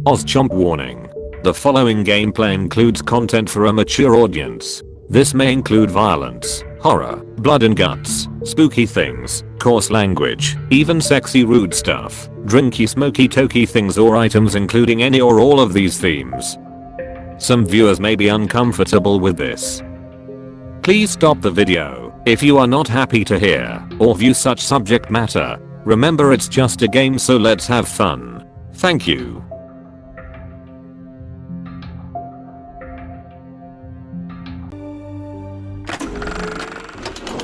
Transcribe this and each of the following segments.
OzChomp warning. The following gameplay includes content for a mature audience. This may include violence, horror, blood and guts, spooky things, coarse language, even sexy rude stuff, drinky smoky tokey things or items including any or all of these themes. Some viewers may be uncomfortable with this. Please stop the video if you are not happy to hear or view such subject matter. Remember, it's just a game, so let's have fun. Thank you.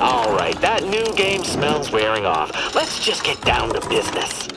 Alright, that new game smells wearing off. Let's just get down to business.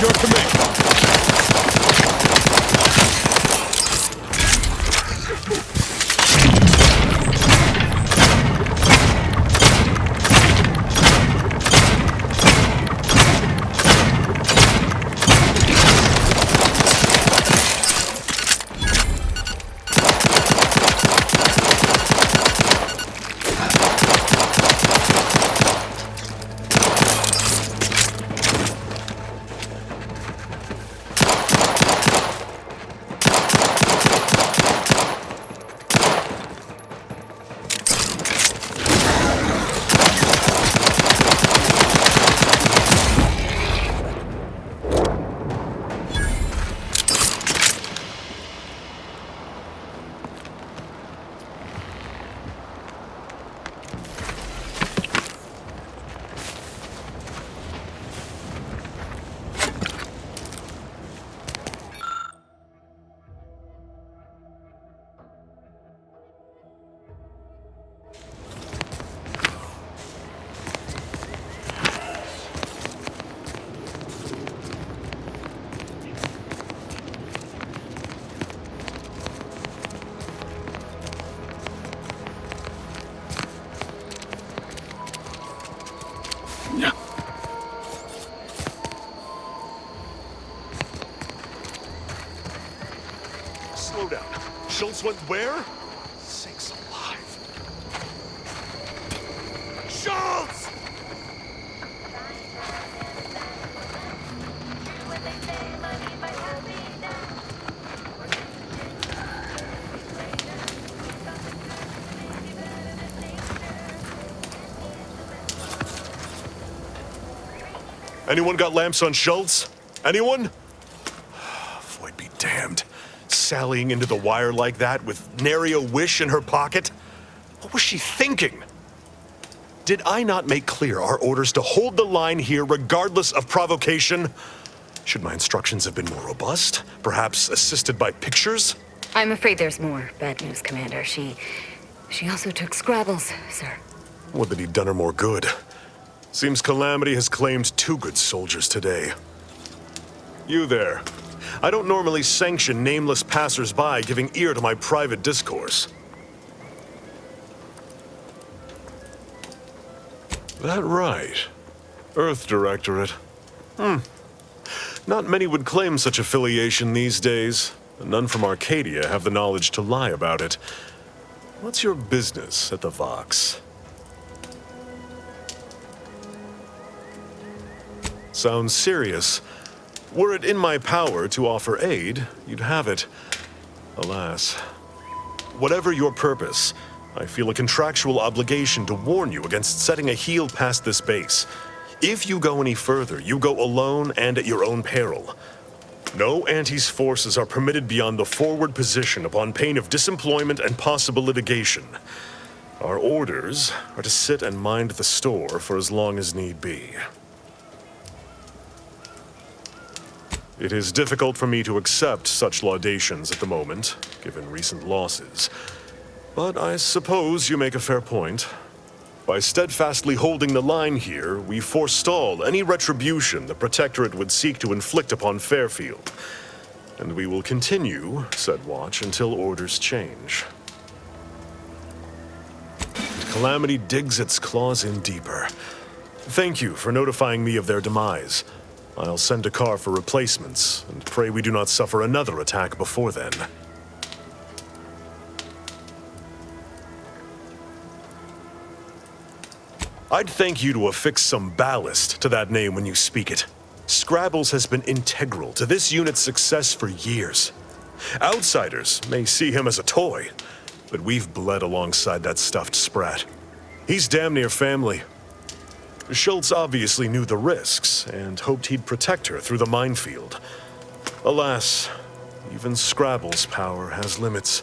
Your command. Slow down. Schultz went where? Sakes alive. Schultz! Anyone got lamps on Schultz? Anyone? Void be damned. Sallying into the wire like that with nary a wish in her pocket? What was she thinking? Did I not make clear our orders to hold the line here regardless of provocation? Should my instructions have been more robust? Perhaps assisted by pictures? I'm afraid there's more bad news, Commander. She also took Scrabbles, sir. Would that he'd done her more good. Seems Calamity has claimed 2 good soldiers today. You there. I don't normally sanction nameless passers-by giving ear to my private discourse. That right. Earth Directorate. Not many would claim such affiliation these days, and none from Arcadia have the knowledge to lie about it. What's your business at the Vox? Sounds serious. Were it in my power to offer aid, you'd have it. Alas. Whatever your purpose, I feel a contractual obligation to warn you against setting a heel past this base. If you go any further, you go alone and at your own peril. No Antes forces are permitted beyond the forward position upon pain of disemployment and possible litigation. Our orders are to sit and mind the store for as long as need be. It is difficult for me to accept such laudations at the moment, given recent losses. But I suppose you make a fair point. By steadfastly holding the line here, we forestall any retribution the Protectorate would seek to inflict upon Fairfield. And we will continue said watch until orders change. And Calamity digs its claws in deeper. Thank you for notifying me of their demise. I'll send a car for replacements, and pray we do not suffer another attack before then. I'd thank you to affix some ballast to that name when you speak it. Scrabbles has been integral to this unit's success for years. Outsiders may see him as a toy, but we've bled alongside that stuffed sprat. He's damn near family. Schultz obviously knew the risks and hoped he'd protect her through the minefield. Alas, even Scrabble's power has limits.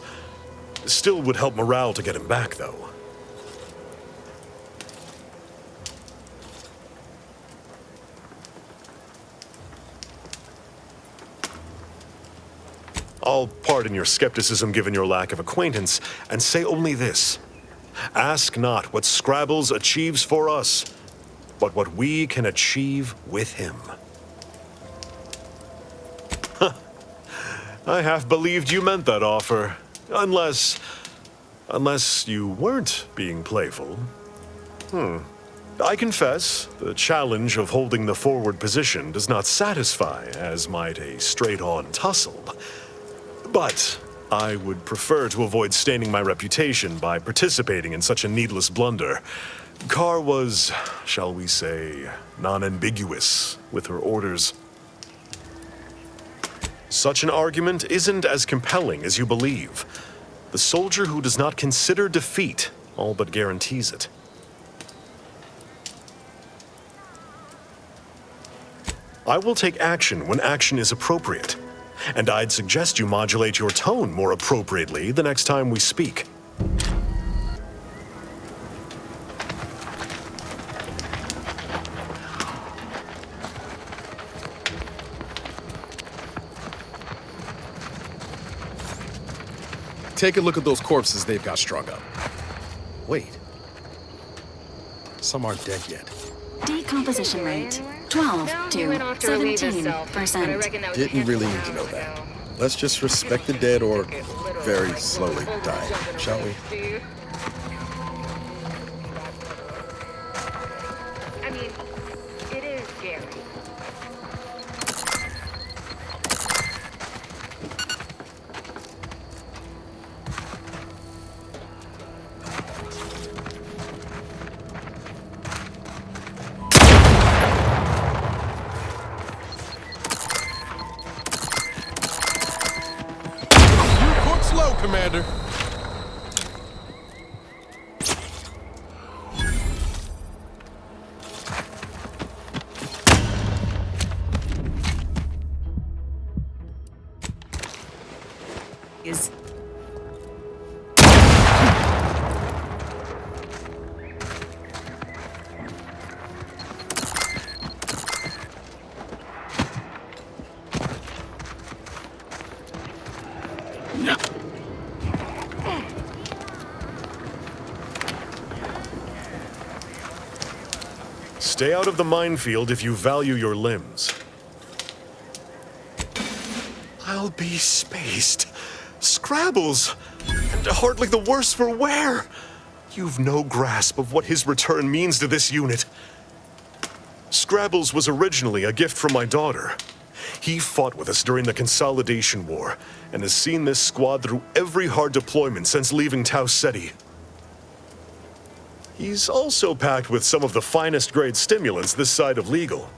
Still would help morale to get him back, though. I'll pardon your skepticism given your lack of acquaintance, and say only this. Ask not what Scrabbles achieves for us, but what we can achieve with him. I half believed you meant that offer. Unless you weren't being playful. I confess, the challenge of holding the forward position does not satisfy, as might a straight-on tussle. But I would prefer to avoid staining my reputation by participating in such a needless blunder. Carr was, shall we say, non-ambiguous with her orders. Such an argument isn't as compelling as you believe. The soldier who does not consider defeat all but guarantees it. I will take action when action is appropriate, and I'd suggest you modulate your tone more appropriately the next time we speak. Take a look at those corpses they've got strung up. Wait. Some aren't dead yet. Decomposition rate 12 to 17%. Didn't really need to know that. Let's just respect the dead or very slowly die, shall we? I mean, it is scary. Slow, Commander. Is Stay out of the minefield if you value your limbs. I'll be spaced. Scrabbles! And hardly the worse for wear! You've no grasp of what his return means to this unit. Scrabbles was originally a gift from my daughter. He fought with us during the Consolidation War, and has seen this squad through every hard deployment since leaving Tau Ceti. He's also packed with some of the finest grade stimulants this side of legal.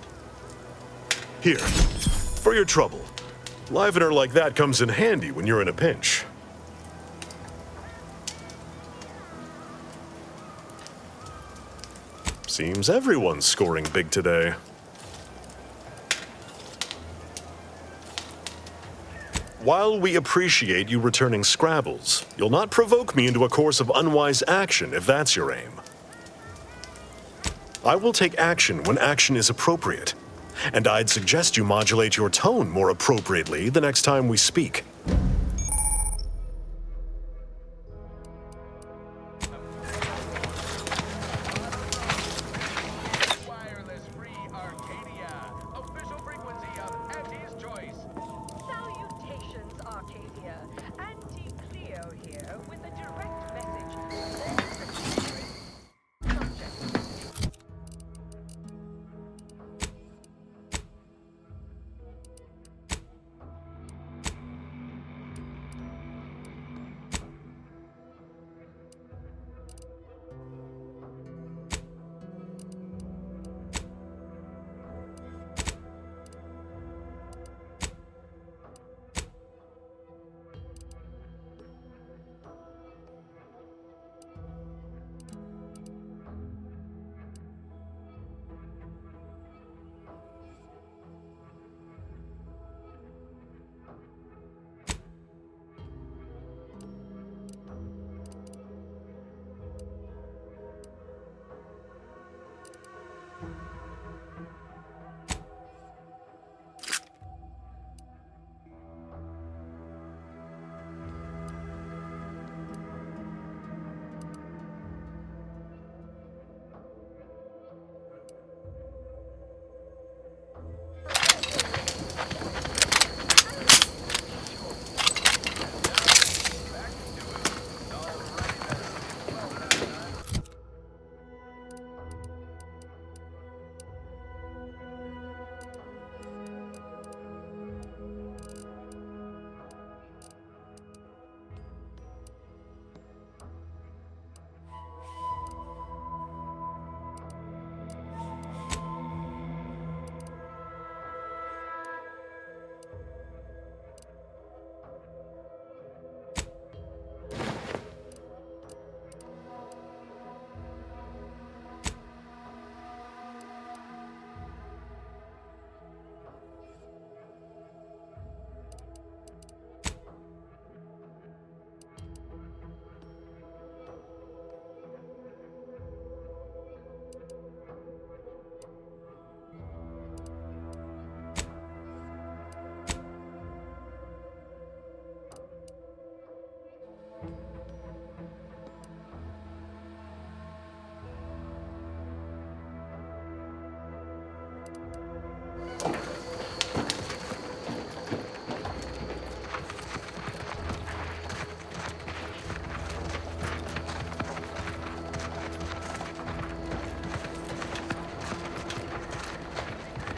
Here, for your trouble. Livener like that comes in handy when you're in a pinch. Seems everyone's scoring big today. While we appreciate you returning Scrabbles, you'll not provoke me into a course of unwise action if that's your aim. I will take action when action is appropriate, and I'd suggest you modulate your tone more appropriately the next time we speak.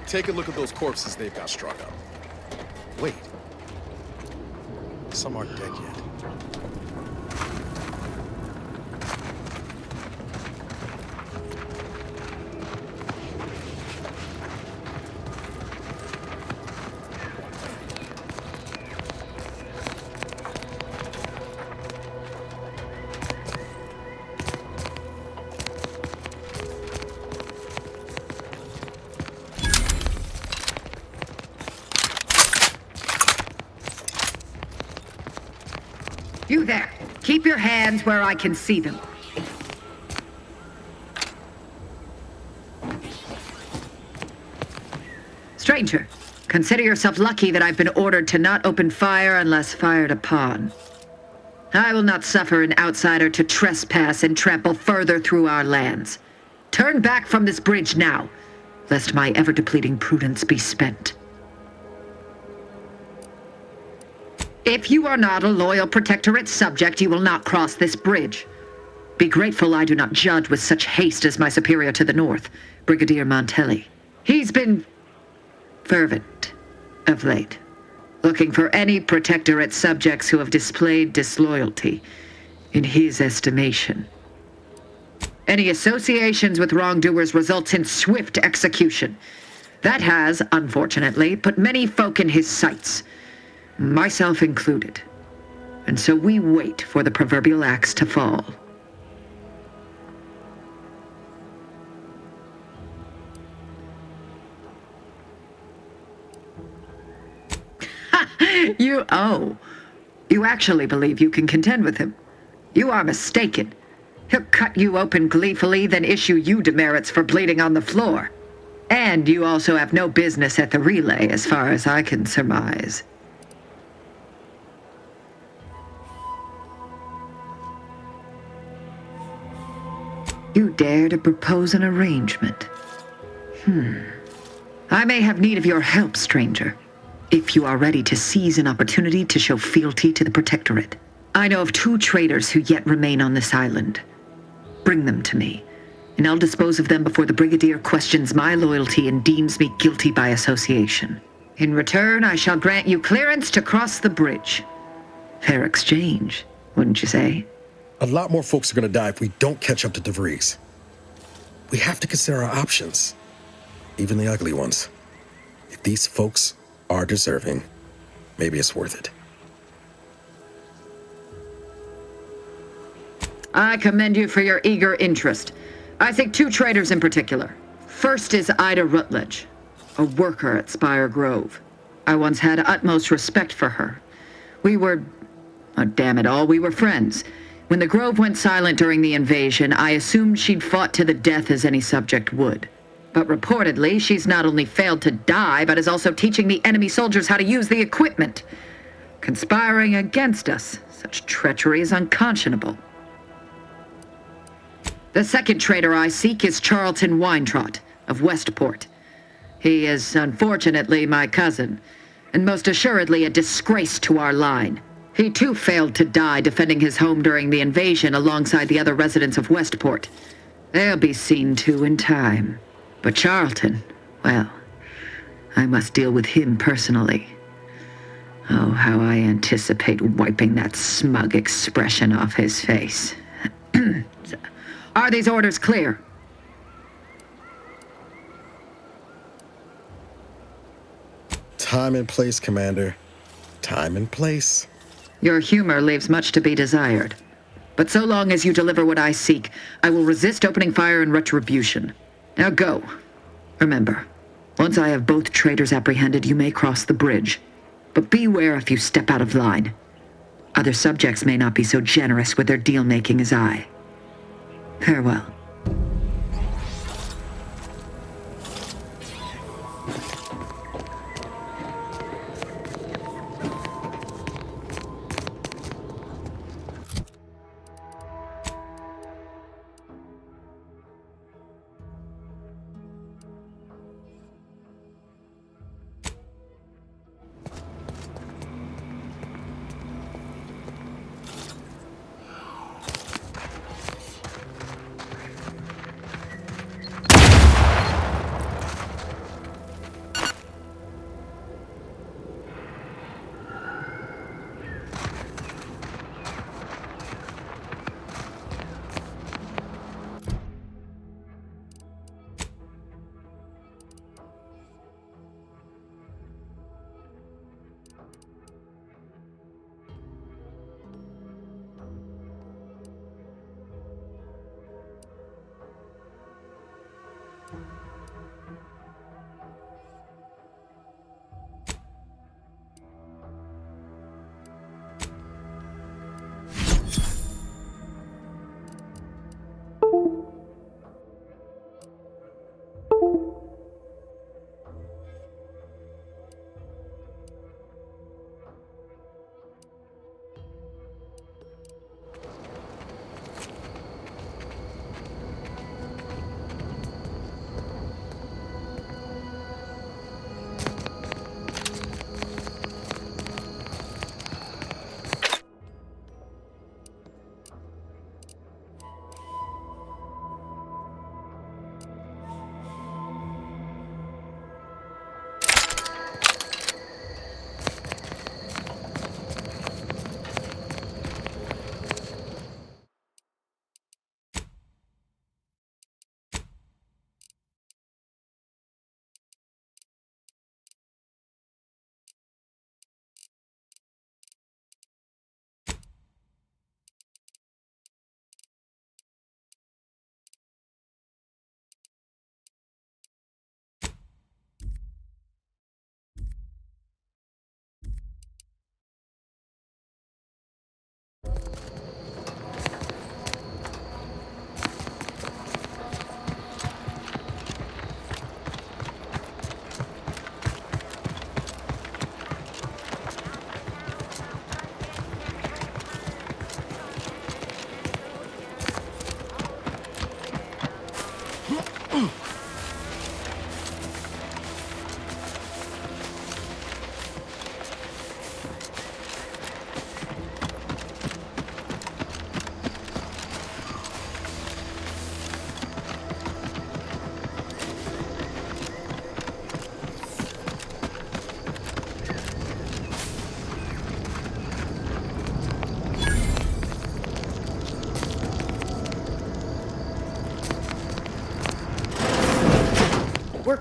Take a look at those corpses they've got struck up. Wait. Some aren't dead yet. You there. Keep your hands where I can see them. Stranger, consider yourself lucky that I've been ordered to not open fire unless fired upon. I will not suffer an outsider to trespass and trample further through our lands. Turn back from this bridge now, lest my ever-depleting prudence be spent. If you are not a loyal Protectorate subject, you will not cross this bridge. Be grateful I do not judge with such haste as my superior to the north, Brigadier Montelli. He's been fervent of late, looking for any Protectorate subjects who have displayed disloyalty in his estimation. Any associations with wrongdoers results in swift execution. That has, unfortunately, put many folk in his sights, myself included. And so we wait for the proverbial axe to fall. You actually believe you can contend with him. You are mistaken. He'll cut you open gleefully, then issue you demerits for bleeding on the floor. And you also have no business at the relay, as far as I can surmise. You dare to propose an arrangement? I may have need of your help, stranger, if you are ready to seize an opportunity to show fealty to the Protectorate. I know of 2 traitors who yet remain on this island. Bring them to me, and I'll dispose of them before the Brigadier questions my loyalty and deems me guilty by association. In return, I shall grant you clearance to cross the bridge. Fair exchange, wouldn't you say? A lot more folks are gonna die if we don't catch up to DeVries. We have to consider our options, even the ugly ones. If these folks are deserving, maybe it's worth it. I commend you for your eager interest. I think 2 traitors in particular. First is Ida Rutledge, a worker at Spire Grove. I once had utmost respect for her. We were, oh, damn it all, we were friends. When the Grove went silent during the invasion, I assumed she'd fought to the death as any subject would. But reportedly, she's not only failed to die, but is also teaching the enemy soldiers how to use the equipment. Conspiring against us. Such treachery is unconscionable. The second traitor I seek is Charlton Weintraut of Westport. He is, unfortunately, my cousin, and most assuredly a disgrace to our line. He too failed to die defending his home during the invasion alongside the other residents of Westport. They'll be seen to in time. But Charlton, well, I must deal with him personally. Oh, how I anticipate wiping that smug expression off his face. Are these orders clear? Time and place, Commander. Time and place. Your humor leaves much to be desired. But so long as you deliver what I seek, I will resist opening fire in retribution. Now go. Remember, once I have both traitors apprehended, you may cross the bridge. But beware if you step out of line. Other subjects may not be so generous with their deal-making as I. Farewell.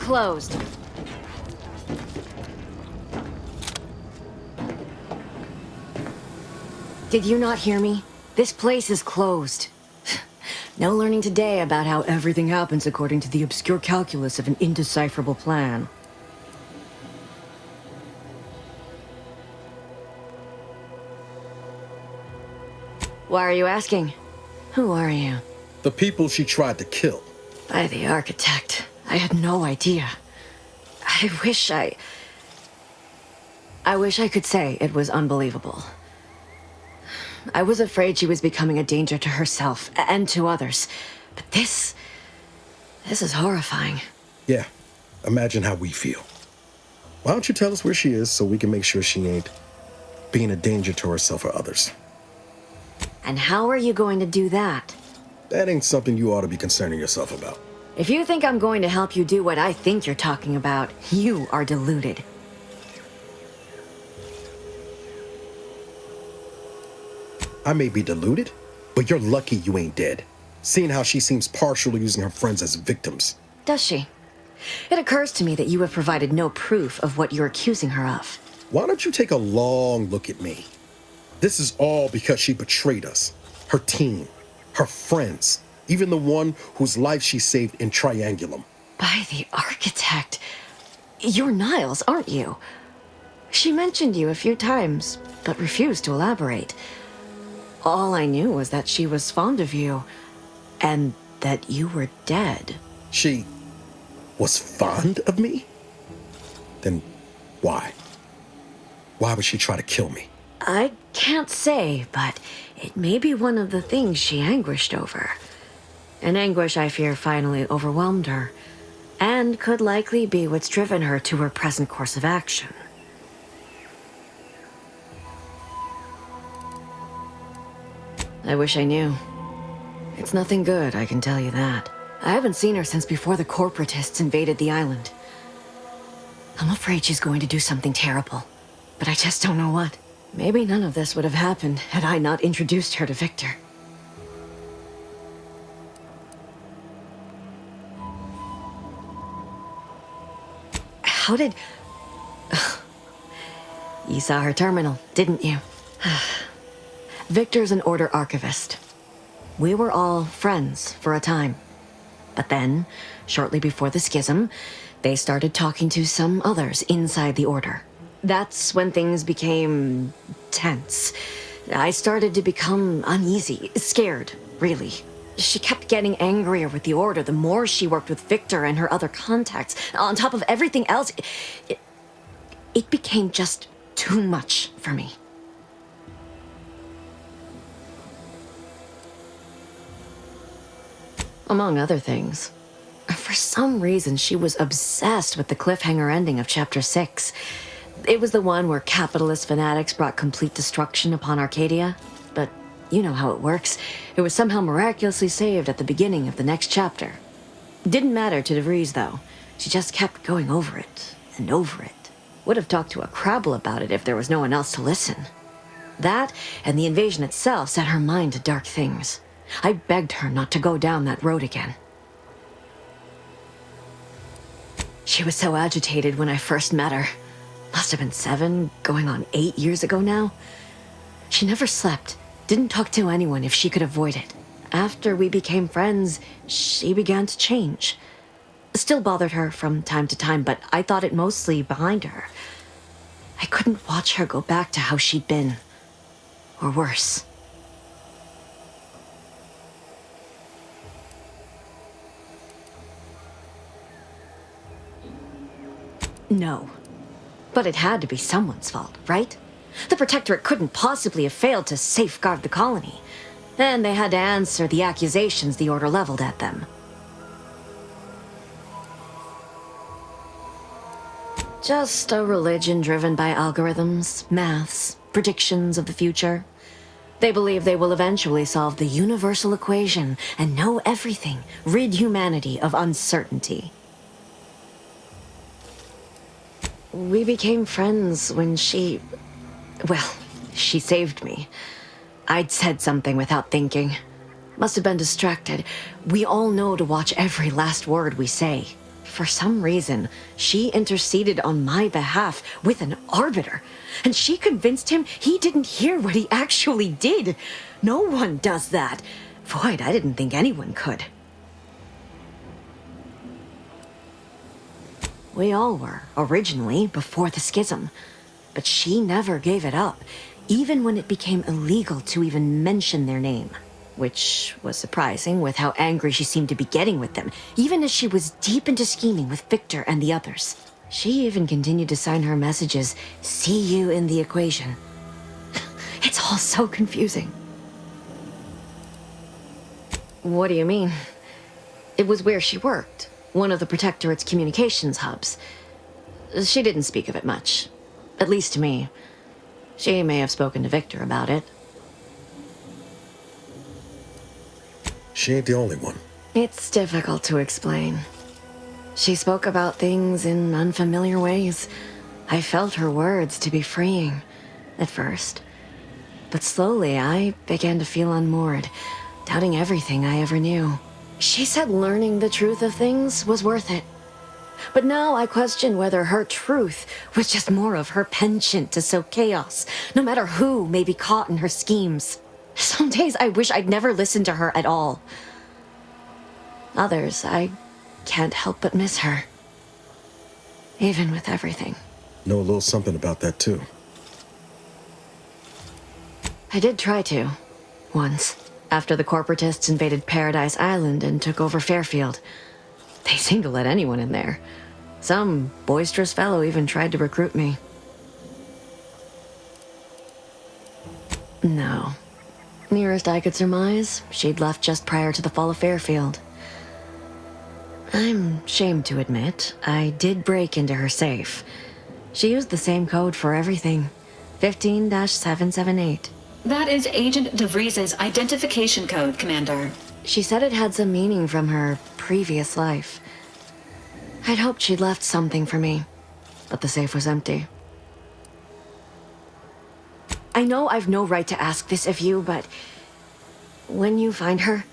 closed. Did you not hear me? This place is closed. No learning today about how everything happens according to the obscure calculus of an indecipherable plan. Why are you asking? Who are you? The people she tried to kill. By the architect. I had no idea. I wish I could say it was unbelievable. I was afraid she was becoming a danger to herself and to others. But this is horrifying. Yeah, imagine how we feel. Why don't you tell us where she is so we can make sure she ain't being a danger to herself or others? And how are you going to do that? That ain't something you ought to be concerning yourself about. If you think I'm going to help you do what I think you're talking about, you are deluded. I may be deluded, but you're lucky you ain't dead. Seeing how she seems partial to using her friends as victims. Does she? It occurs to me that you have provided no proof of what you're accusing her of. Why don't you take a long look at me? This is all because she betrayed us. Her team, her friends, even the one whose life she saved in Triangulum. By the architect. You're Niles, aren't you? She mentioned you a few times, but refused to elaborate. All I knew was that she was fond of you, and that you were dead. She was fond of me? Then why? Why would she try to kill me? I can't say, but it may be one of the things she anguished over. An anguish I fear finally overwhelmed her, and could likely be what's driven her to her present course of action. I wish I knew. It's nothing good, I can tell you that. I haven't seen her since before the corporatists invaded the island. I'm afraid she's going to do something terrible, but I just don't know what. Maybe none of this would have happened had I not introduced her to Victor. How did... You saw her terminal, didn't you? Victor's an Order archivist. We were all friends for a time. But then, shortly before the schism, they started talking to some others inside the Order. That's when things became tense. I started to become uneasy, scared, really. She kept getting angrier with the Order the more she worked with Victor and her other contacts. On top of everything else, it became just too much for me. Among other things. For some reason, she was obsessed with the cliffhanger ending of Chapter 6. It was the one where capitalist fanatics brought complete destruction upon Arcadia. But you know how it works. It was somehow miraculously saved at the beginning of the next chapter. Didn't matter to DeVries, though. She just kept going over it and over it. Would have talked to a Crabble about it if there was no one else to listen. That, and the invasion itself, set her mind to dark things. I begged her not to go down that road again. She was so agitated when I first met her. Must have been 7, going on 8 years ago now. She never slept, didn't talk to anyone if she could avoid it. After we became friends, she began to change. Still bothered her from time to time, but I thought it mostly behind her. I couldn't watch her go back to how she'd been. Or worse. No. But it had to be someone's fault, right? The Protectorate couldn't possibly have failed to safeguard the colony. And they had to answer the accusations the Order leveled at them. Just a religion driven by algorithms, maths, predictions of the future. They believe they will eventually solve the universal equation and know everything, rid humanity of uncertainty. We became friends when she saved me. I'd said something without thinking. Must have been distracted. We all know to watch every last word we say. For some reason, she interceded on my behalf with an arbiter, and she convinced him he didn't hear what he actually did. No one does that. Void, I didn't think anyone could. We all were, originally, before the schism. But she never gave it up, even when it became illegal to even mention their name. Which was surprising with how angry she seemed to be getting with them, even as she was deep into scheming with Victor and the others. She even continued to sign her messages, "See you in the equation." It's all so confusing. What do you mean? It was where she worked, one of the Protectorate's communications hubs. She didn't speak of it much. At least to me. She may have spoken to Victor about it. She ain't the only one. It's difficult to explain. She spoke about things in unfamiliar ways. I felt her words to be freeing, at first. But slowly, I began to feel unmoored, doubting everything I ever knew. She said learning the truth of things was worth it. But now I question whether her truth was just more of her penchant to sow chaos, no matter who may be caught in her schemes. Some days I wish I'd never listened to her at all. Others, I can't help but miss her. Even with everything. Know a little something about that, too. I did try to. Once. After the corporatists invaded Paradise Island and took over Fairfield. They seemed to let anyone in there. Some boisterous fellow even tried to recruit me. No. Nearest I could surmise, she'd left just prior to the fall of Fairfield. I'm ashamed to admit, I did break into her safe. She used the same code for everything. 15-778. That is Agent DeVries' identification code, Commander. She said it had some meaning from her previous life. I'd hoped she'd left something for me, but the safe was empty. I know I've no right to ask this of you, but when you find her,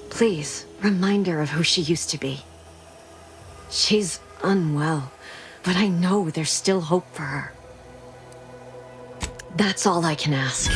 please remind her of who she used to be. She's unwell, but I know there's still hope for her. That's all I can ask.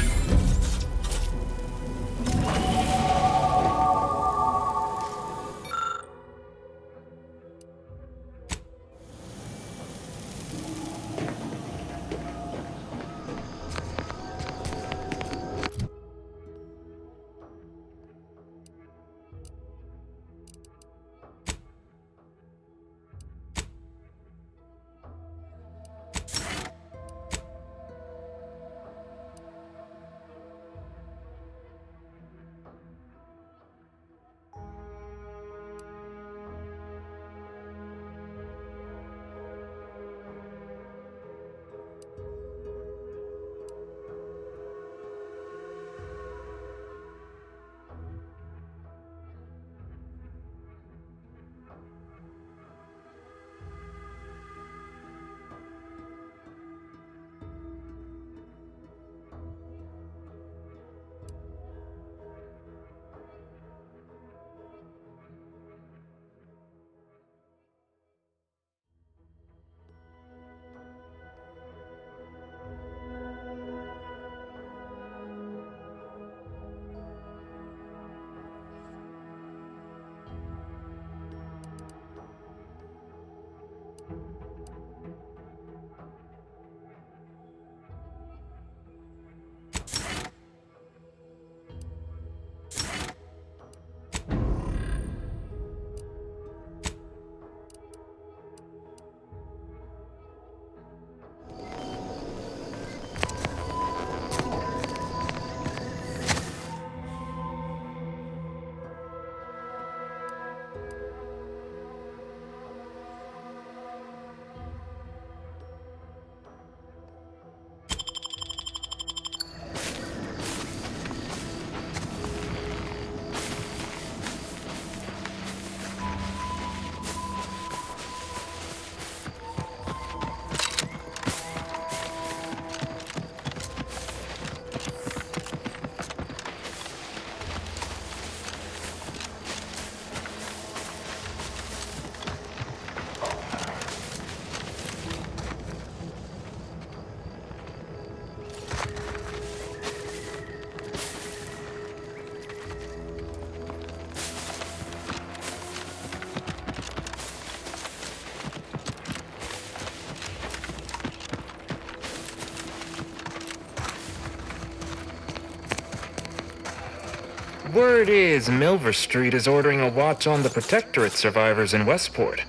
Word is Milver Street is ordering a watch on the Protectorate survivors in Westport.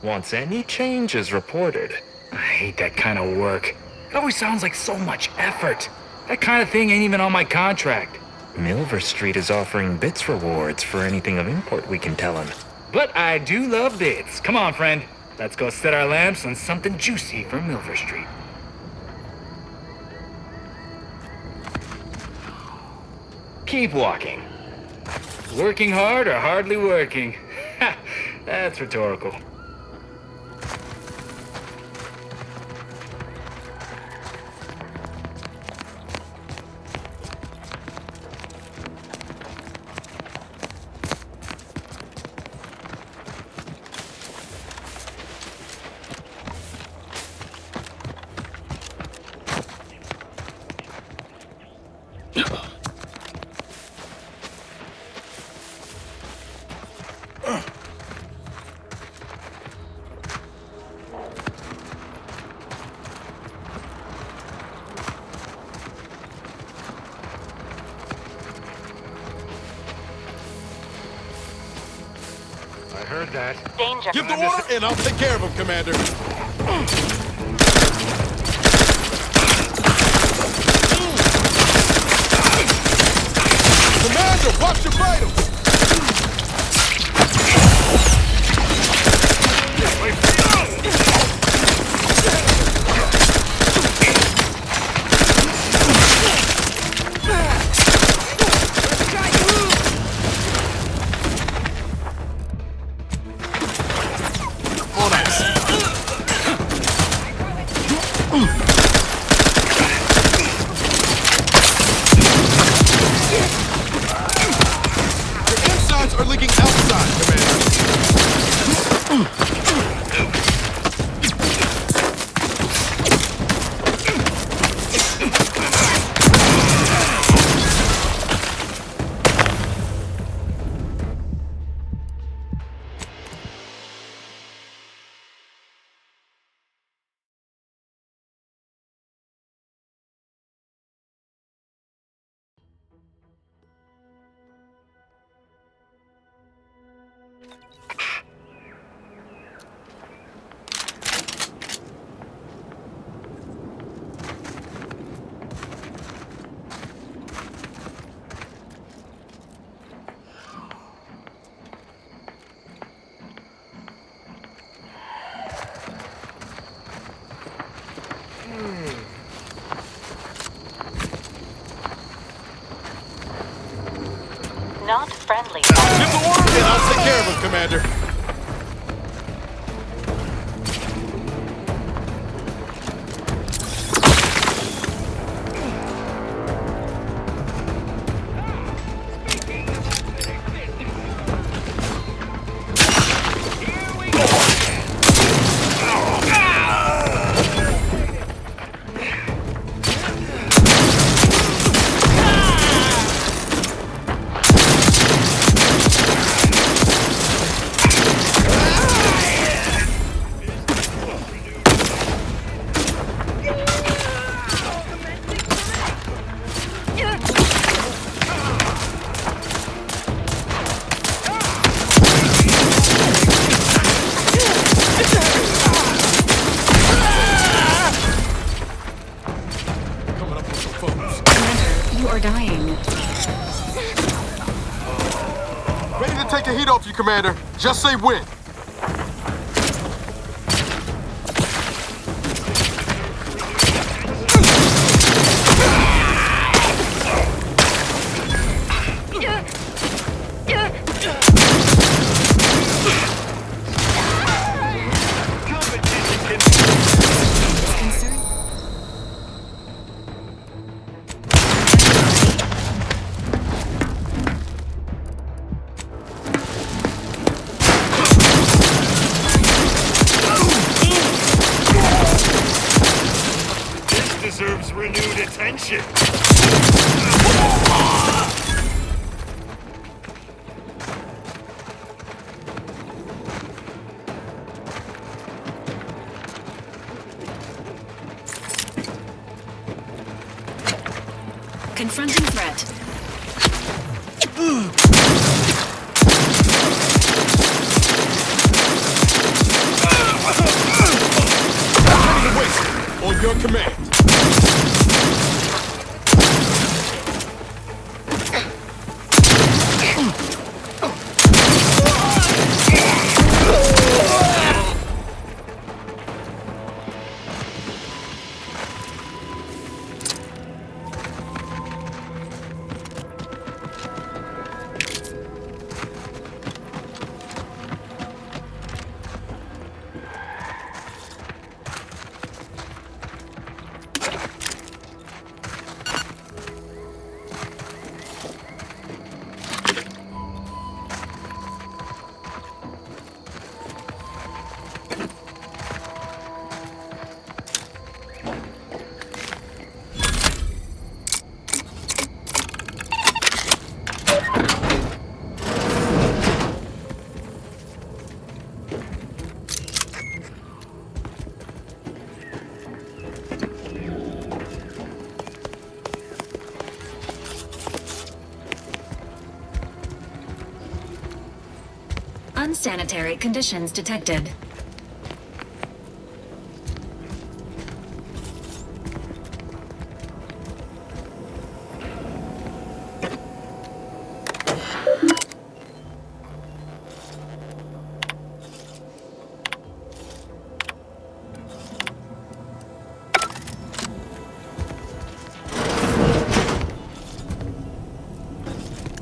Once any change is reported. I hate that kind of work. It always sounds like so much effort. That kind of thing ain't even on my contract. Milver Street is offering bits rewards for anything of import we can tell him. But I do love bits. Come on, friend. Let's go set our lamps on something juicy for Milver Street. Keep walking. Working hard or hardly working? Ha! That's rhetorical. I heard that. Danger. Give the order, and I'll take care of him, Commander. Commander, watch your vitals! Are leaking outside, Commander. Not friendly. Give the order, and I'll take care of him, Commander. You are dying. Ready to take the heat off you, Commander. Just say when. Deserves renewed attention. Confronting threat. Ready to waste on your command. Unsanitary conditions detected.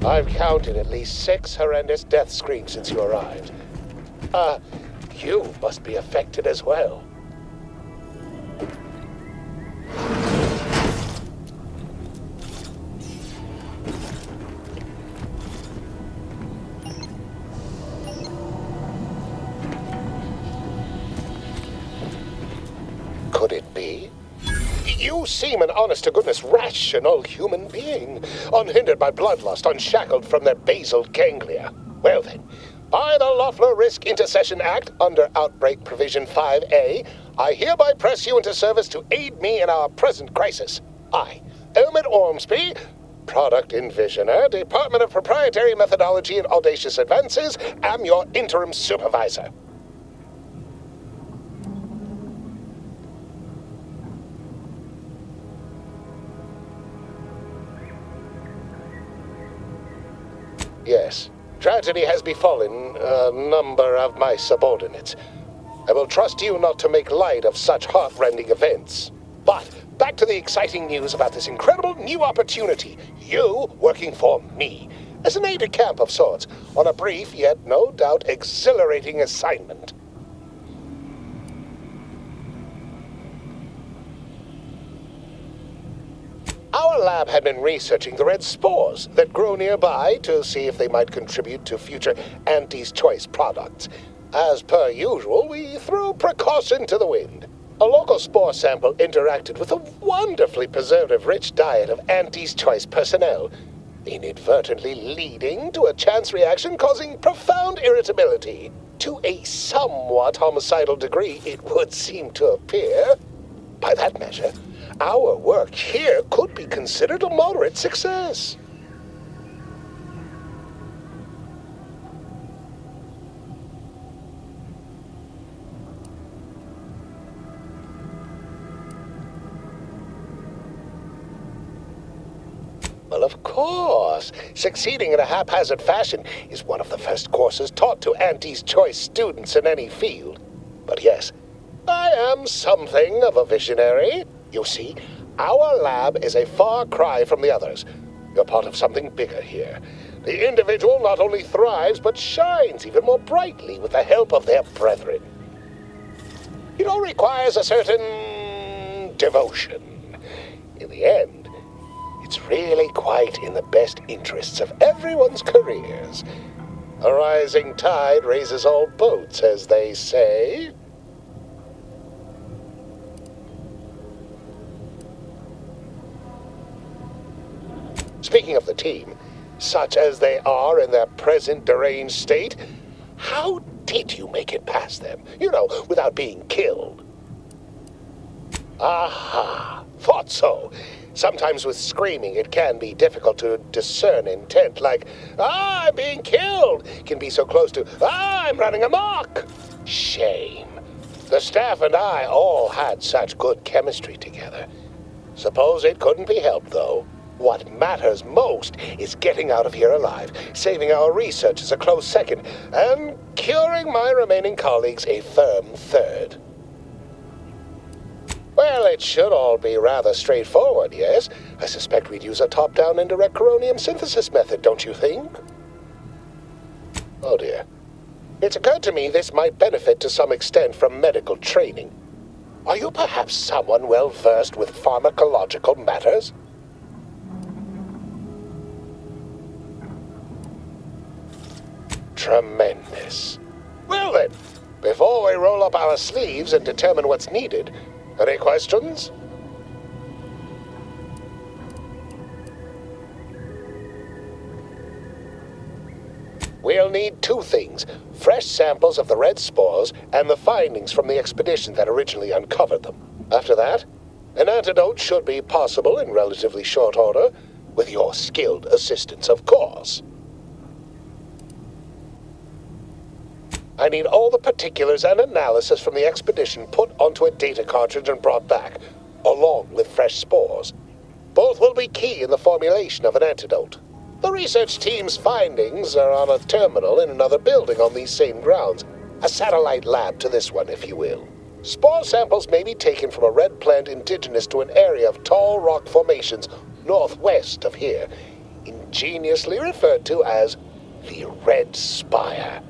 I've counted at least 6 horrendous death screams since you arrived. You must be affected as well. Could it be? You seem an honest-to-goodness rational human being, unhindered by bloodlust, unshackled from their basal ganglia. Well then, by the Loeffler Risk Intercession Act, under Outbreak Provision 5A, I hereby press you into service to aid me in our present crisis. I, Elmet Ormsby, Product Envisioner, Department of Proprietary Methodology and Audacious Advances, am your interim supervisor. Yes, tragedy has befallen a number of my subordinates. I will trust you not to make light of such heart-rending events. But back to the exciting news about this incredible new opportunity. You working for me, as an aide-de-camp of sorts, on a brief yet no doubt exhilarating assignment. Our lab had been researching the red spores that grow nearby to see if they might contribute to future Auntie's Choice products. As per usual, we threw precaution to the wind. A local spore sample interacted with a wonderfully preservative-rich diet of Auntie's Choice personnel, inadvertently leading to a chance reaction causing profound irritability. To a somewhat homicidal degree, it would seem to appear. By that measure, our work here could be considered a moderate success. Well, of course. Succeeding in a haphazard fashion is one of the first courses taught to Auntie's Choice students in any field. But yes, I am something of a visionary. You see, our lab is a far cry from the others. You're part of something bigger here. The individual not only thrives, but shines even more brightly with the help of their brethren. It all requires a certain devotion. In the end, it's really quite in the best interests of everyone's careers. A rising tide raises all boats, as they say. Speaking of the team, such as they are in their present deranged state, how did you make it past them? You know, without being killed. Aha, thought so. Sometimes with screaming, it can be difficult to discern intent, like, "Ah, I'm being killed," can be so close to, "Ah, I'm running amok." Shame. The staff and I all had such good chemistry together. Suppose it couldn't be helped, though. What matters most is getting out of here alive, saving our researchers a close second, and curing my remaining colleagues a firm third. Well, it should all be rather straightforward, yes? I suspect we'd use a top-down indirect coronium synthesis method, don't you think? Oh dear. It's occurred to me this might benefit to some extent from medical training. Are you perhaps someone well-versed with pharmacological matters? Tremendous. Well then, before we roll up our sleeves and determine what's needed, any questions? We'll need two things: fresh samples of the red spores and the findings from the expedition that originally uncovered them. After that, an antidote should be possible in relatively short order, with your skilled assistance, of course. I need all the particulars and analysis from the expedition put onto a data cartridge and brought back, along with fresh spores. Both will be key in the formulation of an antidote. The research team's findings are on a terminal in another building on these same grounds, a satellite lab to this one, if you will. Spore samples may be taken from a red plant indigenous to an area of tall rock formations northwest of here, ingeniously referred to as the Red Spire.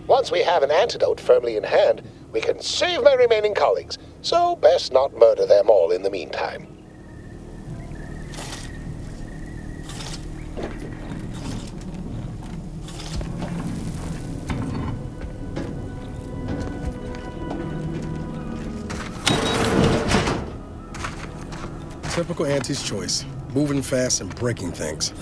Once we have an antidote firmly in hand, we can save my remaining colleagues, so best not murder them all in the meantime. Typical Auntie's choice. Moving fast and breaking things.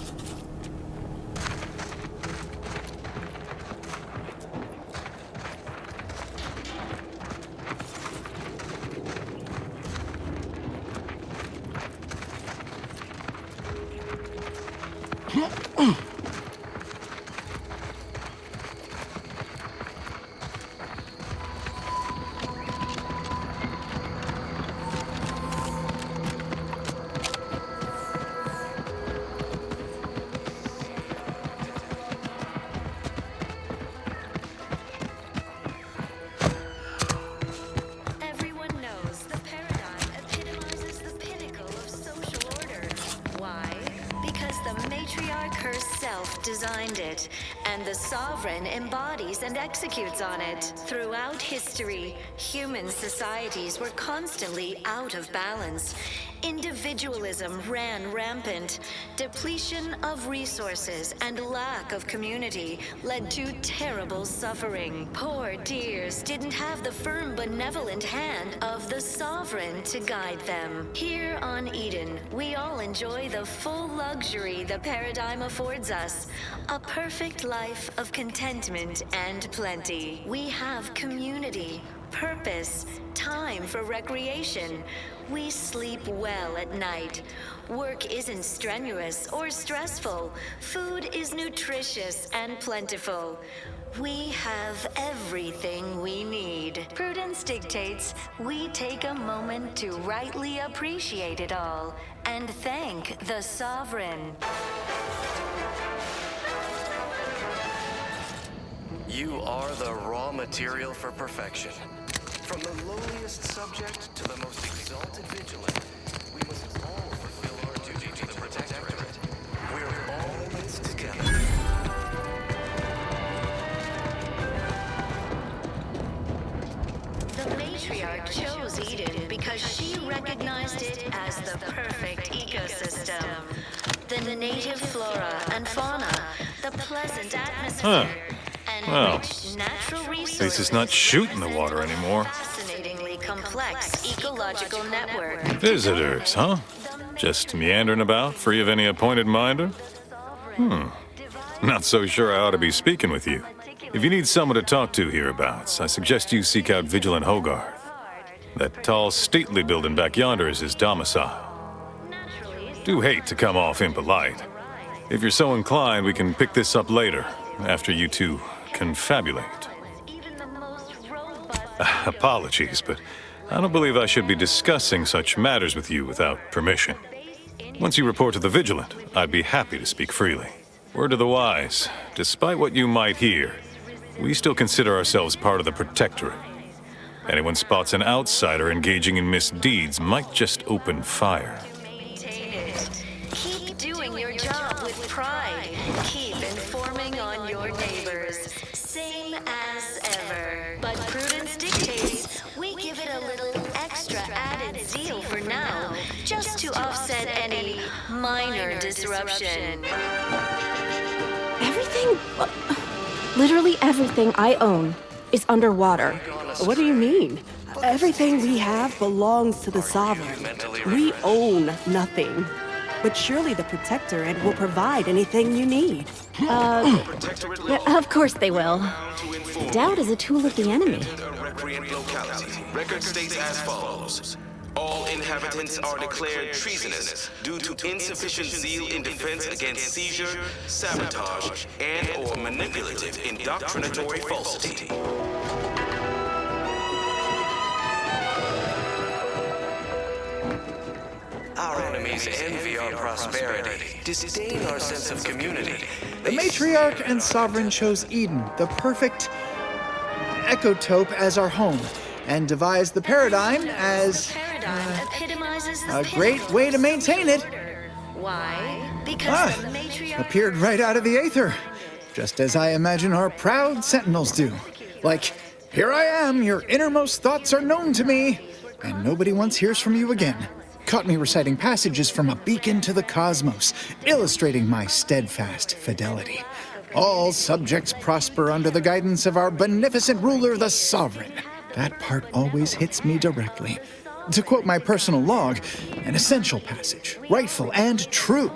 Designed it, and the Sovereign embodies and executes on it. Throughout history, human societies were constantly out of balance. Individualism ran rampant. Depletion of resources and lack of community led to terrible suffering. Poor dears didn't have the firm, benevolent hand of the Sovereign to guide them. Here on Eden, we all enjoy the full luxury the paradigm affords us. A perfect life of contentment and plenty. We have community, purpose, time for recreation. We sleep well at night. Work isn't strenuous or stressful. Food is nutritious and plentiful. We have everything we need. Prudence dictates we take a moment to rightly appreciate it all and thank the Sovereign. You are the raw material for perfection. From the lowliest subject to the most exalted vigilant, we must all fulfill our duty to the Protectorate. We're all in this together. The matriarch chose Eden because she recognized it as the perfect ecosystem. The native flora and fauna, the pleasant atmosphere, Well, rich natural at resources. least it's not shooting the water anymore. Fascinatingly complex ecological network. Visitors, huh? Just meandering about, free of any appointed minder? Not so sure I ought to be speaking with you. If you need someone to talk to hereabouts, I suggest you seek out Vigilant Hogarth. That tall, stately building back yonder is his domicile. Do hate to come off impolite. If you're so inclined, we can pick this up later, after you two confabulate. Apologies, but I don't believe I should be discussing such matters with you without permission. Once you report to the Vigilant, I'd be happy to speak freely. Word to the wise, despite what you might hear, we still consider ourselves part of the Protectorate. Anyone spots an outsider engaging in misdeeds might just open fire. Keep doing your job with pride. Keep informing on your neighbors. Same as ever. But prudence dictates we give it a little extra added zeal for now, just to offset any minor disruption. Everything, literally everything I own is underwater. What do you mean? Everything we have belongs to the Sovereign. We own nothing. But surely the Protectorate will provide anything you need. Of course they will. Doubt is a tool of the enemy. Record states as follows. All inhabitants are declared treasonous due to insufficient zeal in defense against seizure, sabotage, and/or manipulative indoctrinatory falsity. Our enemies envy our prosperity, disdain our sense of community. The Matriarch and Sovereign chose Eden, the perfect ecotope, as our home, and devised the paradigm as a great way to maintain it. Why? Because the Matriarch Appeared right out of the aether, just as I imagine our proud sentinels do. Like, here I am, your innermost thoughts are known to me, and nobody once hears from you again. Caught me reciting passages from a beacon to the cosmos, illustrating my steadfast fidelity. All subjects prosper under the guidance of our beneficent ruler, the Sovereign. That part always hits me directly. To quote my personal log, an essential passage, rightful and true.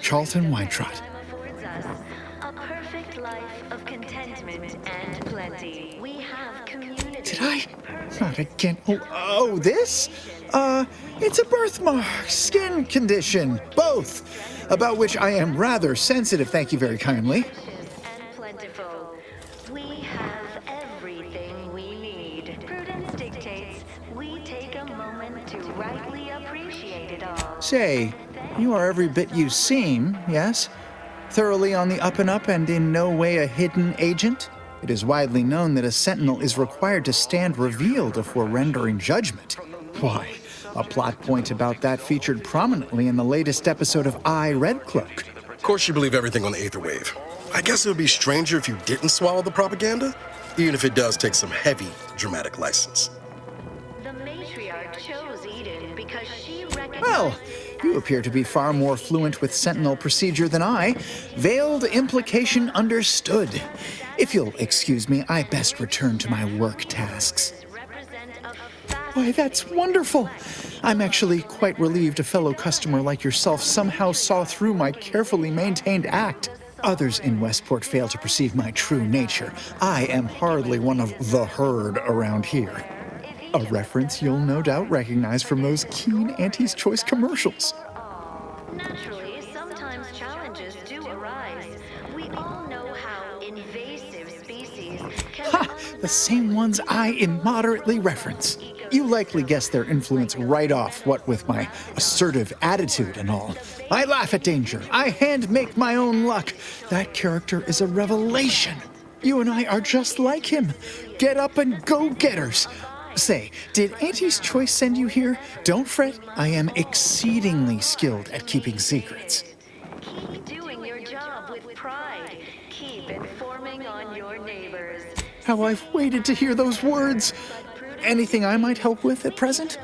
Charlton Weintrott. a perfect life of contentment and plenty. We have community. Did I? Not again. Oh, this? It's a birthmark, skin condition, both, about which I am rather sensitive, thank you very kindly. And plentiful. We have everything we need. Prudence dictates we take a moment to rightly appreciate it all. Say, you are every bit you seem, yes? Thoroughly on the up and up and in no way a hidden agent? It is widely known that a sentinel is required to stand revealed before rendering judgment. Why, a plot point about that featured prominently in the latest episode of I, Red Cloak. Of course you believe everything on the Aether Wave. I guess it would be stranger if you didn't swallow the propaganda, even if it does take some heavy dramatic license. The Matriarch chose Eden because she recognized... Well, you appear to be far more fluent with Sentinel procedure than I. Veiled implication understood. If you'll excuse me, I best return to my work tasks. Why, that's wonderful. I'm actually quite relieved a fellow customer like yourself somehow saw through my carefully maintained act. Others in Westport fail to perceive my true nature. I am hardly one of the herd around here. A reference you'll no doubt recognize from those keen Auntie's Choice commercials. Naturally, sometimes challenges do arise. We all know how invasive species can... Ha! The same ones I immoderately reference. You likely guessed their influence right off, what with my assertive attitude and all. I laugh at danger. I hand make my own luck. That character is a revelation. You and I are just like him. Get up and go-getters. Say, did Auntie's Choice send you here? Don't fret, I am exceedingly skilled at keeping secrets. Keep doing your job with pride. Keep informing on your neighbors. How I've waited to hear those words. Anything I might help with at present?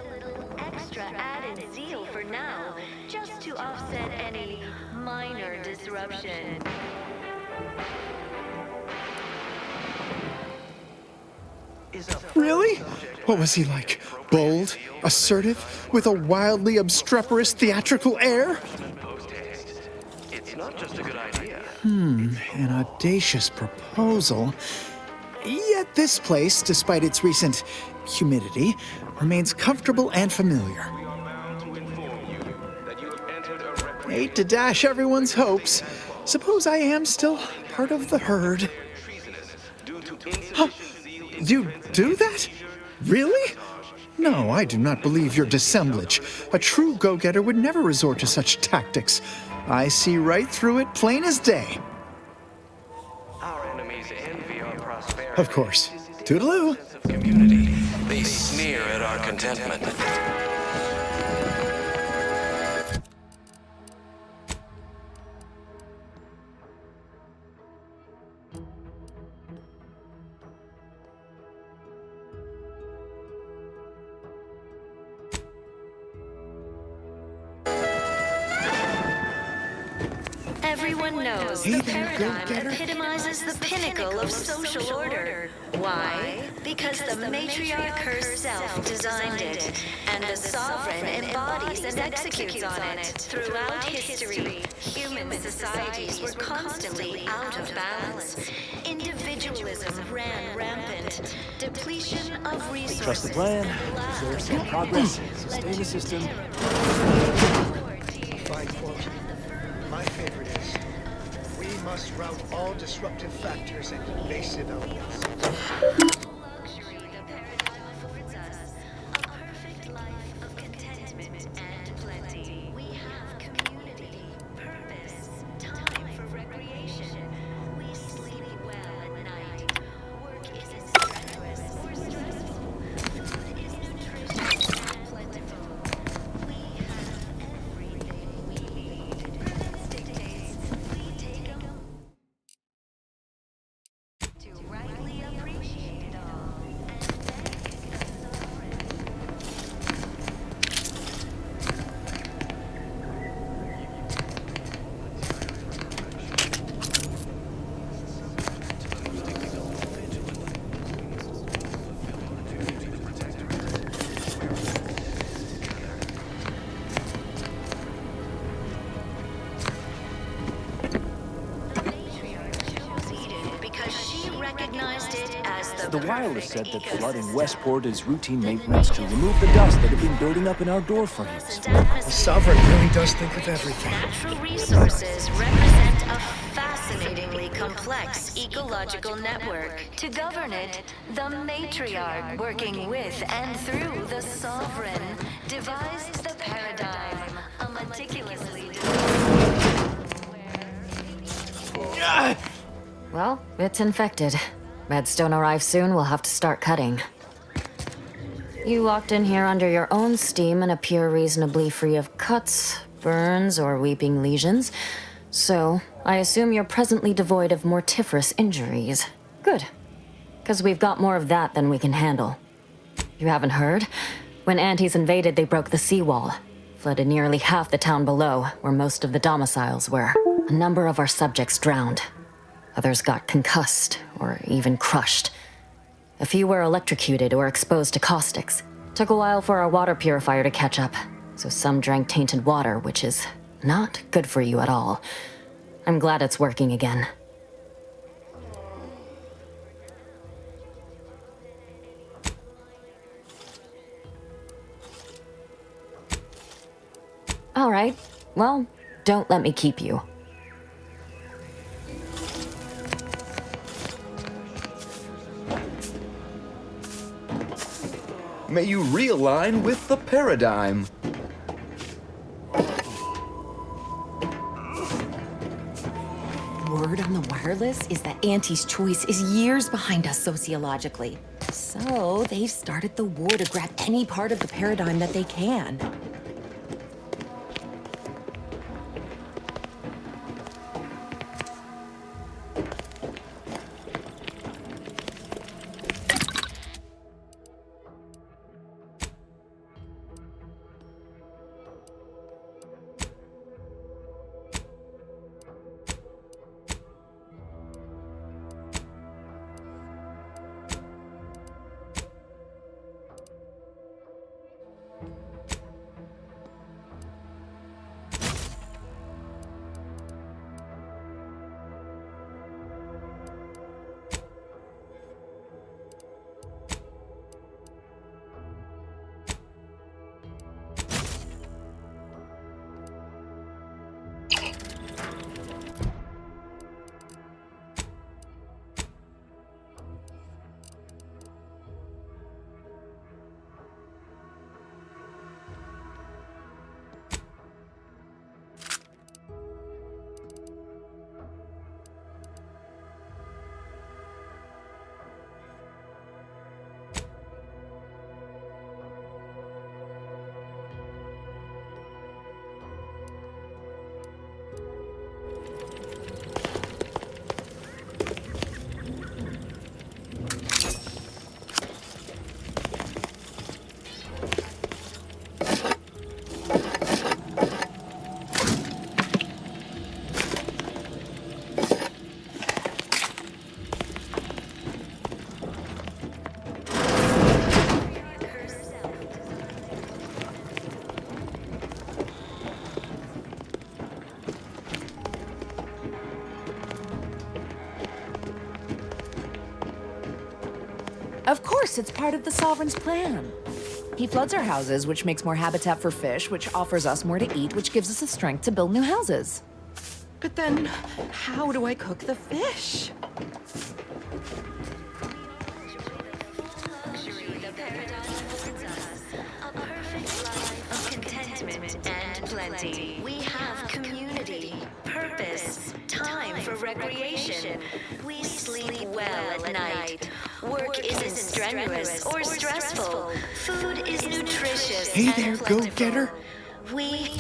Extra added zeal for now, just to offset any minor disruption. Really? What was he like? Bold? Assertive? With a wildly obstreperous theatrical air? It's not just a good idea. An audacious proposal. Yet this place, despite its recent humidity, remains comfortable and familiar. Hate to dash everyone's hopes. Suppose I am still part of the herd. Huh? You do that? Really? No, I do not believe your dissemblage. A true go-getter would never resort to such tactics. I see right through it, plain as day. Our enemies envy our prosperity. Of course. Toodaloo. Community. They sneer at our contentment. Everyone knows the paradigm epitomizes the pinnacle of social order. Why? Because the matriarch herself designed it, and the sovereign embodies and executes on it. Throughout history, human societies were constantly out of balance. Individualism ran rampant. Depletion of resources. Trust the plan, observe slow progress, sustain the system. Fine quote. My favorite is, we must rout all disruptive factors and invasive elements. Luxury the paradigm affords us. A perfect life of contentment and plenty. We have community, purpose, time for recreation. We sleep well at night. Work isn't strenuous or stressful. Food is nutritious and plentiful. We have everything we need. Prudence dictates we take a to rightly appreciate it all and thank the sovereign. Because she recognized it as The wireless said that flooding Westport is routine maintenance to remove the dust that had been building up in our door frames. The Sovereign really does think of everything. Natural resources represent a fascinatingly complex ecological network. To govern it, the matriarch, working with and through the sovereign, devised the paradigm, a meticulously Well, it's infected. Redstone arrives soon, we'll have to start cutting. You walked in here under your own steam and appear reasonably free of cuts, burns, or weeping lesions. So, I assume you're presently devoid of mortiferous injuries. Good. Because we've got more of that than we can handle. You haven't heard? When Antes invaded, they broke the seawall. Flooded nearly half the town below, where most of the domiciles were. A number of our subjects drowned. Others got concussed, or even crushed. A few were electrocuted or exposed to caustics. Took a while for our water purifier to catch up, so some drank tainted water, which is not good for you at all. I'm glad it's working again. All right, well, don't let me keep you. May you realign with the paradigm. Word on the wireless is that Auntie's choice is years behind us sociologically. So they've started the war to grab any part of the paradigm that they can. course, it's part of the Sovereign's plan. He floods our houses, which makes more habitat for fish, which offers us more to eat, which gives us the strength to build new houses. But then, how do I cook the fish? Plenty. We have community, purpose, time for recreation. We sleep well at night. Work isn't strenuous or stressful. Food is nutritious. Hey there, go-getter. We...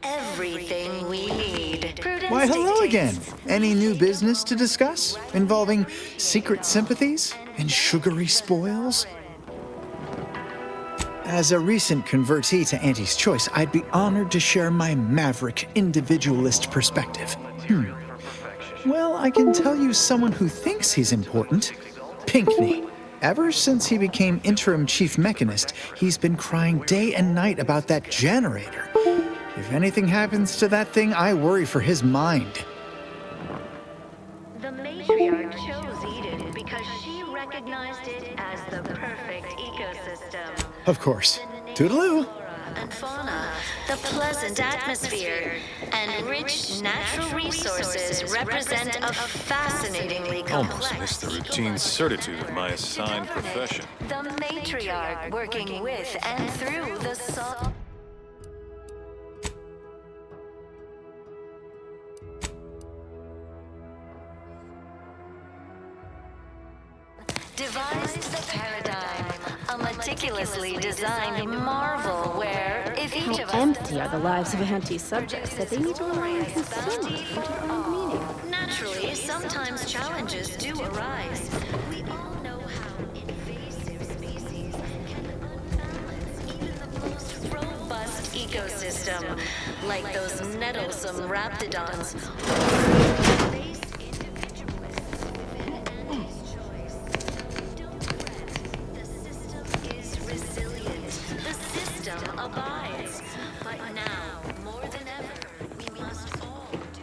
everything we need. Why, hello again. Any new business to discuss? Involving secret sympathies and sugary spoils? As a recent convertee to Auntie's Choice, I'd be honored to share my maverick individualist perspective. Well, I can tell you someone who thinks he's important. Pinckney. Ever since he became interim chief mechanist, he's been crying day and night about that generator. If anything happens to that thing, I worry for his mind. The matriarch chose Eden because she recognized it as the perfect ecosystem. Of course. Toodaloo. And fauna, the pleasant atmosphere, and rich natural resources represent a fascinatingly Almost complex missed the routine certitude of my assigned profession. The matriarch working with and through the soul. Devised the paradigm, a meticulously designed marvel where, if each of How us empty are the lives of Auntie's subjects that they need to rely on consumers to find meaning? naturally, sometimes challenges do arise. We all know how invasive species can unbalance even the most robust ecosystem, like those nettlesome raptidons. Abides. But now, more than ever, we must all do.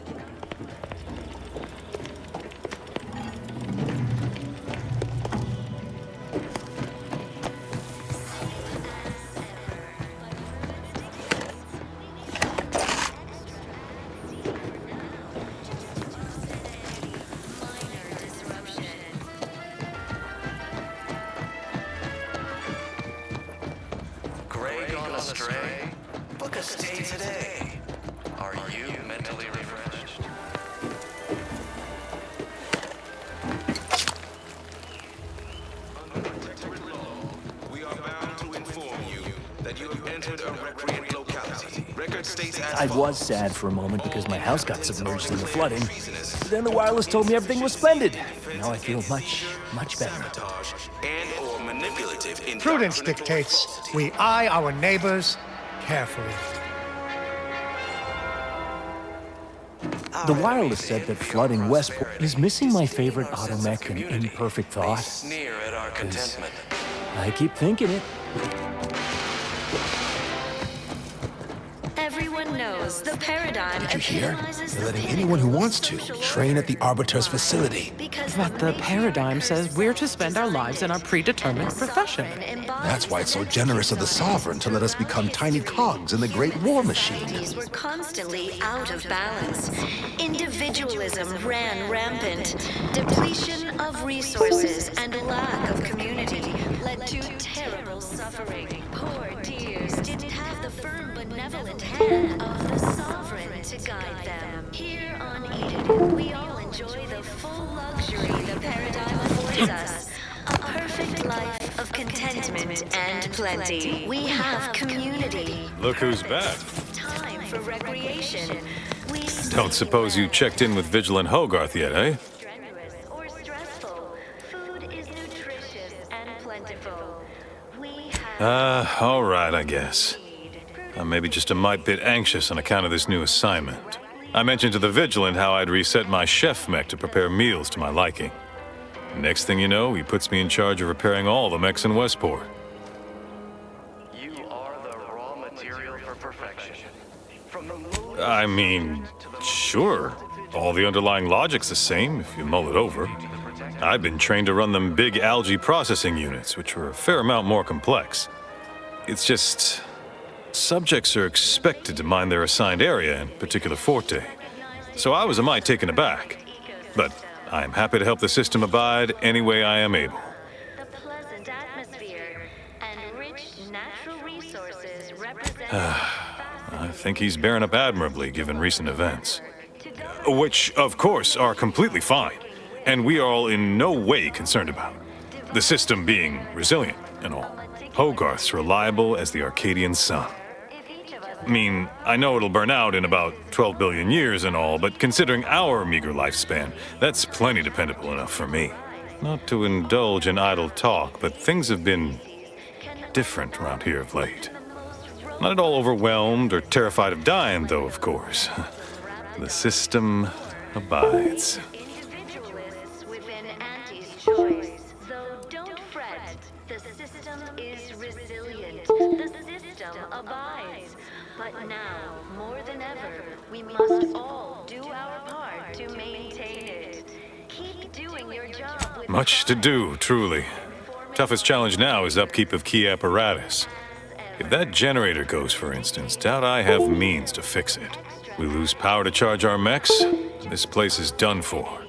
Astray? Book a stay today. Are you mentally refreshed? Under protectorate law, we are bound to inform you that you have entered a recreant locality. Record states as I was sad for a moment because my house got submerged in the flooding. But then the wireless told me everything was splendid. Now I feel much, much better. And/or manipulative. Prudence dictates we eye our neighbors carefully. The wireless said that flooding Westport is missing my favorite automech and imperfect thought. Sneer at our contentment. I keep thinking it. Everyone knows the paradigm. Did you hear? They're letting anyone who wants to train at the Arbiter's facility. But the paradigm says we're to spend our lives in our predetermined profession. That's why it's so generous of the Sovereign to let us become tiny cogs in the great war machine. Were constantly out of balance. Individualism ran rampant. Depletion of resources and lack of community led to terrible suffering. Poor dears didn't have the firm benevolent hand of the Sovereign to guide them. Here on Eden, we all enjoy the full luxury the paradigm affords us. A perfect life of contentment and plenty. We have community. Look who's back. Time for recreation. We Don't suppose you checked in with Vigilant Hogarth yet, eh? strenuous or stressful. Food is nutritious and plentiful. We have All right, I guess. I'm maybe just a mite bit anxious on account of this new assignment. I mentioned to the Vigilant how I'd reset my chef mech to prepare meals to my liking. Next thing you know, he puts me in charge of repairing all the mechs in Westport. I mean, sure. All the underlying logic's the same if you mull it over. I've been trained to run them big algae processing units, which are a fair amount more complex. It's just... subjects are expected to mind their assigned area and particular forte. So I was a mite taken aback. But I'm happy to help the system abide any way I am able. The pleasant atmosphere and rich natural resources represent I think he's bearing up admirably given recent events. Which, of course, are completely fine, and we are all in no way concerned about. The system being resilient and all. Hogarth's reliable as the Arcadian sun. I mean, I know it'll burn out in about 12 billion years and all, but considering our meager lifespan, that's plenty dependable enough for me. Not to indulge in idle talk, but things have been different around here of late. Not at all overwhelmed or terrified of dying, though, of course. The system abides. individualists within Auntie's choice. Though don't fret, the system is resilient. The system abides. But now, more than ever, we must all do our part to maintain it. Keep doing your job with Much to do, truly. Toughest challenge now is upkeep of key apparatus. If that generator goes, for instance, doubt I have means to fix it. We lose power to charge our mechs, this place is done for.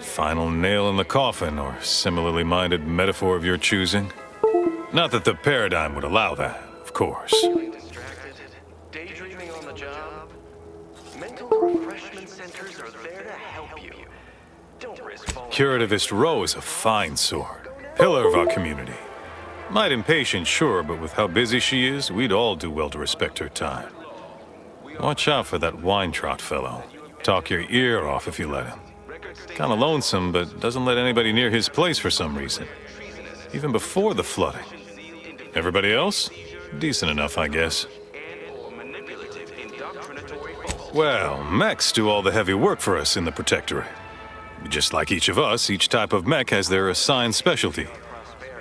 Final nail in the coffin, or similarly minded metaphor of your choosing. Not that the paradigm would allow that, of course. Daydreaming on the job? Mental refreshment centers are there to help you. Don't risk falling. Curativist Row is a fine sword, pillar of our community. Might impatient, sure, but with how busy she is, we'd all do well to respect her time. Watch out for that wine trot fellow. Talk your ear off if you let him. Kinda lonesome, but doesn't let anybody near his place for some reason. Even before the flooding. Everybody else? Decent enough, I guess. Well, mechs do all the heavy work for us in the Protectorate. Just like each of us, each type of mech has their assigned specialty.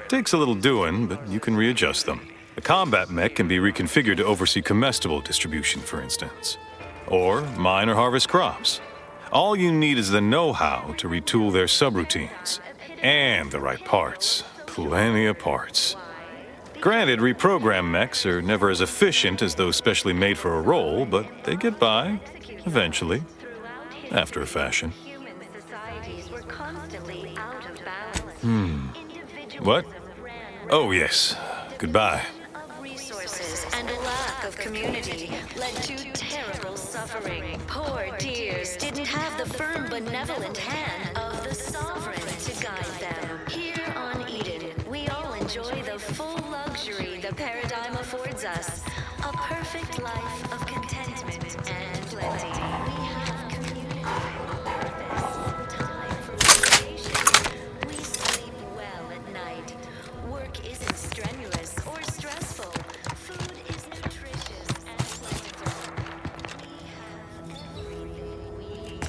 Takes a little doing, but you can readjust them. The combat mech can be reconfigured to oversee comestible distribution, for instance. Or mine or harvest crops. All you need is the know-how to retool their subroutines. And the right parts. Plenty of parts. Granted, reprogrammed mechs are never as efficient as those specially made for a role, but they get by, eventually, after a fashion. What? Oh, yes. Goodbye. resources and a lack of community led to terrible suffering. Poor dears didn't have the firm, benevolent hand of the Sovereign to guide them. Here on Eden, we all enjoy the full luxury the paradigm affords us. A perfect life of contentment and plenty. We have community, purpose, time for recreation. We sleep well at night. Work isn't strenuous or stressful. Food is nutritious and plentiful. We have everything we need.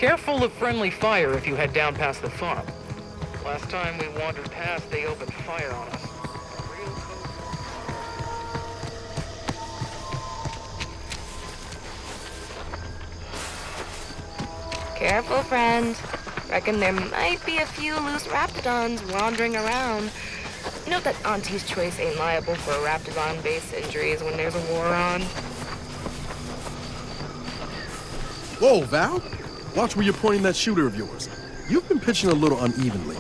Careful of friendly fire if you head down past the farm. Last time we wandered past, they opened fire on us. Careful, friend. Reckon there might be a few loose raptidons wandering around. Note that Auntie's Choice ain't liable for raptidon-based injuries when there's a war on. Whoa, Val! Watch where you're pointing that shooter of yours. You've been pitching a little unevenly.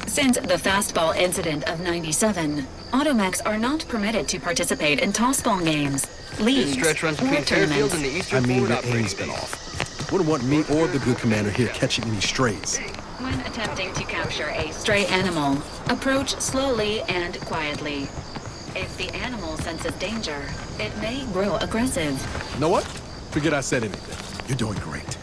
Since the fastball incident of '97, automechs are not permitted to participate in tossball games, leagues, stretch runs or between Fairfield tournaments. and the Eastern Your aim's been off. Wouldn't want me or the good commander here catching any strays. When attempting to capture a stray animal, approach slowly and quietly. If the animal senses danger, it may grow aggressive. You know what? Forget I said anything. You're doing great.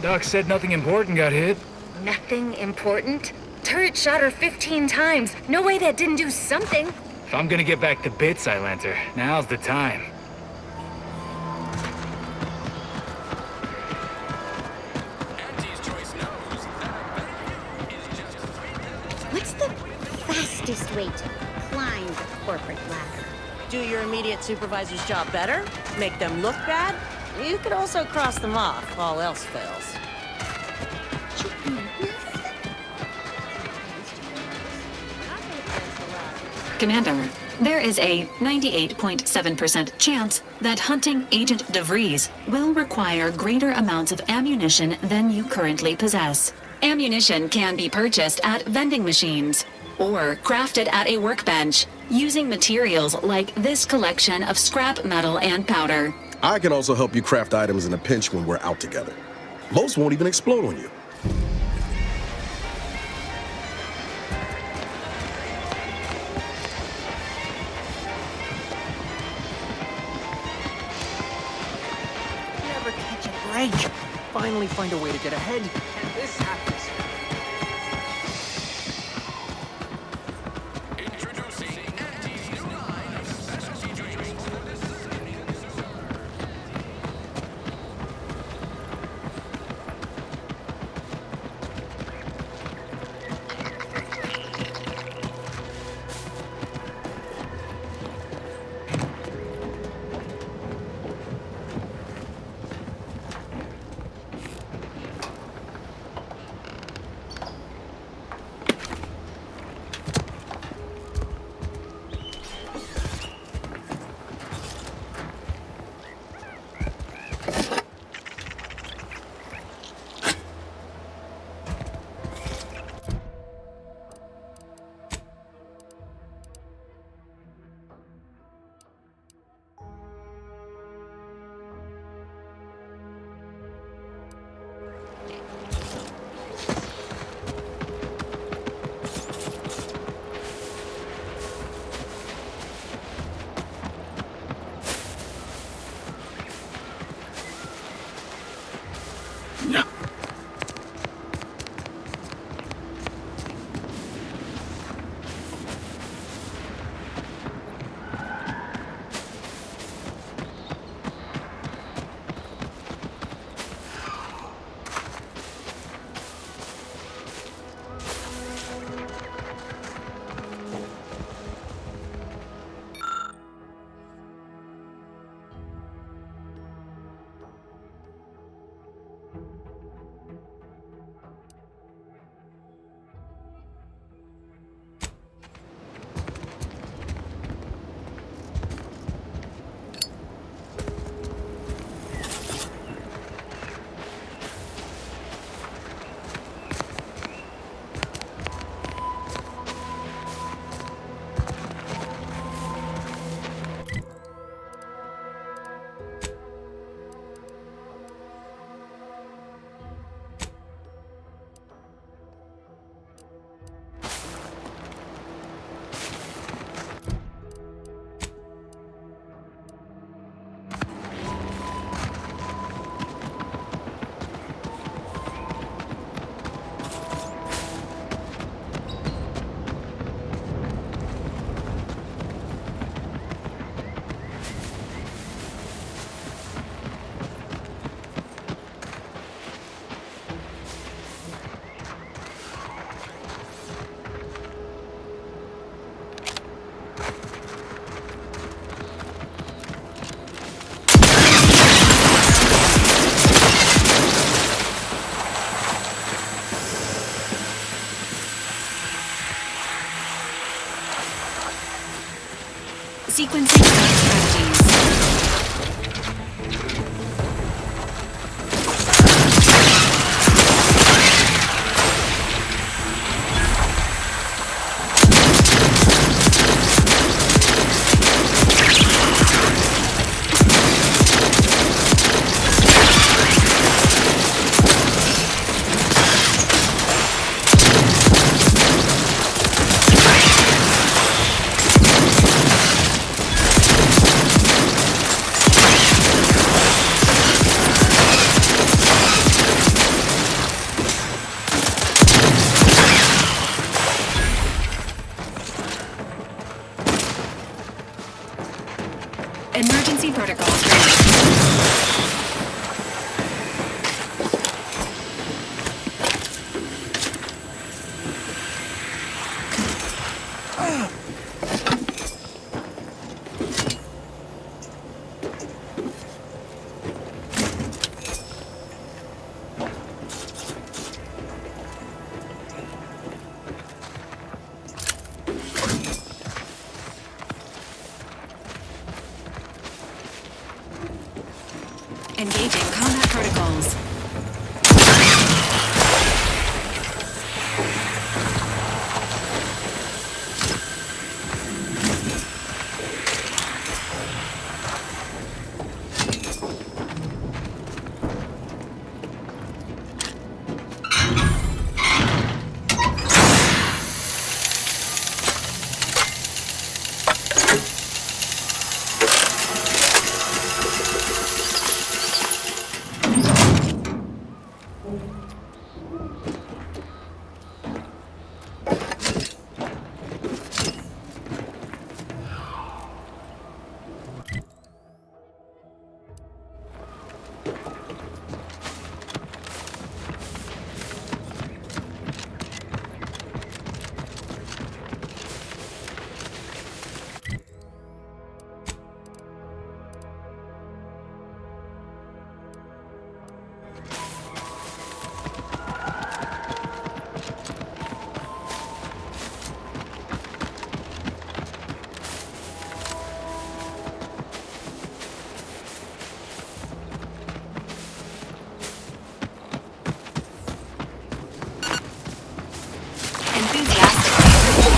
Doc said nothing important got hit. Nothing important? Turret shot her 15 times. No way that didn't do something. If I'm gonna get back to bits, Ilanter, now's the time. What's the fastest way to climb the corporate ladder? Do your immediate supervisor's job better? Make them look bad? You could also cross them off, all else fails. Commander, there is a 98.7% chance that hunting Agent DeVries will require greater amounts of ammunition than you currently possess. Ammunition can be purchased at vending machines or crafted at a workbench using materials like this collection of scrap metal and powder. I can also help you craft items in a pinch when we're out together. Most won't even explode on you. Never catch a break. Finally find a way to get ahead. This happens. Sequencing strategies. Emergency protocols ready. Engaging combat protocols.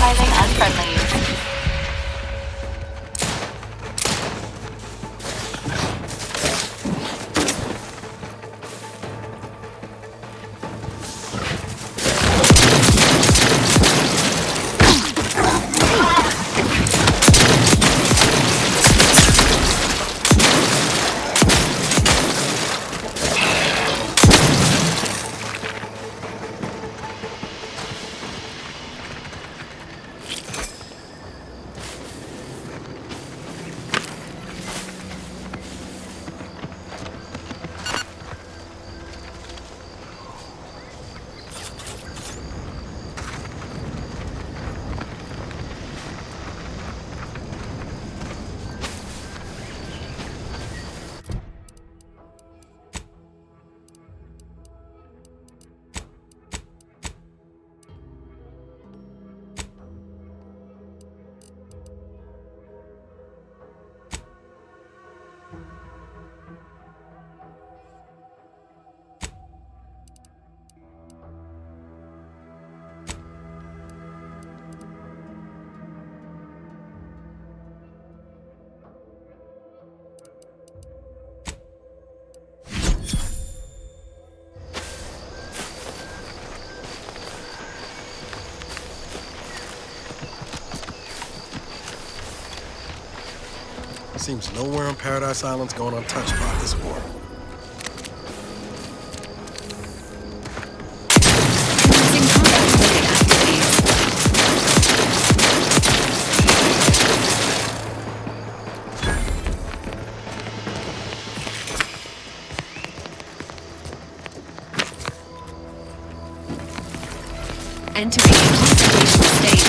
Highly unfriendly. Seems nowhere on Paradise Island's going untouched by this war. Entering a confrontational state.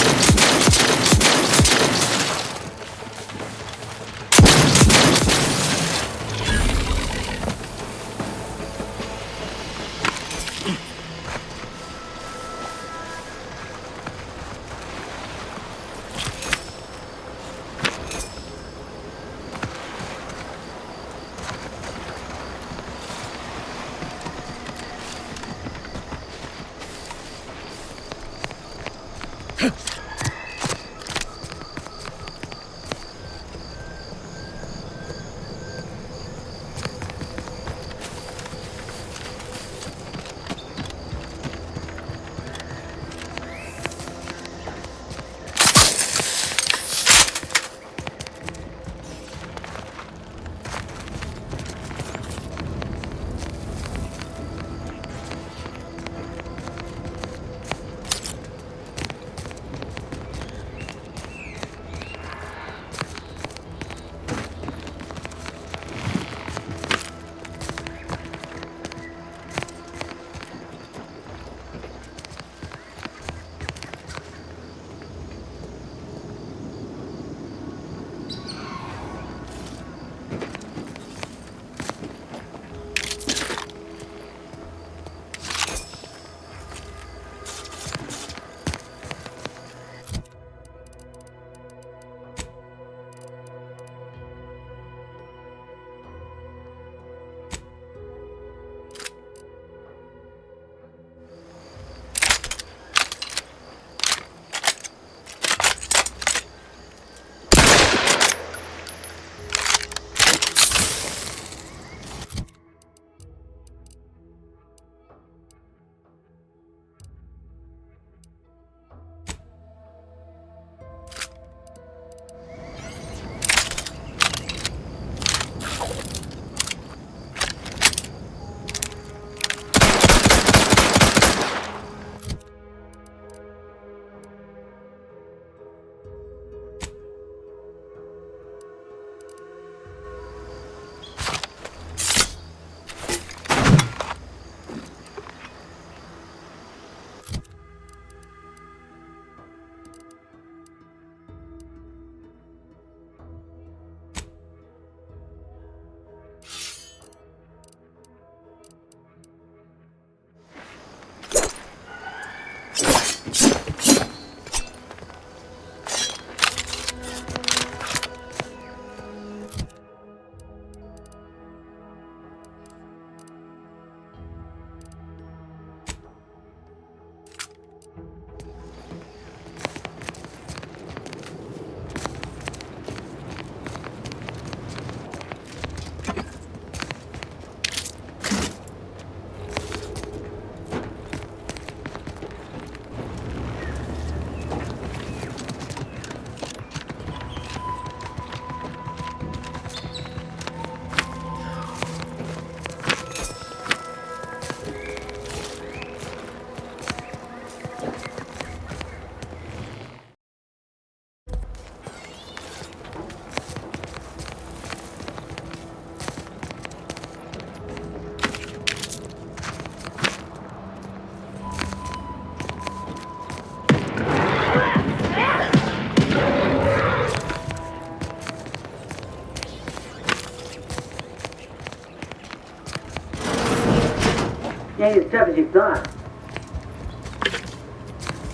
Ain't as tough as you thought.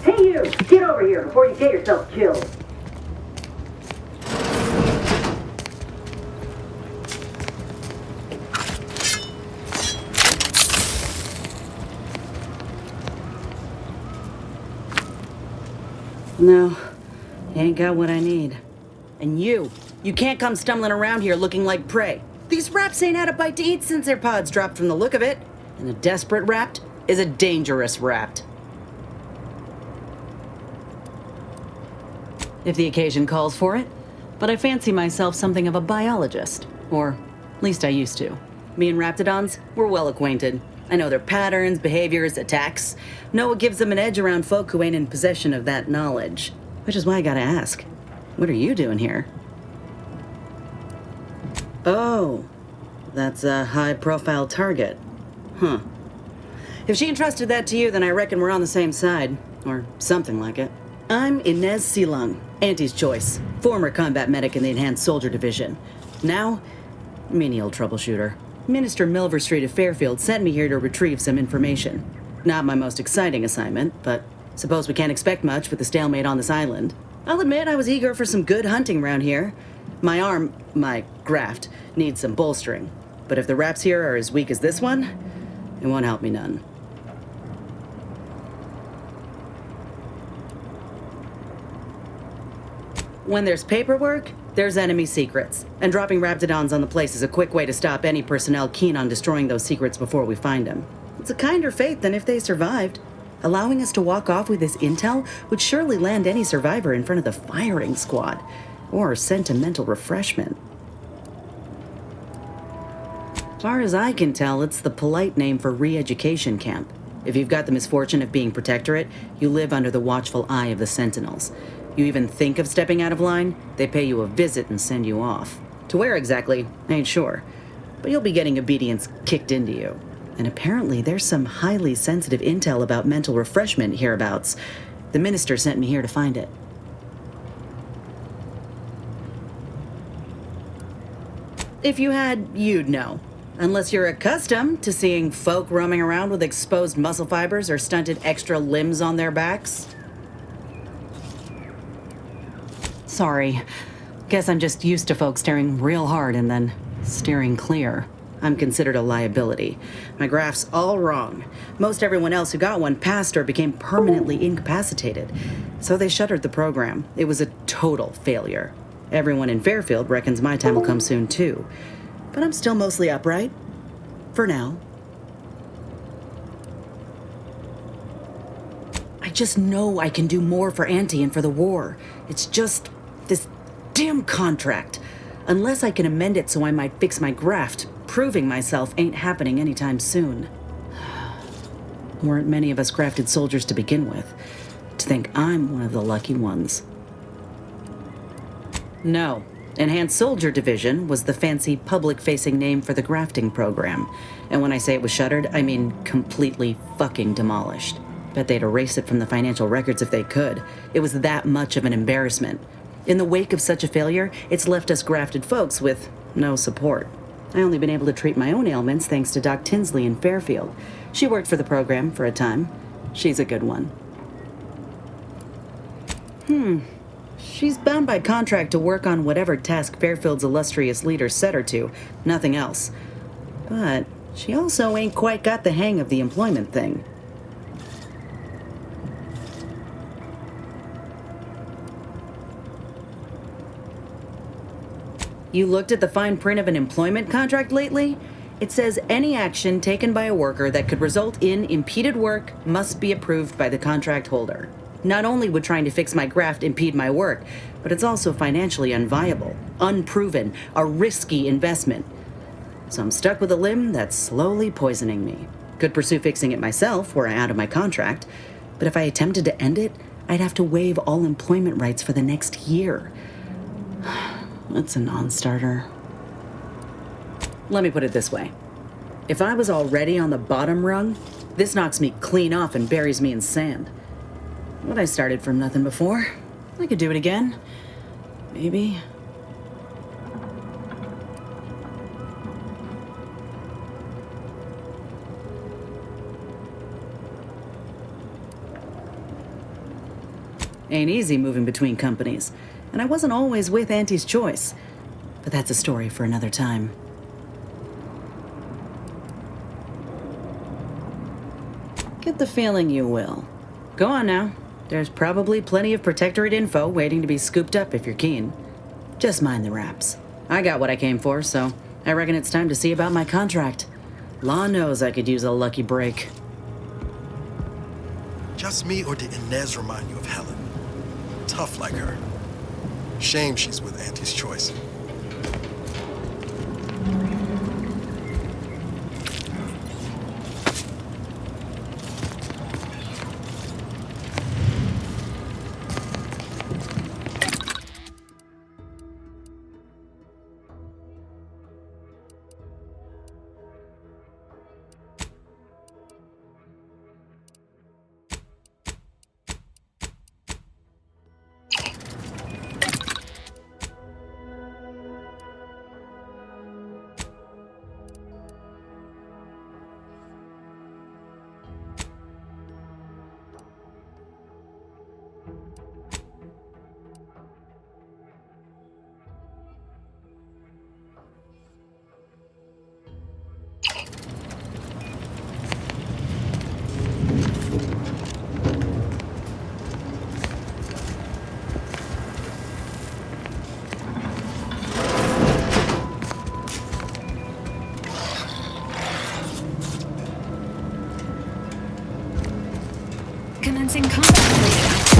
Hey you! Get over here before you get yourself killed. No, you ain't got what I need. And you can't come stumbling around here looking like prey. These raps ain't had a bite to eat since their pods dropped from the look of it. And a desperate rapt is a dangerous rapt. If the occasion calls for it. But I fancy myself something of a biologist. Or, at least I used to. Me and raptidons, we're well acquainted. I know their patterns, behaviors, attacks. Know what gives them an edge around folk who ain't in possession of that knowledge. Which is why I gotta ask, what are you doing here? Oh, that's a high-profile target. Huh. If she entrusted that to you, then I reckon we're on the same side. Or something like it. I'm Inez Silung, Auntie's choice. Former combat medic in the Enhanced Soldier Division. Now, menial troubleshooter. Minister Milverstreet of Fairfield sent me here to retrieve some information. Not my most exciting assignment, but suppose we can't expect much with the stalemate on this island. I'll admit I was eager for some good hunting around here. My graft, needs some bolstering. But if the raps here are as weak as this one, it won't help me none. When there's paperwork, there's enemy secrets. And dropping raptidons on the place is a quick way to stop any personnel keen on destroying those secrets before we find them. It's a kinder fate than if they survived. Allowing us to walk off with this intel would surely land any survivor in front of the firing squad. Or sentimental refreshment. As far as I can tell, it's the polite name for re-education camp. If you've got the misfortune of being protectorate, you live under the watchful eye of the Sentinels. You even think of stepping out of line, they pay you a visit and send you off. To where exactly, I ain't sure. But you'll be getting obedience kicked into you. And apparently there's some highly sensitive intel about mental refreshment hereabouts. The minister sent me here to find it. If you had, you'd know. Unless you're accustomed to seeing folk roaming around with exposed muscle fibers or stunted extra limbs on their backs. Sorry. Guess I'm just used to folks staring real hard and then steering clear. I'm considered a liability. My graph's all wrong. Most everyone else who got one passed or became permanently incapacitated. So they shuttered the program. It was a total failure. Everyone in Fairfield reckons my time will come soon too. But I'm still mostly upright. For now. I just know I can do more for Auntie and for the war. It's just this damn contract. Unless I can amend it so I might fix my graft, proving myself ain't happening anytime soon. Weren't many of us grafted soldiers to begin with. To think I'm one of the lucky ones. No. Enhanced Soldier Division was the fancy public-facing name for the grafting program. And when I say it was shuttered, I mean completely fucking demolished. Bet they'd erase it from the financial records if they could. It was that much of an embarrassment. In the wake of such a failure, it's left us grafted folks with no support. I only been able to treat my own ailments thanks to Doc Tinsley in Fairfield. She worked for the program for a time. She's a good one. She's bound by contract to work on whatever task Fairfield's illustrious leader set her to, nothing else. But she also ain't quite got the hang of the employment thing. You looked at the fine print of an employment contract lately? It says any action taken by a worker that could result in impeded work must be approved by the contract holder. Not only would trying to fix my graft impede my work, but it's also financially unviable, unproven, a risky investment. So I'm stuck with a limb that's slowly poisoning me. Could pursue fixing it myself were I out of my contract, but if I attempted to end it, I'd have to waive all employment rights for the next year. That's a non-starter. Let me put it this way. If I was already on the bottom rung, this knocks me clean off and buries me in sand. But I started from nothing before. I could do it again. Maybe. Ain't easy moving between companies, and I wasn't always with Auntie's choice. But that's a story for another time. Get the feeling you will. Go on now. There's probably plenty of Protectorate info waiting to be scooped up if you're keen. Just mind the wraps. I got what I came for, so I reckon it's time to see about my contract. Law knows I could use a lucky break. Just me, or did Inez remind you of Helen? Tough like her. Shame she's with Auntie's choice. Commencing combat-related activity.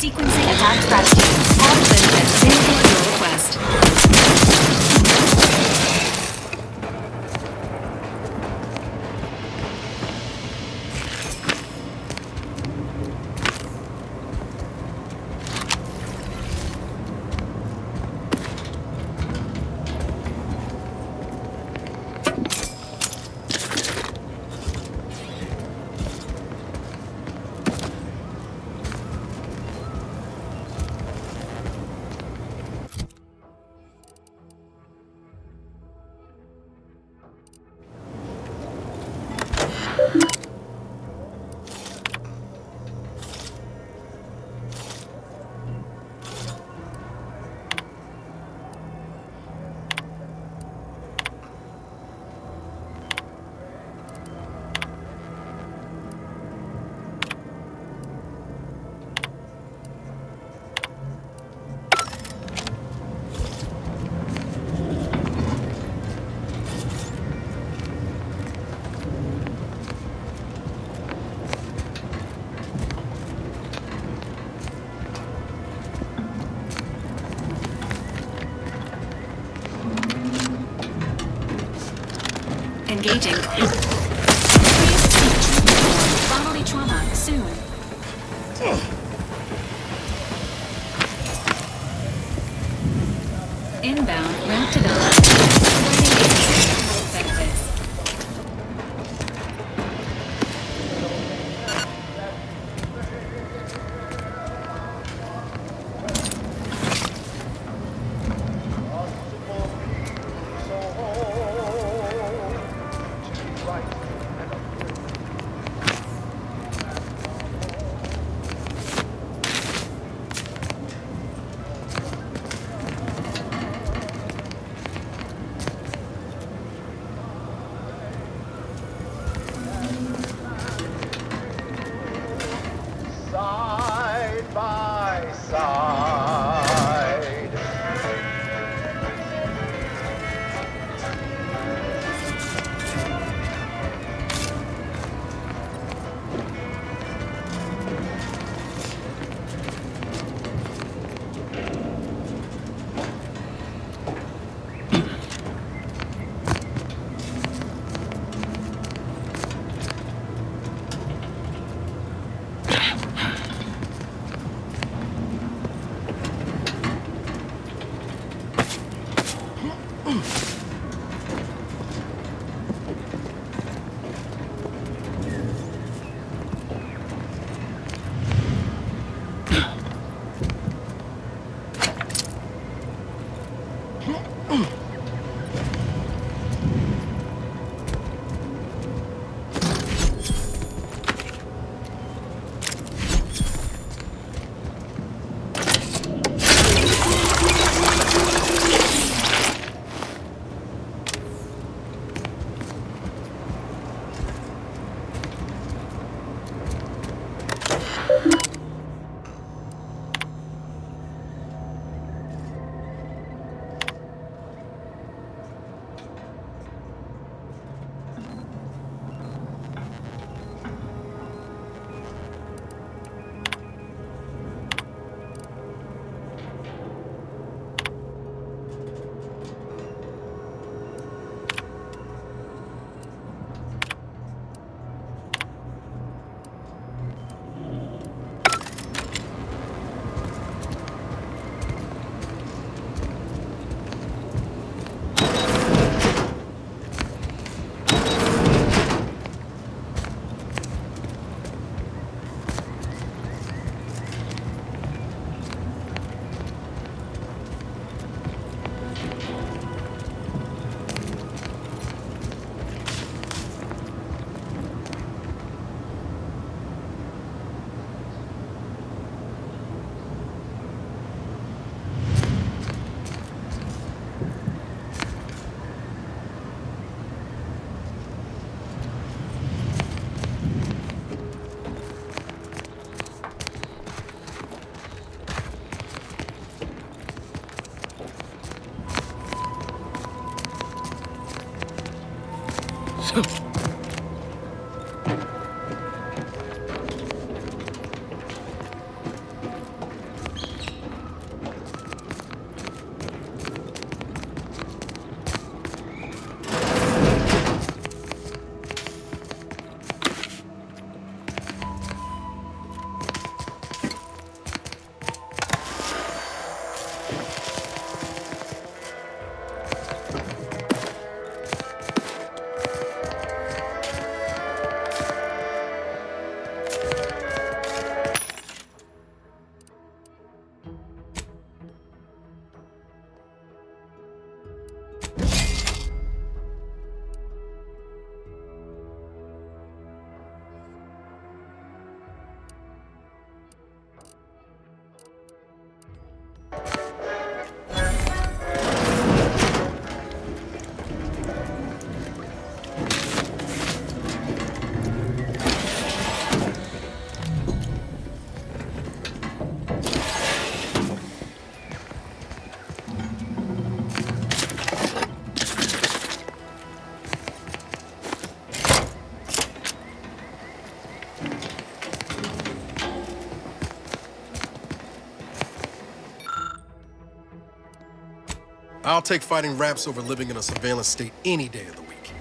Sequencing attack strategy. All benefits available at your request. Engaging. Bodily trauma soon. Inbound Raptidon. Benefits. Side by side. I'll take fighting raps over living in a surveillance state any day of the week.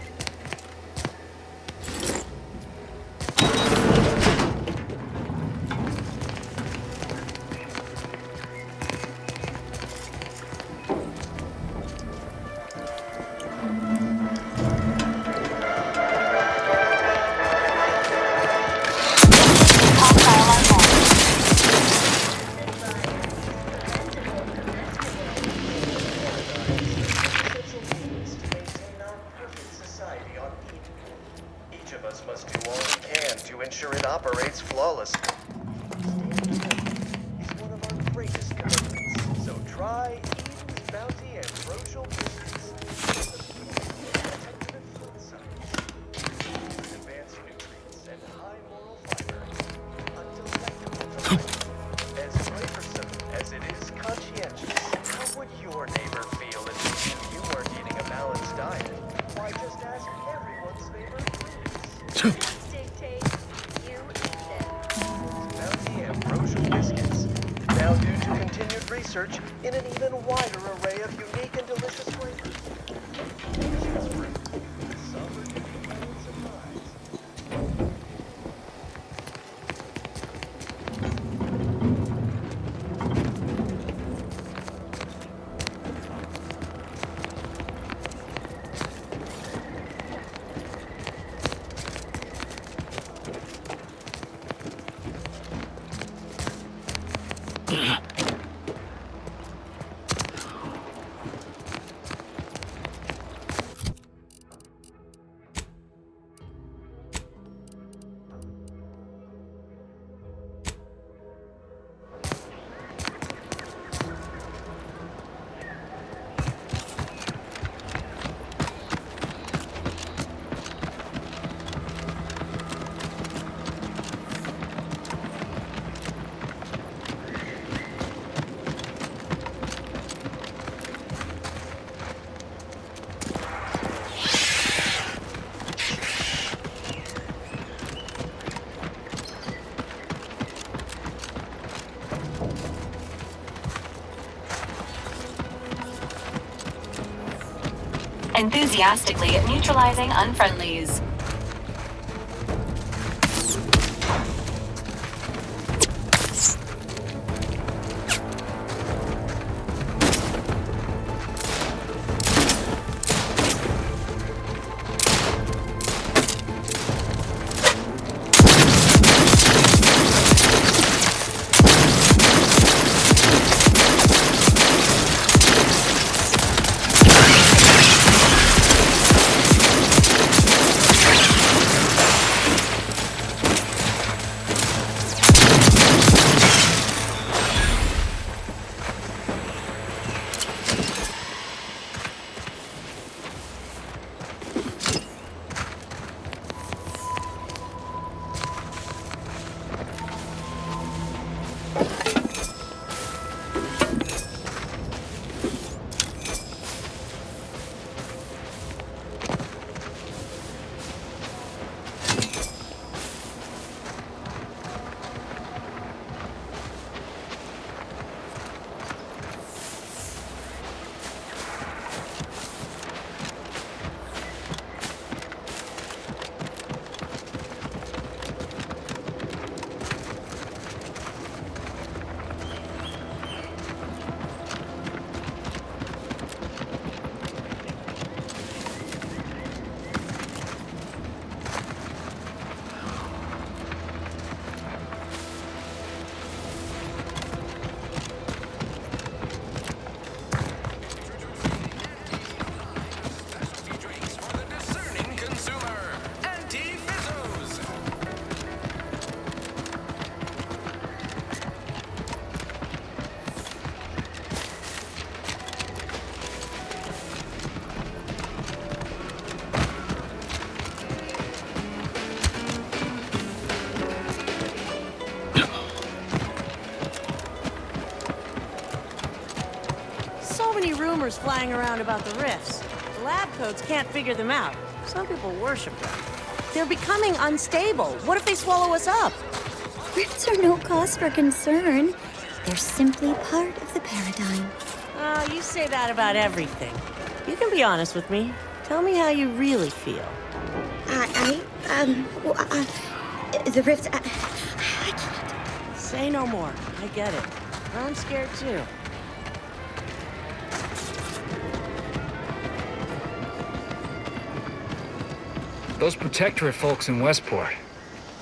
Each of us must do all we can to ensure it operates flawlessly. Is one of our greatest commitments. So try Eden's Bounty Ambrosial Biscuits. Protected food science. Advanced nutrients and high moral fiber. A delectable delight. As flavoursome as it is conscientious. How would your neighbor feel if you weren't eating a balanced diet? Why just ask everyone's favorite foods? Bounty Ambrosial Biscuits. Now due to continued research in an even wider array of unique and delicious flavors. Enthusiastically neutralizing unfriendlies. Rumors flying around about the rifts. The lab coats can't figure them out. Some people worship them. They're becoming unstable. What if they swallow us up? Rifts are no cause for concern. They're simply part of the paradigm. You say that about everything. You can be honest with me. Tell me how you really feel. The rifts, I can't. Say no more. I get it. I'm scared too. Those Protectorate folks in Westport,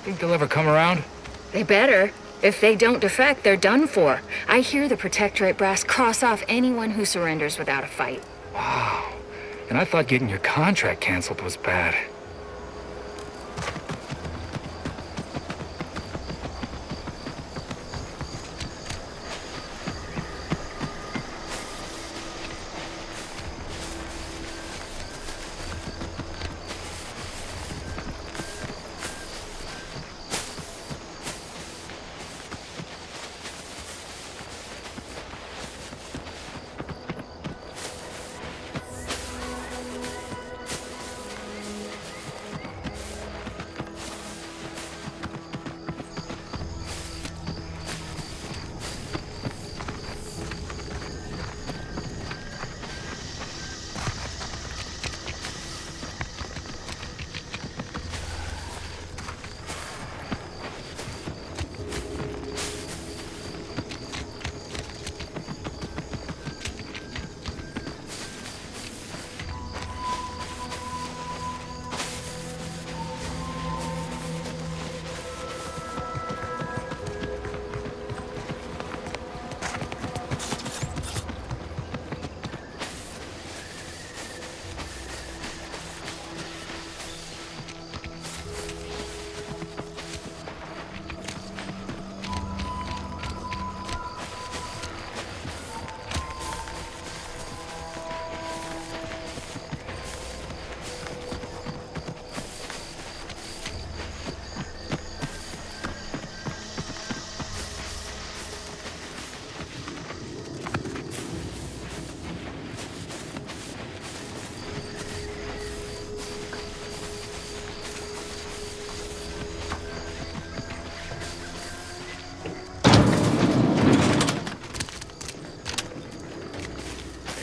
think they'll ever come around? They better. If they don't defect, they're done for. I hear the Protectorate brass cross off anyone who surrenders without a fight. Wow. And I thought getting your contract canceled was bad.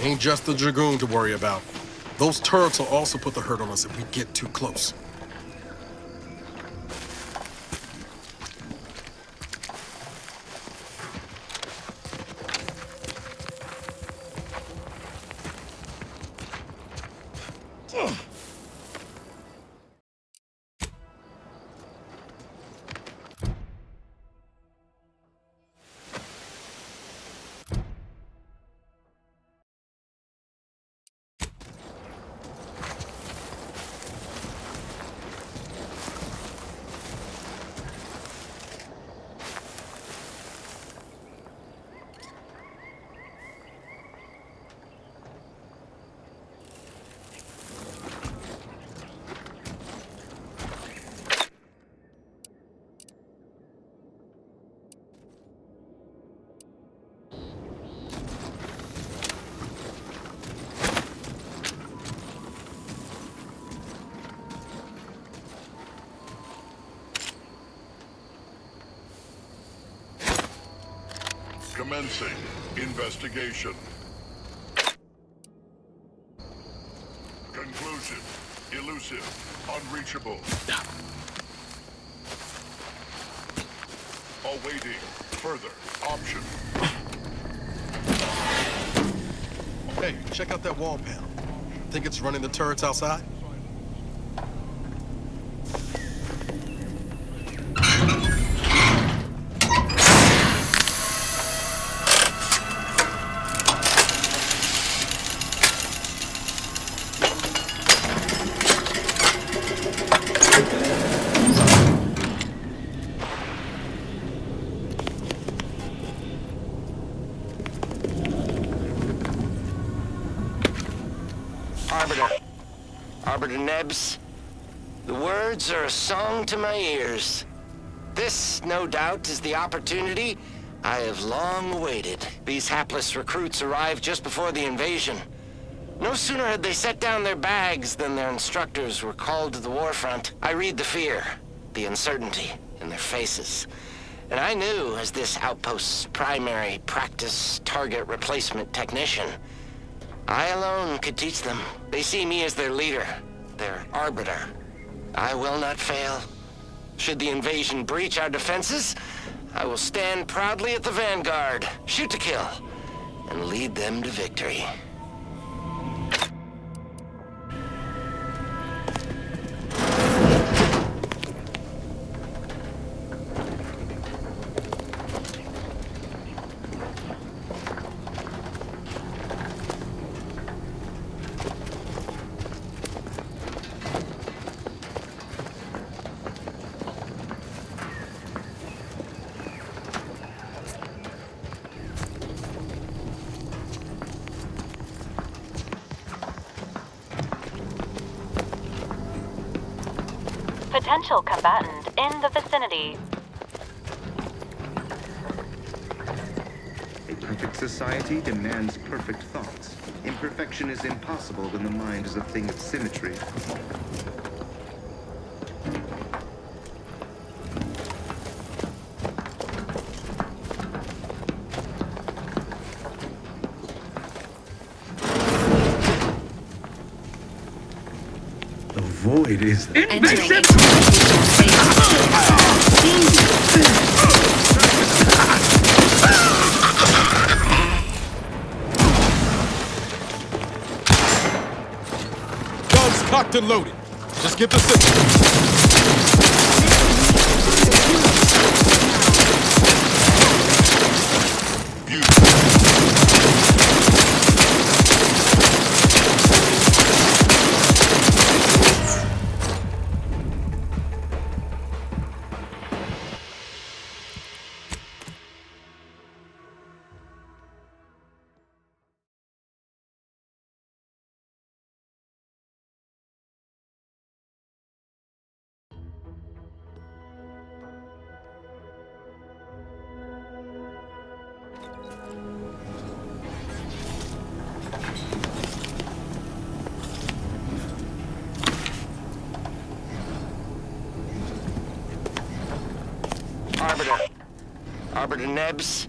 Ain't just the Dragoon to worry about. Those turrets will also put the hurt on us if we get too close. Commencing investigation. Conclusion. Elusive. Unreachable. Awaiting further option. Hey, check out that wall panel. Think it's running the turrets outside? Arbiter Nebs, the words are a song to my ears. This, no doubt, is the opportunity I have long awaited. These hapless recruits arrived just before the invasion. No sooner had they set down their bags than their instructors were called to the warfront. I read the fear, the uncertainty in their faces. And I knew, as this outpost's primary practice target replacement technician, I alone could teach them. They see me as their leader, their arbiter. I will not fail. Should the invasion breach our defenses, I will stand proudly at the vanguard, shoot to kill, and lead them to victory. Potential combatant in the vicinity. A perfect society demands perfect thoughts. Imperfection is impossible when the mind is a thing of symmetry. Void is Guns cocked and loaded. Just give the signal. Arbiter Nebs.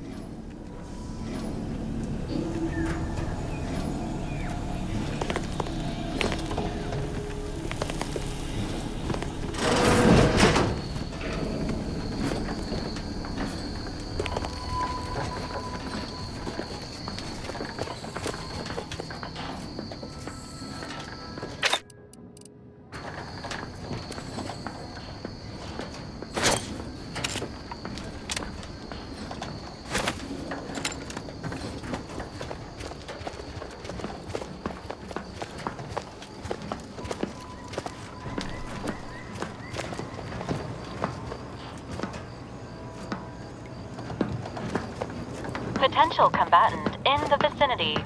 potential combatant in the vicinity.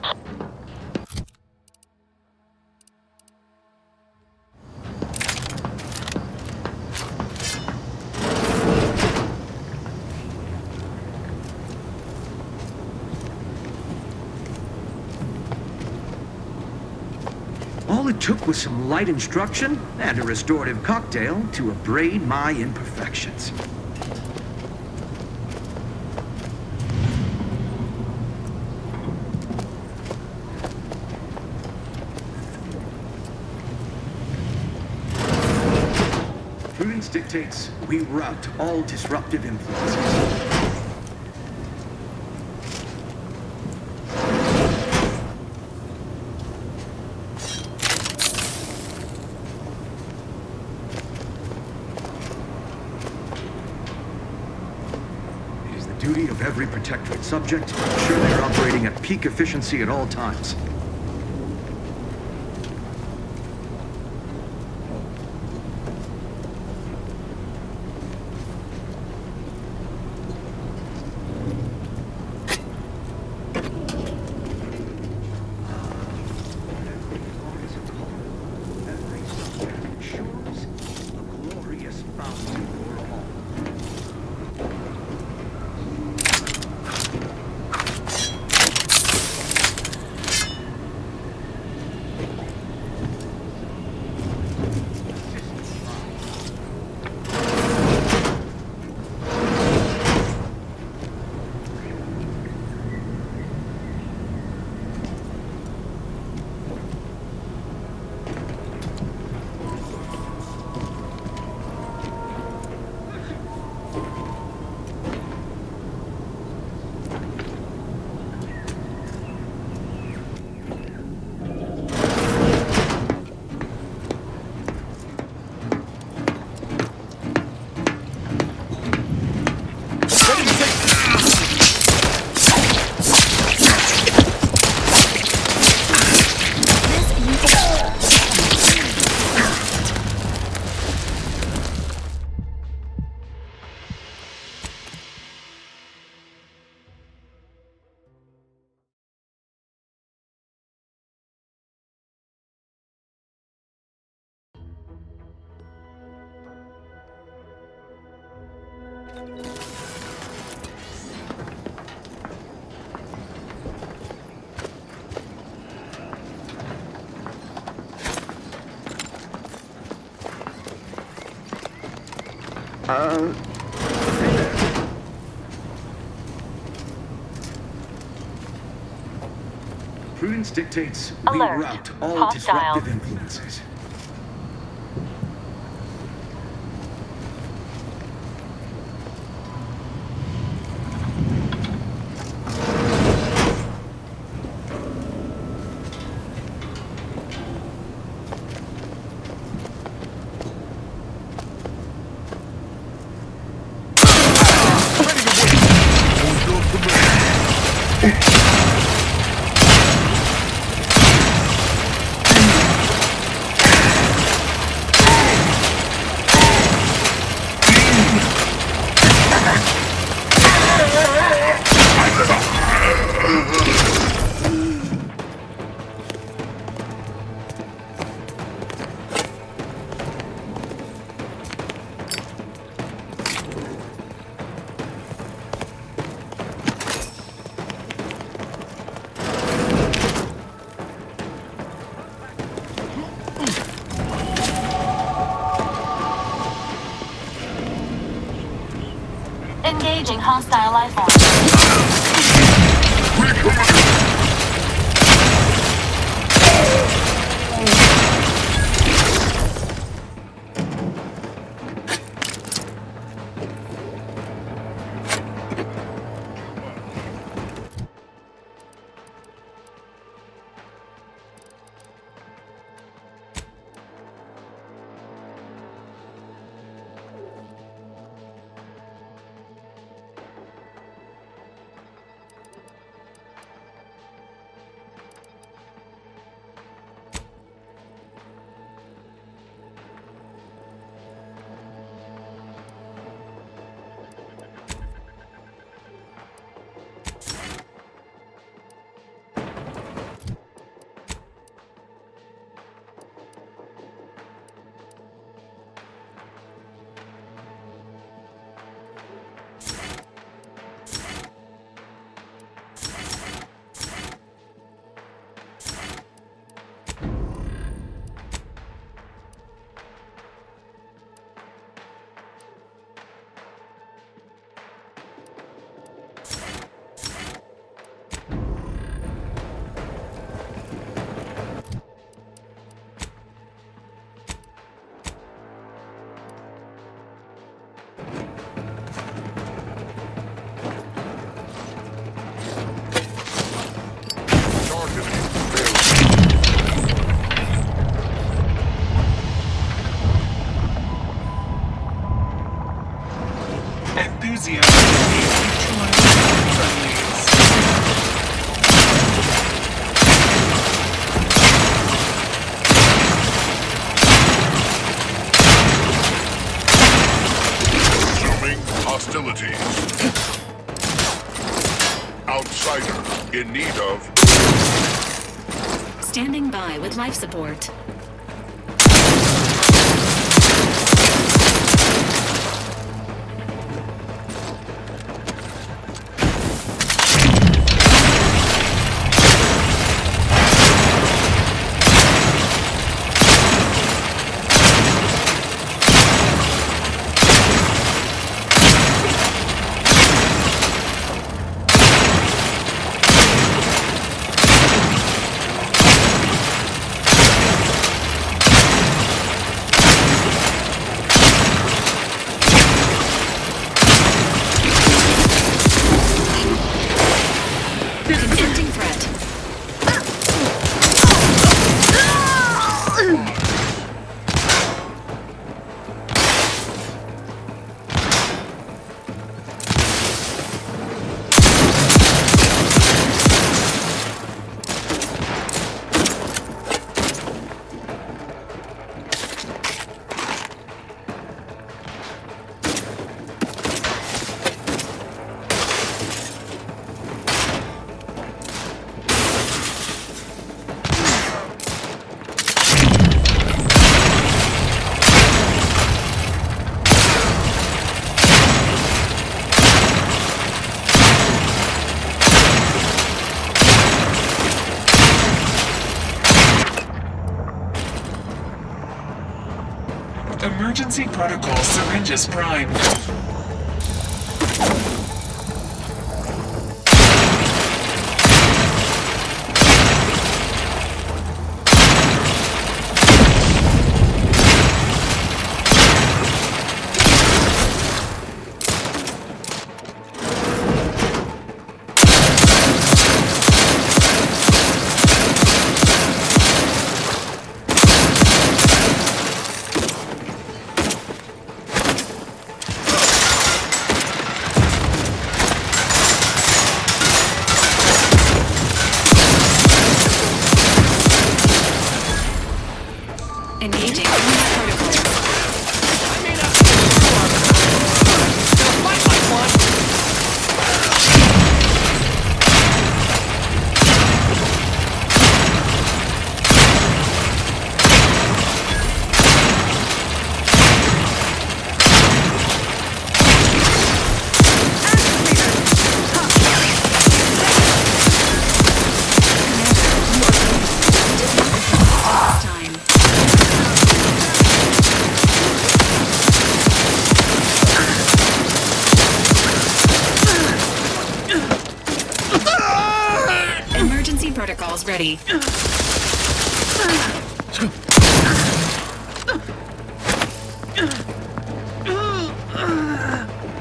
All it took was some light instruction and a restorative cocktail to abrade my imperfections. Prudence dictates we rout all disruptive influences. Duty of every Protectorate subject to ensure they're operating at peak efficiency at all times. Prudence dictates we rout all disruptive influences. Engaging hostile life form. enthusiasm can be neutralized by friendlies. Resuming hostilities. Outsider in need of Standing by with life support. Confronting threat. Emergency protocol syringes primed. Engaging protocol. Emergency protocols ready. For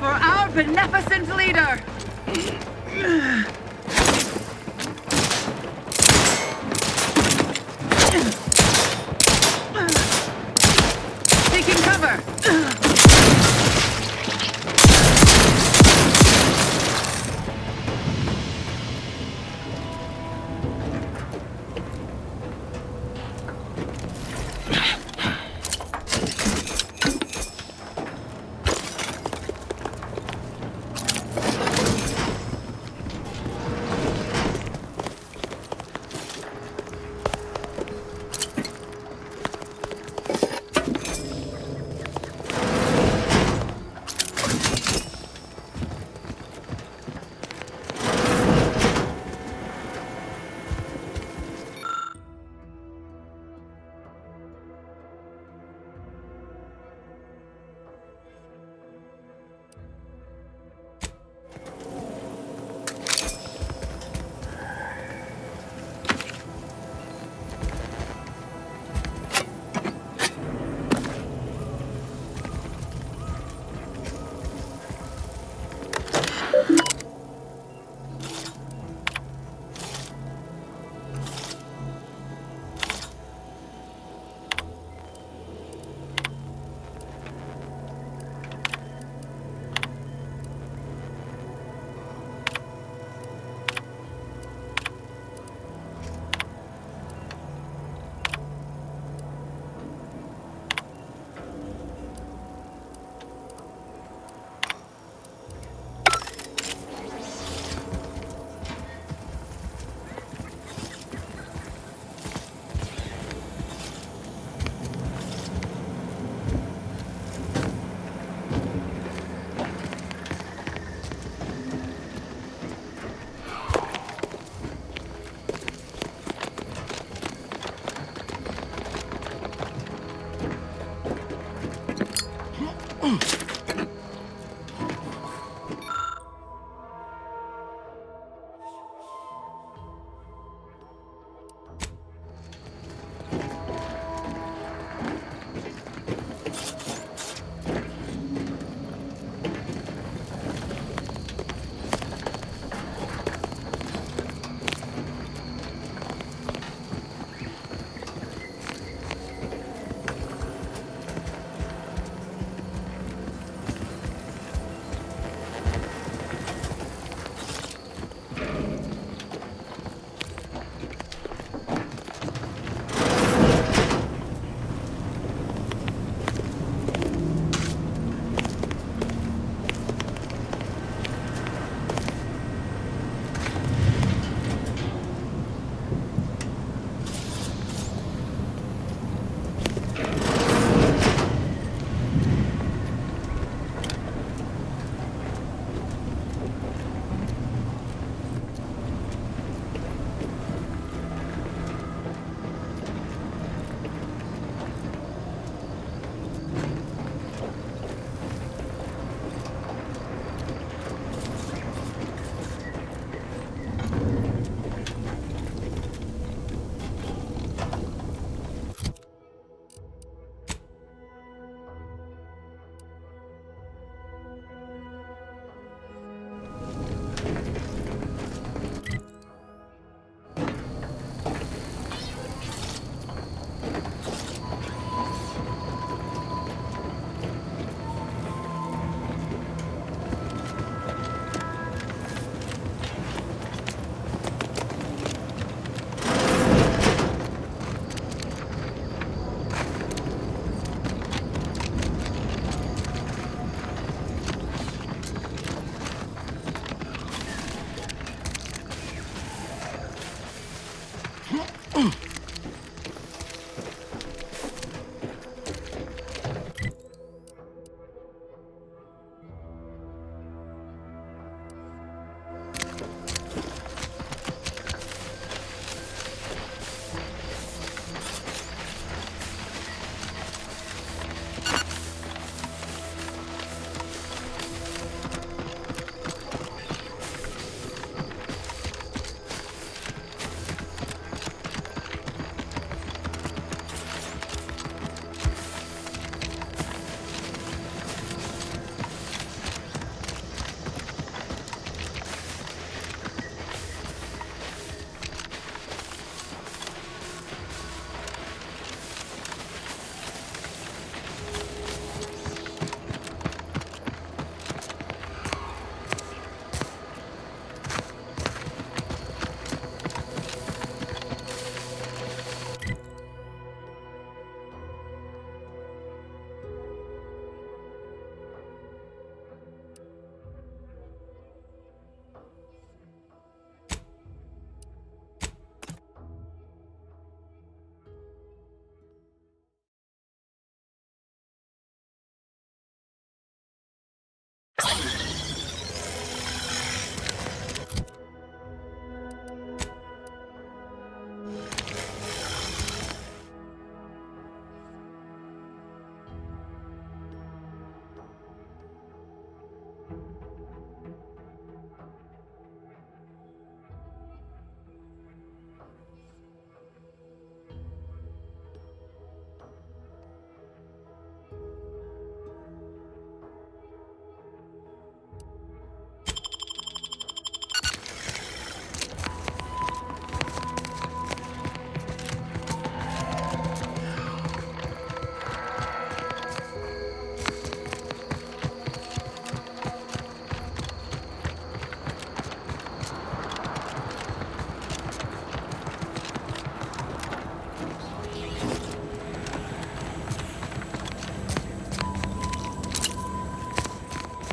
our beneficent leader! Taking cover!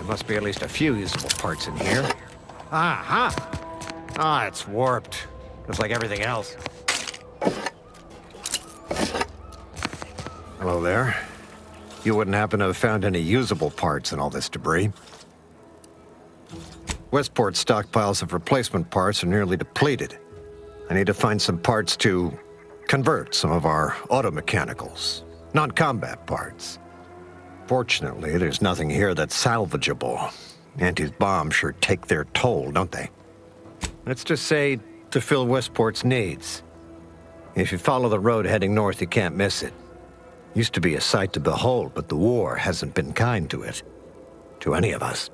There must be at least a few usable parts in here. Ah, it's warped. Just like everything else. Hello there. You wouldn't happen to have found any usable parts in all this debris? Westport's stockpiles of replacement parts are nearly depleted. I need to find some parts to convert some of our auto mechanicals, non-combat parts. Fortunately, there's nothing here that's salvageable. Auntie's bombs sure take their toll, don't they? Let's just say to fill Westport's needs. If you follow the road heading north, you can't miss it. Used to be a sight to behold, but the war hasn't been kind to it. To any of us.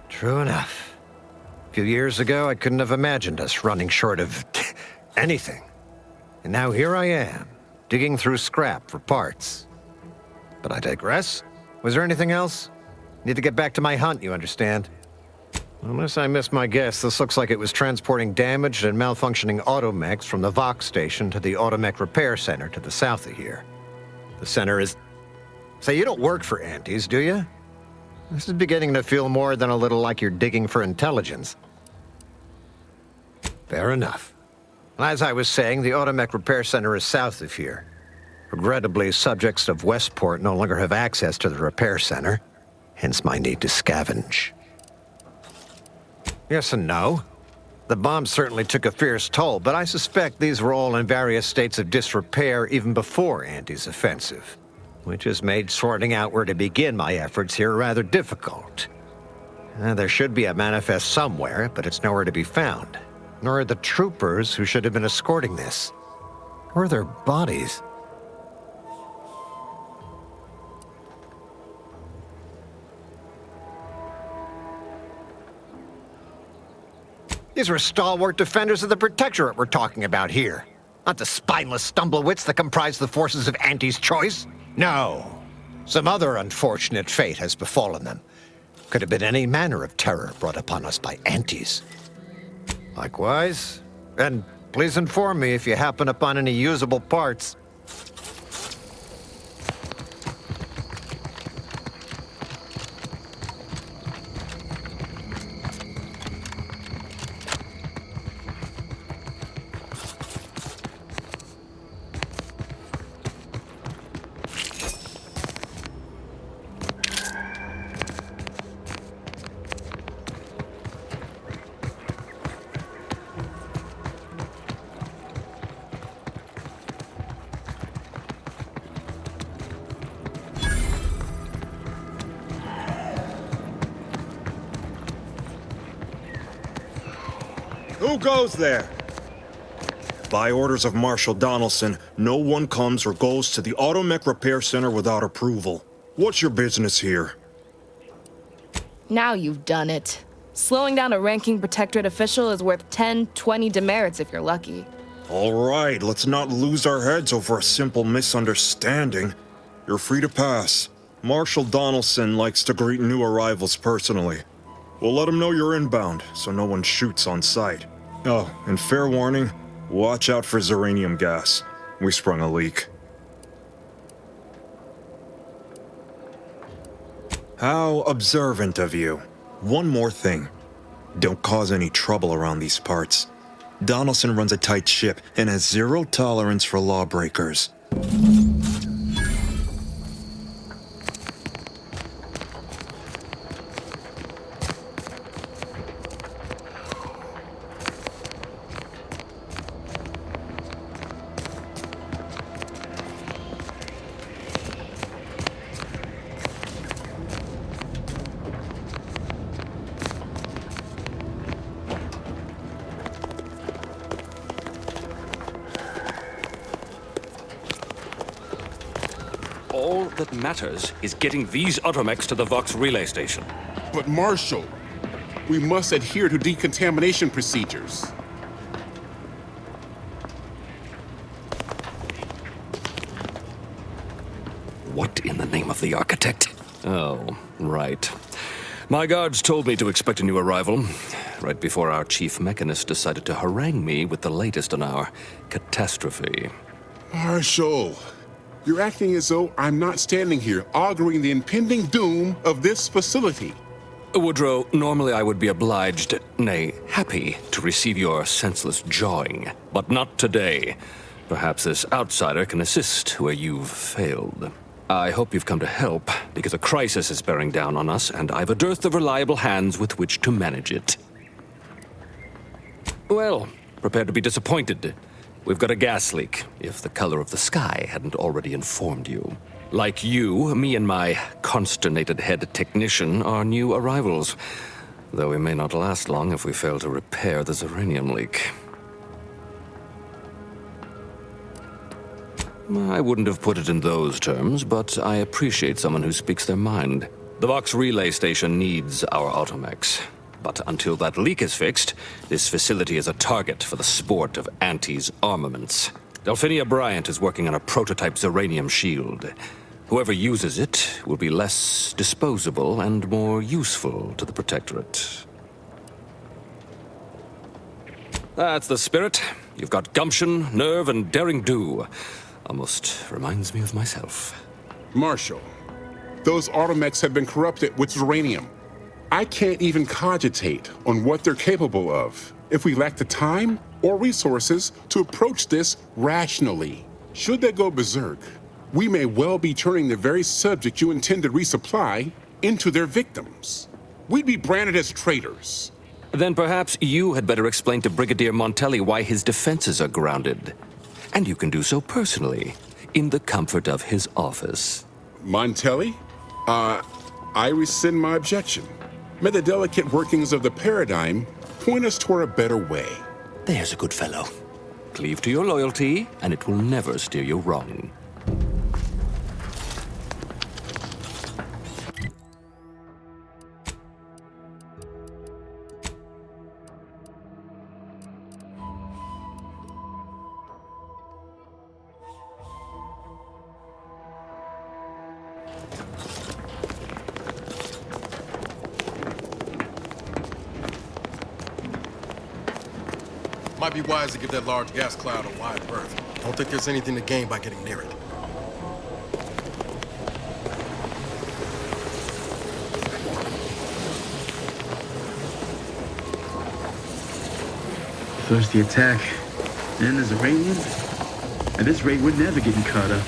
True enough. A few years ago, I couldn't have imagined us running short of anything. And now here I am, digging through scrap for parts. But I digress. Was there anything else? Need to get back to my hunt, you understand? Unless I missed my guess, this looks like it was transporting damaged and malfunctioning automechs from the Vox station to the Automech Repair Center to the south of here. The center is... Say, you don't work for Antes, do you? This is beginning to feel more than a little like you're digging for intelligence. Fair enough. As I was saying, the Automech Repair Center is south of here. Regrettably, subjects of Westport no longer have access to the repair center, hence my need to scavenge. Yes and no. The bombs certainly took a fierce toll, but I suspect these were all in various states of disrepair even before Andy's offensive, which has made sorting out where to begin my efforts here rather difficult. There should be a manifest somewhere, but it's nowhere to be found. Nor are the troopers who should have been escorting this. Or their bodies. These were stalwart defenders of the Protectorate we're talking about here. Not the spineless stumblewits that comprise the forces of Anti's choice. No. Some other unfortunate fate has befallen them. Could have been any manner of terror brought upon us by Antis. Likewise. And please inform me if you happen upon any usable parts. Who goes there? By orders of Marshal Donaldson, no one comes or goes to the Automech Repair Center without approval. What's your business here? Now you've done it. Slowing down a ranking Protectorate official is worth 10, 20 demerits if you're lucky. All right, let's not lose our heads over a simple misunderstanding. You're free to pass. Marshal Donaldson likes to greet new arrivals personally. We'll let him know you're inbound, so no one shoots on sight. Oh, and fair warning, watch out for xeranium gas. We sprung a leak. How observant of you. One more thing. Don't cause any trouble around these parts. Donaldson runs a tight ship and has zero tolerance for lawbreakers. All that matters is getting these automechs to the Vox relay station. But Marshal, we must adhere to decontamination procedures. What in the name of the architect? Oh, right. My guards told me to expect a new arrival, right before our chief mechanist decided to harangue me with the latest on our catastrophe. Marshal, you're acting as though I'm not standing here auguring the impending doom of this facility. Woodrow, normally I would be obliged, nay, happy, to receive your senseless jawing, but not today. Perhaps this outsider can assist where you've failed. I hope you've come to help, because a crisis is bearing down on us, and I've a dearth of reliable hands with which to manage it. Well, Prepare to be disappointed. We've got a gas leak, if the color of the sky hadn't already informed you. Like you, me and my consternated head technician are new arrivals, though we may not last long if we fail to repair the uranium leak. I wouldn't have put it in those terms, but I appreciate someone who speaks their mind. The Vox relay station needs our automechs. But until that leak is fixed, this facility is a target for the sport of Auntie's armaments. Delphinia Bryant is working on a prototype Zeranium shield. Whoever uses it will be less disposable and more useful to the Protectorate. That's the spirit. You've got gumption, nerve, and daring do. Almost reminds me of myself. Marshal, those automechs have been corrupted with uranium. I can't even cogitate on what they're capable of if we lack the time or resources to approach this rationally. Should they go berserk, we may well be turning the very subject you intend to resupply into their victims. We'd be branded as traitors. Then perhaps you had better explain to Brigadier Montelli why his defenses are grounded. And you can do so personally, in the comfort of his office. Montelli? I rescind my objection. May the delicate workings of the paradigm point us toward a better way. There's a good fellow. Cleave to your loyalty, and it will never steer you wrong. Might be wise to give that large gas cloud a wide berth. Don't think there's anything to gain by getting near it. First the attack, then there's Iranian. At this rate, we're never getting caught up.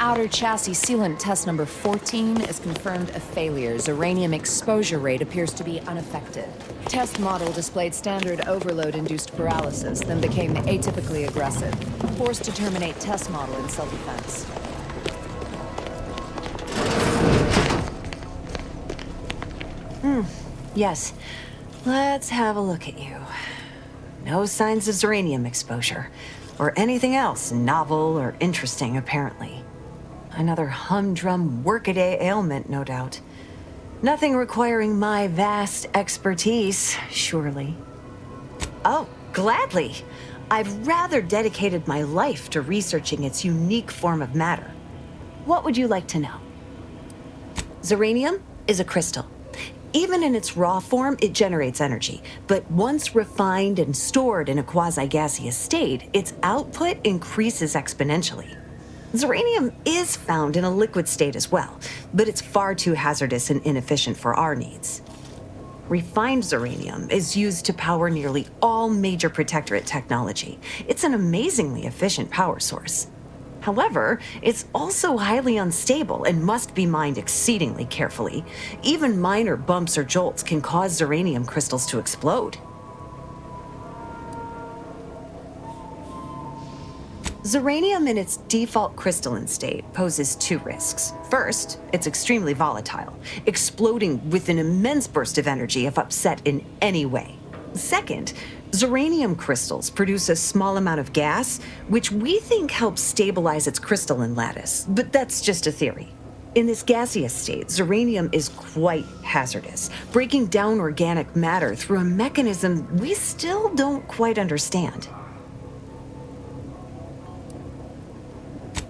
Outer chassis sealant test number 14 is confirmed a failure. Uranium exposure rate appears to be unaffected. Test model displayed standard overload-induced paralysis, then became atypically aggressive. Forced to terminate test model in self-defense. Yes. Let's have a look at you. No signs of uranium exposure, or anything else novel or interesting, apparently. Another humdrum workaday ailment, no doubt. Nothing requiring my vast expertise, surely. Oh, gladly. I've rather dedicated my life to researching its unique form of matter. What would you like to know? Zeranium is a crystal. Even in its raw form, it generates energy. But once refined and stored in a quasi-gaseous state, its output increases exponentially. Zeranium is found in a liquid state as well, but it's far too hazardous and inefficient for our needs. Refined zeranium is used to power nearly all major Protectorate technology. It's an amazingly efficient power source. However, it's also highly unstable and must be mined exceedingly carefully. Even minor bumps or jolts can cause zeranium crystals to explode. Zeranium in its default crystalline state poses two risks. First, it's extremely volatile, exploding with an immense burst of energy if upset in any way. Second, zeranium crystals produce a small amount of gas, which we think helps stabilize its crystalline lattice, but that's just a theory. In this gaseous state, zeranium is quite hazardous, breaking down organic matter through a mechanism we still don't quite understand.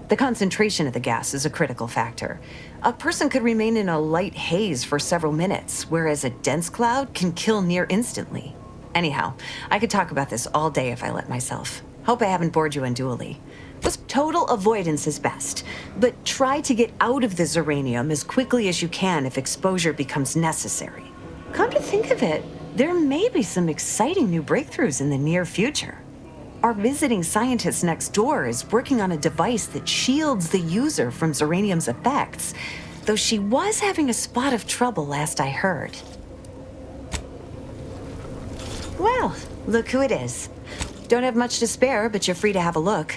The concentration of the gas is a critical factor. A person could remain in a light haze for several minutes, whereas a dense cloud can kill near instantly. Anyhow, I could talk about this all day if I let myself. Hope I haven't bored you unduly. Total avoidance is best, but try to get out of the zeranium as quickly as you can if exposure becomes necessary. Come to think of it, there may be some exciting new breakthroughs in the near future. Our visiting scientist next door is working on a device that shields the user from zeranium's effects, though she was having a spot of trouble last I heard. Well, look who it is. Don't have much to spare, but you're free to have a look.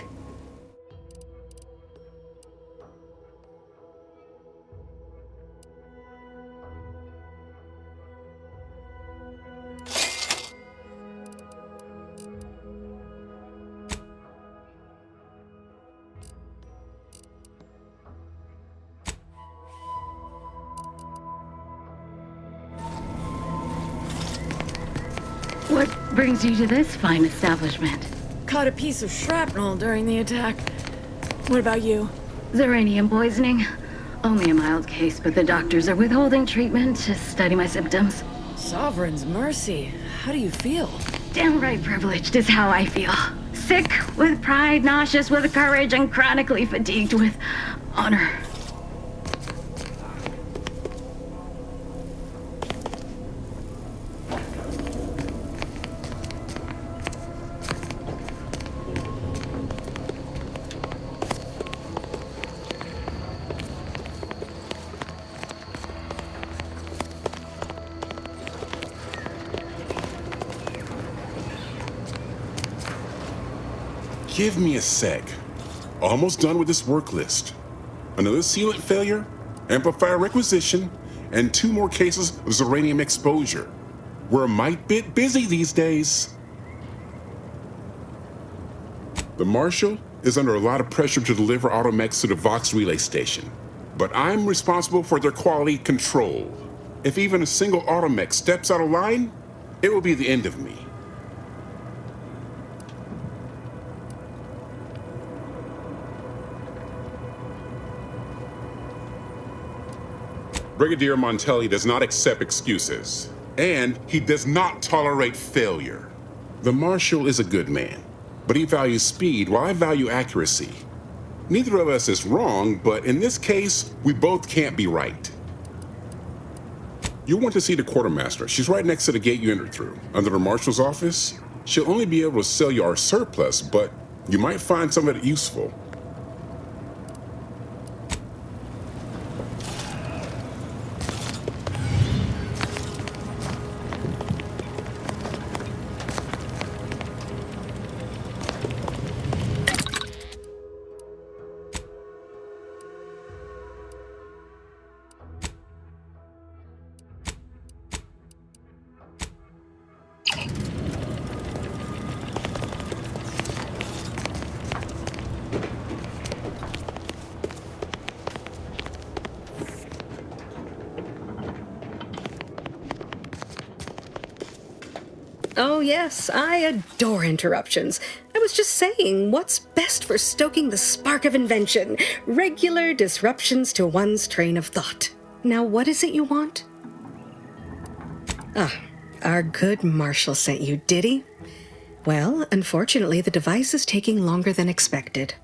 What brings you to this fine establishment? Caught a piece of shrapnel during the attack. What about you? Xeranium poisoning. Only a mild case, but the doctors are withholding treatment to study my symptoms. Sovereign's mercy. How do you feel? Downright privileged is how I feel. Sick with pride, nauseous with courage, and chronically fatigued with honor. Give me a sec. Almost done with this work list. Another sealant failure, amplifier requisition, and 2 more cases of Xeranium exposure. We're a mite bit busy these days. The Marshal is under a lot of pressure to deliver automechs to the Vox relay station, but I'm responsible for their quality control. If even a single automech steps out of line, it will be the end of me. Brigadier Montelli does not accept excuses, and he does not tolerate failure. The Marshal is a good man, but he values speed while I value accuracy. Neither of us is wrong, but in this case, we both can't be right. You want to see the quartermaster. She's right next to the gate you entered through, under the Marshal's office. She'll only be able to sell you our surplus, but you might find some of it useful. Oh yes, I adore interruptions. I was just saying, what's best for stoking the spark of invention? Regular disruptions to one's train of thought. Now what is it you want? Ah, our good Marshal sent you, did he? Well, unfortunately, the device is taking longer than expected.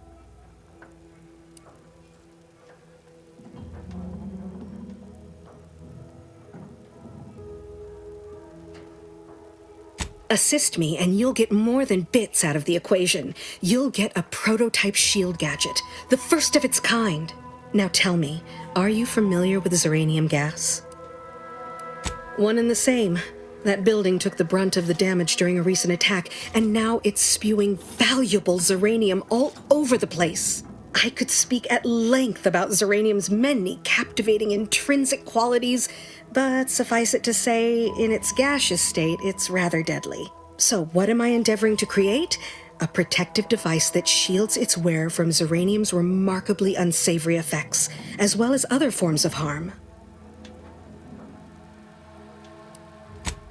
Assist me, and you'll get more than bits out of the equation. You'll get a prototype shield gadget, the first of its kind. Now tell me, are you familiar with Xeranium gas? One and the same. That building took the brunt of the damage during a recent attack, and now it's spewing valuable Xeranium all over the place. I could speak at length about Xeranium's many captivating intrinsic qualities, but suffice it to say, in its gaseous state, it's rather deadly. So what am I endeavoring to create? A protective device that shields its wearer from Xeranium's remarkably unsavory effects, as well as other forms of harm.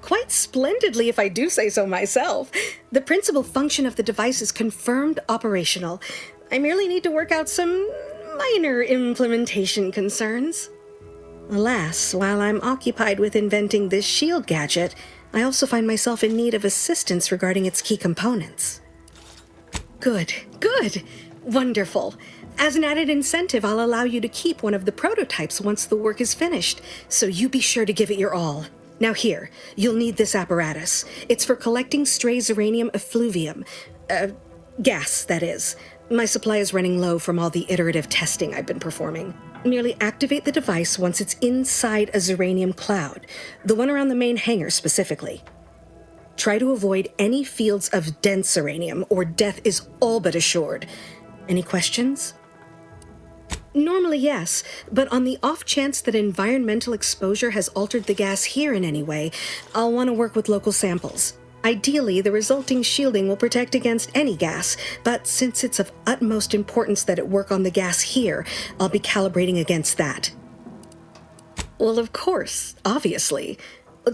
Quite splendidly, if I do say so myself. The principal function of the device is confirmed operational. I merely need to work out some minor implementation concerns. Alas, while I'm occupied with inventing this shield gadget, I also find myself in need of assistance regarding its key components. Good, good, wonderful. As an added incentive, I'll allow you to keep one of the prototypes once the work is finished, so you be sure to give it your all. Now here, you'll need this apparatus. It's for collecting stray Xeranium effluvium. Gas, that is. My supply is running low from all the iterative testing I've been performing. Merely activate the device once it's inside a Xeranium cloud, the one around the main hangar specifically. Try to avoid any fields of dense uranium, or death is all but assured. Any questions? Normally, yes, but on the off chance that environmental exposure has altered the gas here in any way, I'll want to work with local samples. Ideally, the resulting shielding will protect against any gas, but since it's of utmost importance that it work on the gas here, I'll be calibrating against that. Well, of course, obviously.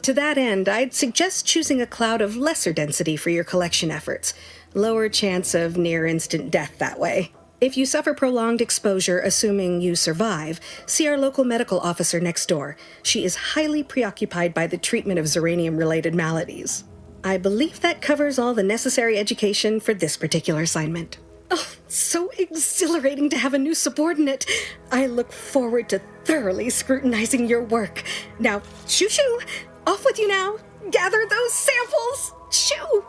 To that end, I'd suggest choosing a cloud of lesser density for your collection efforts. Lower chance of near-instant death that way. If you suffer prolonged exposure, assuming you survive, see our local medical officer next door. She is highly preoccupied by the treatment of Zeranium-related maladies. I believe that covers all the necessary education for this particular assignment. Oh, so exhilarating to have a new subordinate. I look forward to thoroughly scrutinizing your work. Now, shoo-shoo! Off with you now! Gather those samples! Shoo!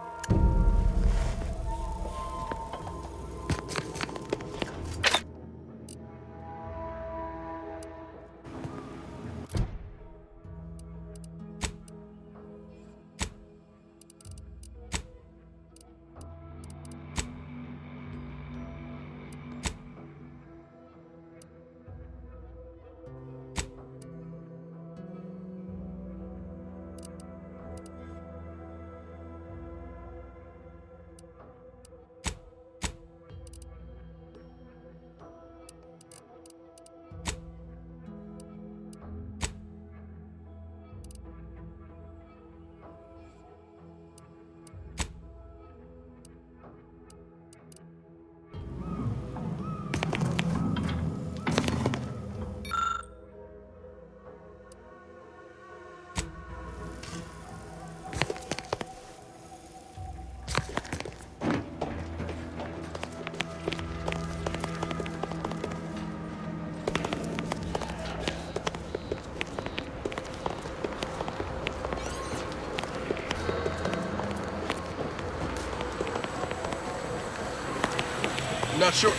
Not sure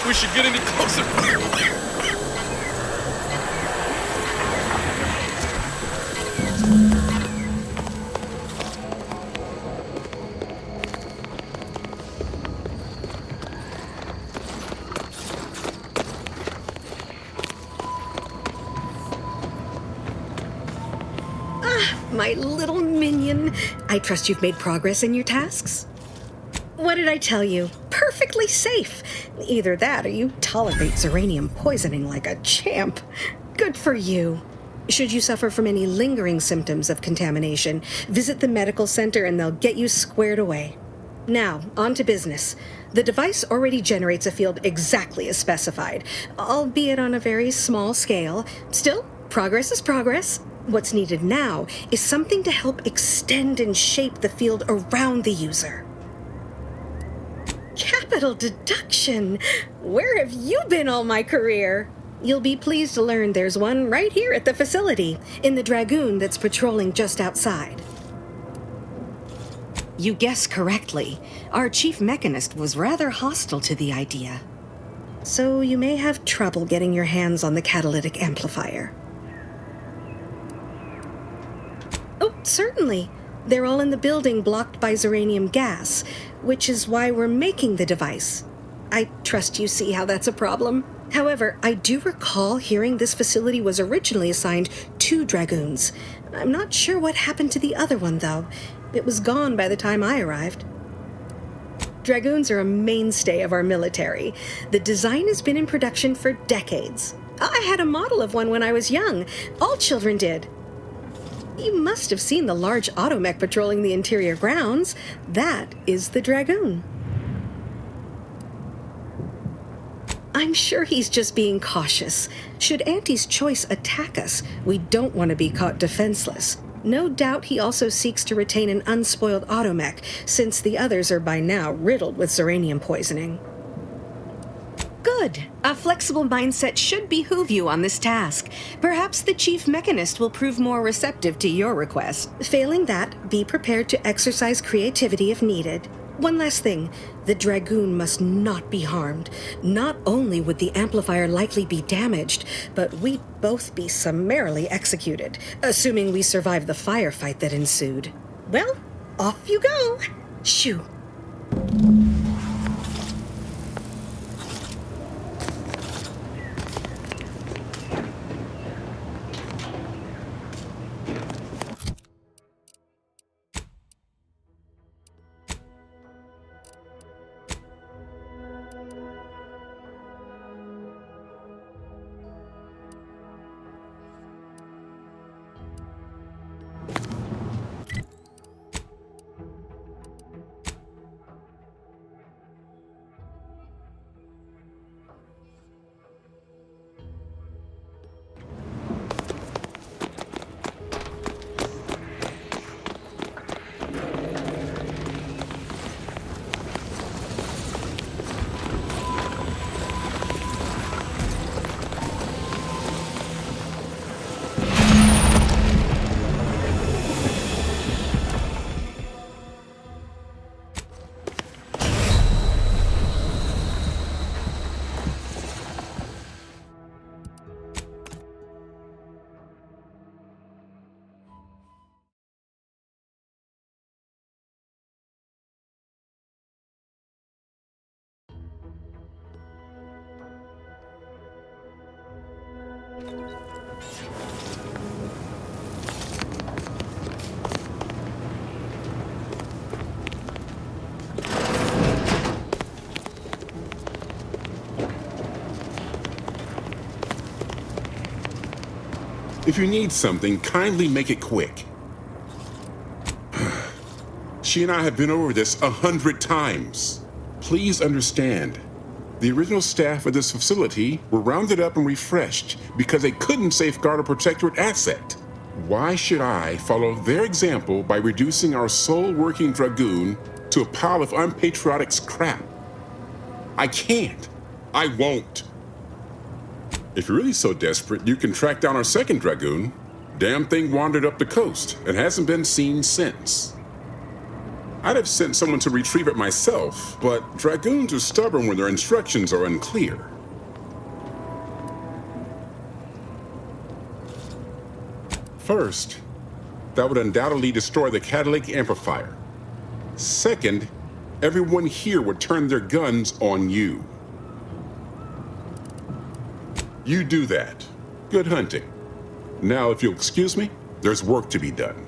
we should get any closer. My little minion. I trust you've made progress in your tasks? What did I tell you? Perfectly safe. Either that or you tolerate Zeranium poisoning like a champ. Good for you. Should you suffer from any lingering symptoms of contamination, visit the medical center and they'll get you squared away. Now, on to business. The device already generates a field exactly as specified, albeit on a very small scale. Still, progress is progress. What's needed now is something to help extend and shape the field around the user. Capital deduction! Where have you been all my career? You'll be pleased to learn there's one right here at the facility, in the Dragoon that's patrolling just outside. You guessed correctly. Our chief mechanist was rather hostile to the idea. So you may have trouble getting your hands on the catalytic amplifier. Oh, certainly. They're all in the building blocked by Zeranium gas, which is why we're making the device. I trust you see how that's a problem. However, I do recall hearing this facility was originally assigned 2 Dragoons. I'm not sure what happened to the other one, though. It was gone by the time I arrived. Dragoons are a mainstay of our military. The design has been in production for decades. I had a model of one when I was young. All children did. You must have seen the large automech patrolling the interior grounds. That is the Dragoon. I'm sure he's just being cautious. Should Auntie's choice attack us, we don't want to be caught defenseless. No doubt he also seeks to retain an unspoiled automech, since the others are by now riddled with Zeranium poisoning. Good. A flexible mindset should behoove you on this task. Perhaps the chief mechanist will prove more receptive to your request. Failing that, be prepared to exercise creativity if needed. One last thing. The Dragoon must not be harmed. Not only would the amplifier likely be damaged, but we'd both be summarily executed, assuming we survive the firefight that ensued. Well, off you go. Shoo. If you need something, kindly make it quick. She and I have been over this 100 times. Please understand, the original staff of this facility were rounded up and refreshed because they couldn't safeguard a protectorate asset. Why should I follow their example by reducing our sole working dragoon to a pile of unpatriotic scrap? I can't. I won't. If you're really so desperate, you can track down our second dragoon. Damn thing wandered up the coast and hasn't been seen since. I'd have sent someone to retrieve it myself, but dragoons are stubborn when their instructions are unclear. First, that would undoubtedly destroy the catalytic amplifier. Second, everyone here would turn their guns on you. You do that. Good hunting. Now, if you'll excuse me, there's work to be done.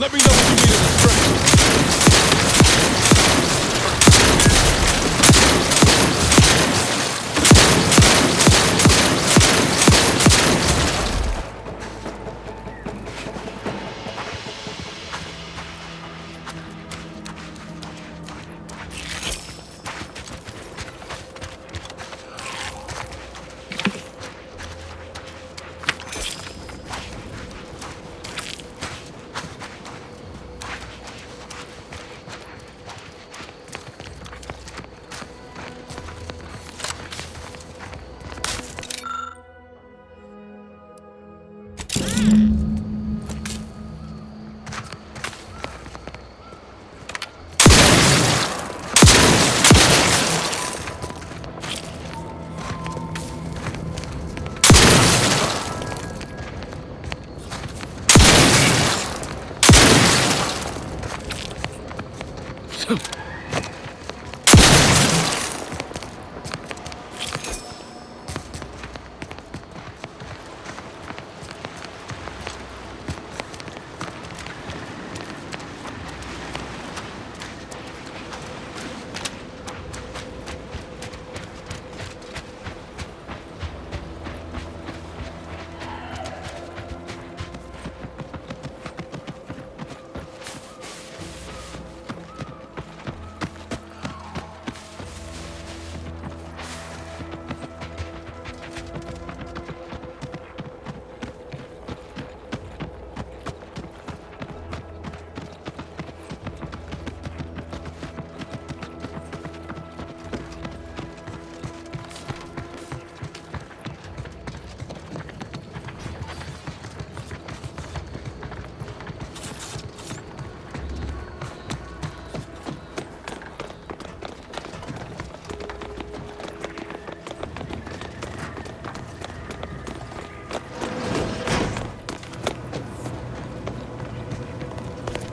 Let me know when you need a distraction.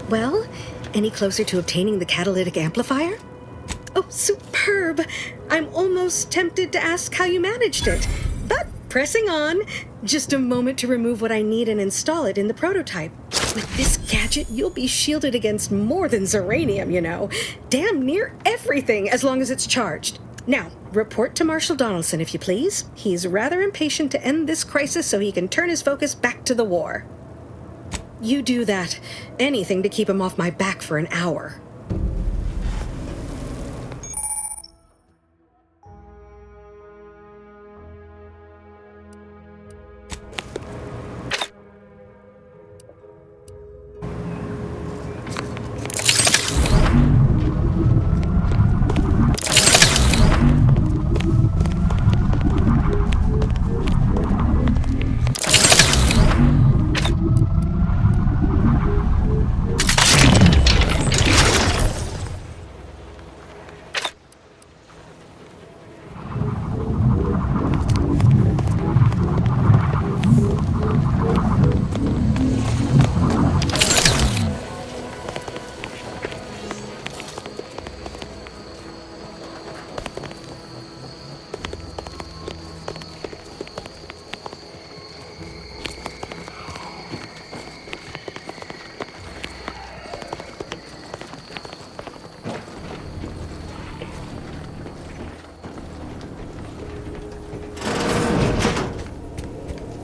Well, any closer to obtaining the catalytic amplifier? Oh, superb! I'm almost tempted to ask how you managed it. But pressing on, just a moment to remove what I need and install it in the prototype. With this gadget, you'll be shielded against more than Zeranium, you know. Damn near everything, as long as it's charged. Now, report to Marshal Donaldson, if you please. He's rather impatient to end this crisis so he can turn his focus back to the war. You do that. Anything to keep him off my back for an hour.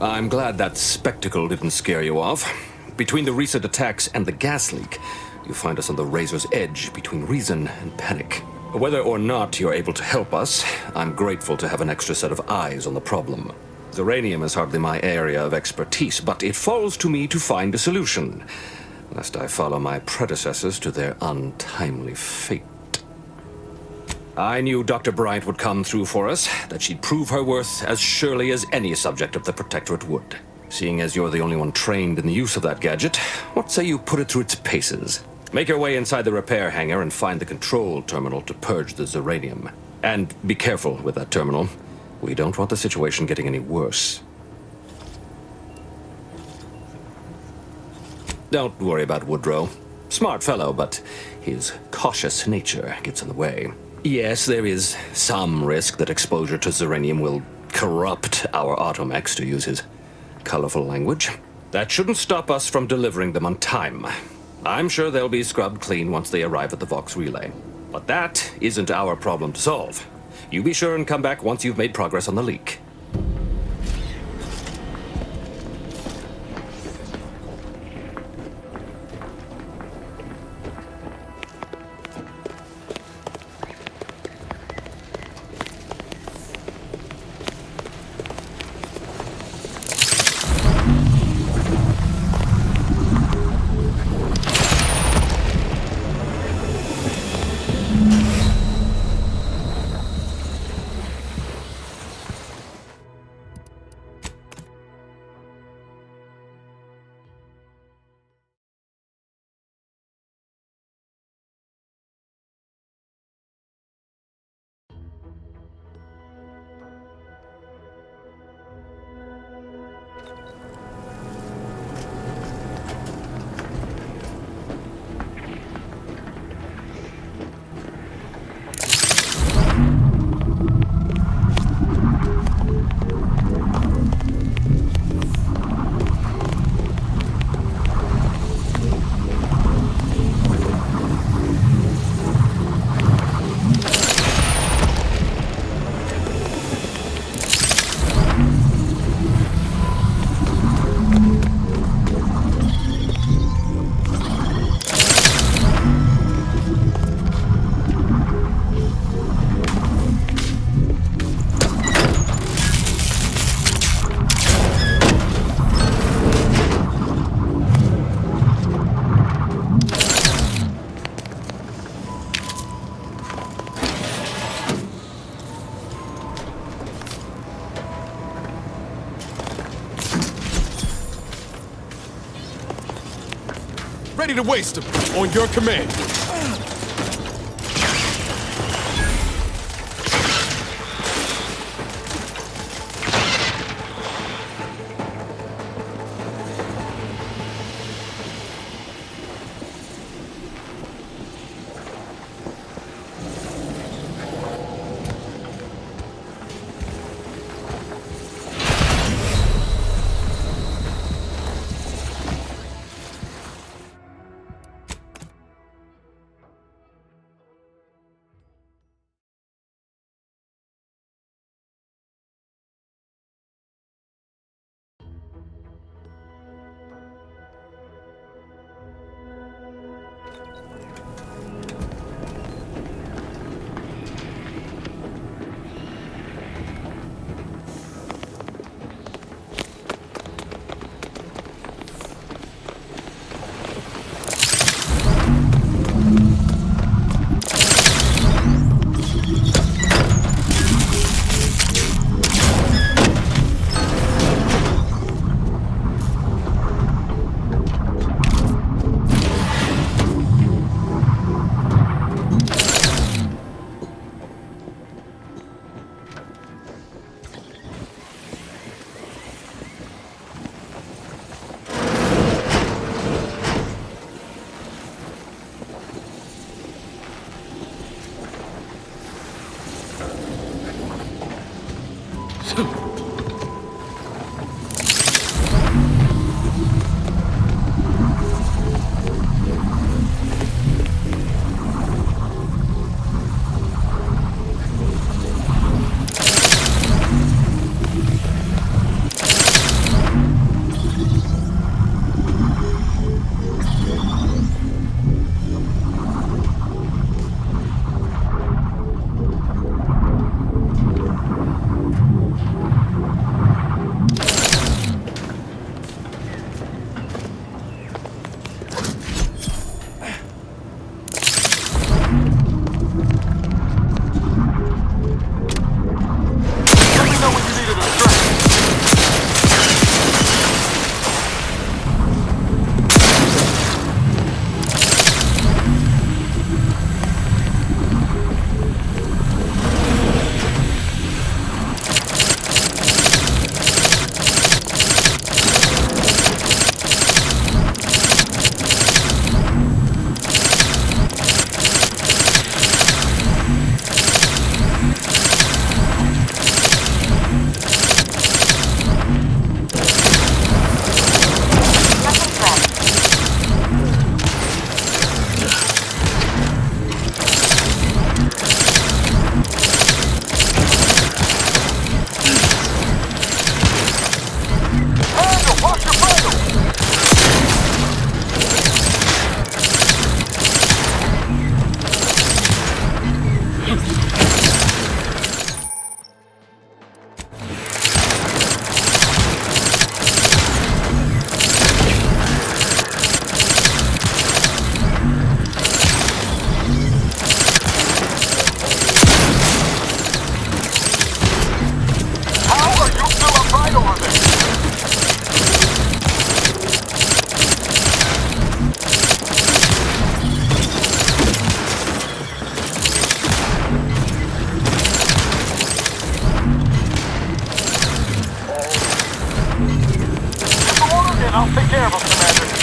I'm glad that spectacle didn't scare you off. Between the recent attacks and the gas leak, you find us on the razor's edge between reason and panic. Whether or not you're able to help us, I'm grateful to have an extra set of eyes on the problem. Zeranium is hardly my area of expertise, but it falls to me to find a solution, lest I follow my predecessors to their untimely fate. I knew Dr. Bryant would come through for us, that she'd prove her worth as surely as any subject of the Protectorate would. Seeing as you're the only one trained in the use of that gadget, what say you put it through its paces? Make your way inside the repair hangar and find the control terminal to purge the Zeranium. And be careful with that terminal. We don't want the situation getting any worse. Don't worry about Woodrow. Smart fellow, but his cautious nature gets in the way. Yes, there is some risk that exposure to Zeranium will corrupt our automechs, to use his colorful language. That shouldn't stop us from delivering them on time. I'm sure they'll be scrubbed clean once they arrive at the Vox relay. But that isn't our problem to solve. You be sure and come back once you've made progress on the leak. Ready to waste them. On your command. I'll take care of him, Commander.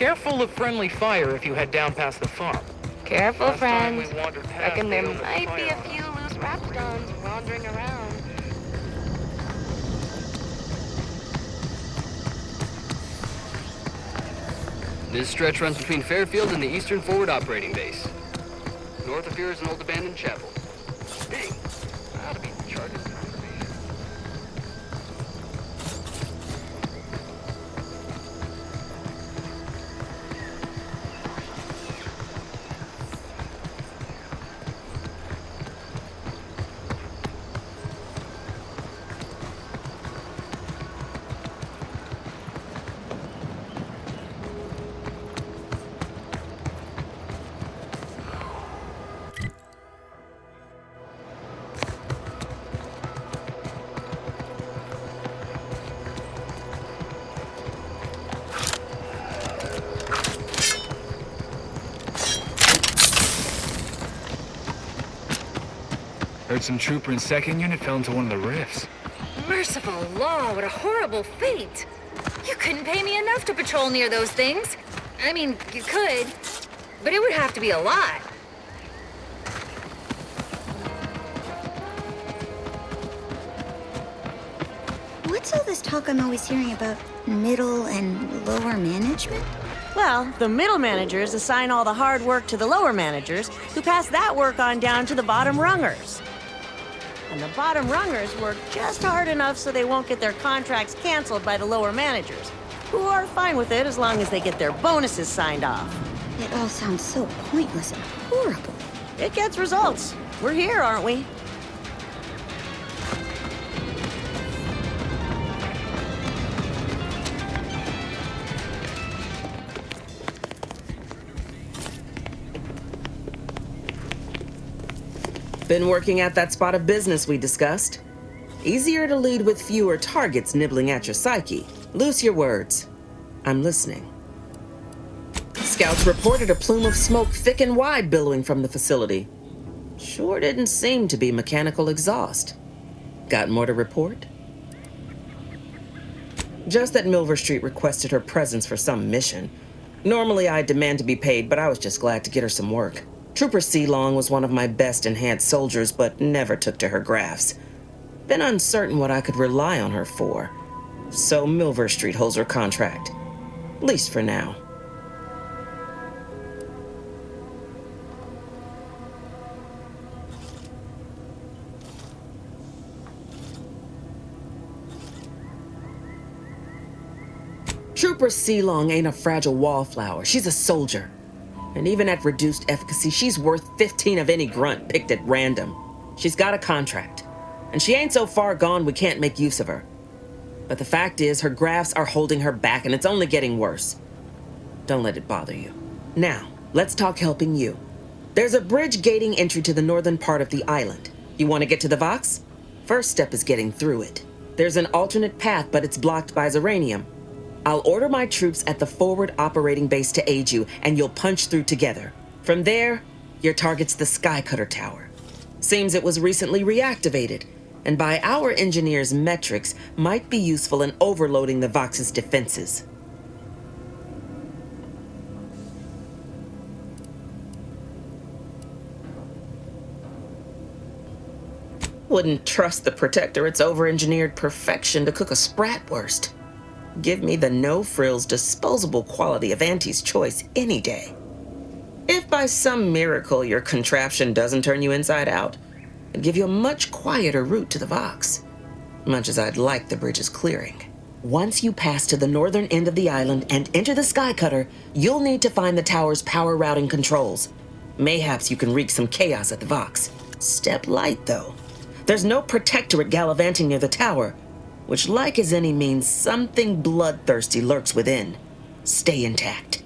Careful of friendly fire if you head down past the farm. Careful, Last time friend. we wandered past, Reckon there they opened might be fire a on us. few loose rapstones wandering around. This stretch runs between Fairfield and the Eastern Forward Operating Base. North of here is an old abandoned chapel. Dang, I ought to be charging some information. Heard some trooper in second unit fell into one of the rifts. Merciful law, what a horrible fate. You couldn't pay me enough to patrol near those things. I mean, you could, but it would have to be a lot. What's all this talk I'm always hearing about middle and lower management? Well, the middle managers assign all the hard work to the lower managers, who pass that work on down to the bottom rungers. And the bottom rungers work just hard enough so they won't get their contracts canceled by the lower managers, who are fine with it as long as they get their bonuses signed off. It all sounds so pointless and horrible. It gets results. We're here, aren't we? Been working at that spot of business we discussed. Easier to lead with fewer targets nibbling at your psyche. Loose your words. I'm listening. Scouts reported a plume of smoke thick and wide billowing from the facility. Sure didn't seem to be mechanical exhaust. Got more to report? Just that Milver Street requested her presence for some mission. Normally I'd demand to be paid, but I was just glad to get her some work. Trooper Sealong was one of my best enhanced soldiers, but never took to her grafts. Been uncertain what I could rely on her for. So Milver Street holds her contract. At least for now. Trooper Sealong ain't a fragile wallflower. She's a soldier. And even at reduced efficacy, she's worth 15 of any grunt picked at random. She's got a contract. And she ain't so far gone we can't make use of her. But the fact is, her grafts are holding her back, and it's only getting worse. Don't let it bother you. Now, let's talk helping you. There's a bridge gating entry to the northern part of the island. You want to get to the Vox? First step is getting through it. There's an alternate path, but it's blocked by Zeranium. I'll order my troops at the forward operating base to aid you, and you'll punch through together. From there, your target's the Skycutter Tower. Seems it was recently reactivated, and by our engineers' metrics, might be useful in overloading the Vox's defenses. Wouldn't trust the Protectorate's over-engineered perfection to cook a spratwurst. Give me the no-frills, disposable quality of Auntie's choice any day. If by some miracle your contraption doesn't turn you inside out, it'd give you a much quieter route to the Vox. Much as I'd like the bridge's clearing. Once you pass to the northern end of the island and enter the Skycutter, you'll need to find the tower's power routing controls. Mayhaps you can wreak some chaos at the Vox. Step light, though. There's no Protectorate gallivanting near the tower, which, like as any, means something bloodthirsty lurks within. Stay intact.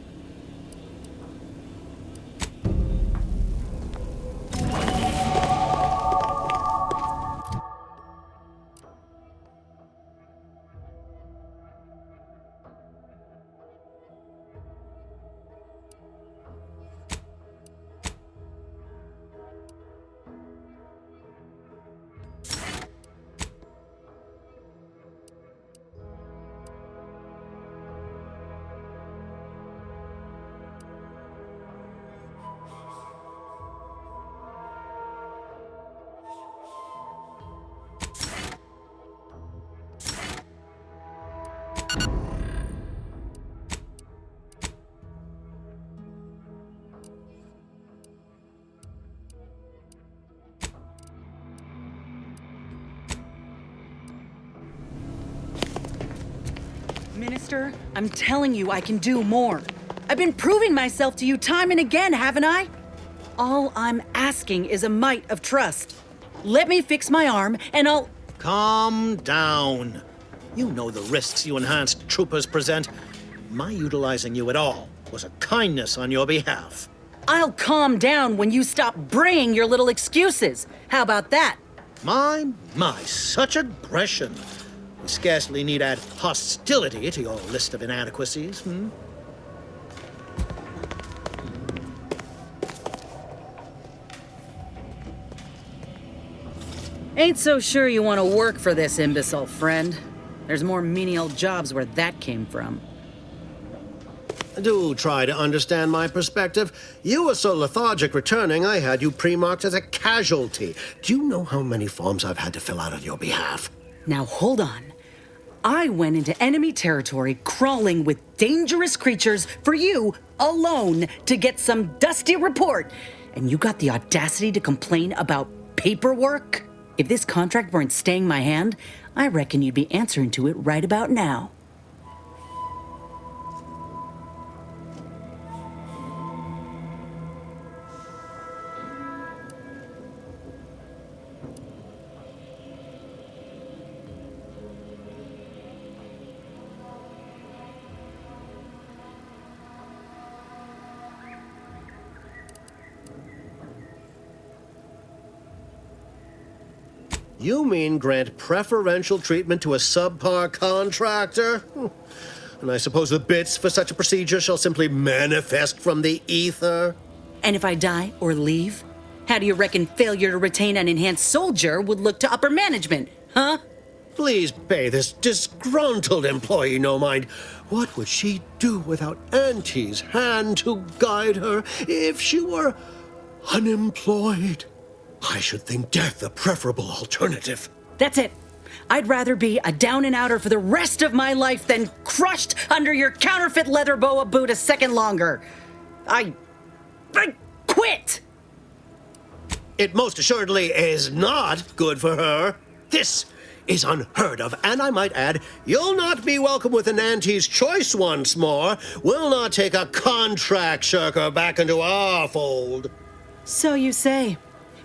Minister, I'm telling you I can do more. I've been proving myself to you time and again, haven't I? All I'm asking is a mite of trust. Let me fix my arm, and I'll... Calm down. You know the risks you enhanced troopers present. My utilizing you at all was a kindness on your behalf. I'll calm down when you stop braying your little excuses. How about that? My, such aggression. We scarcely need add hostility to your list of inadequacies, Ain't so sure you want to work for this imbecile, friend. There's more menial jobs where that came from. Do try to understand my perspective. You were so lethargic returning, I had you pre-marked as a casualty. Do you know how many forms I've had to fill out on your behalf? Now hold on. I went into enemy territory crawling with dangerous creatures for you alone to get some dusty report. And you got the audacity to complain about paperwork? If this contract weren't staying my hand, I reckon you'd be answering to it right about now. You mean grant preferential treatment to a subpar contractor? And I suppose the bits for such a procedure shall simply manifest from the ether? And if I die or leave, how do you reckon failure to retain an enhanced soldier would look to upper management, huh? Please pay this disgruntled employee no mind. What would she do without Auntie's hand to guide her if she were unemployed? I should think death a preferable alternative. That's it. I'd rather be a down and outer for the rest of my life than crushed under your counterfeit leather boa boot a second longer. I quit! It most assuredly is not good for her. This is unheard of, and I might add, you'll not be welcome with an Auntie's choice once more. We'll not take a contract shirker back into our fold. So you say.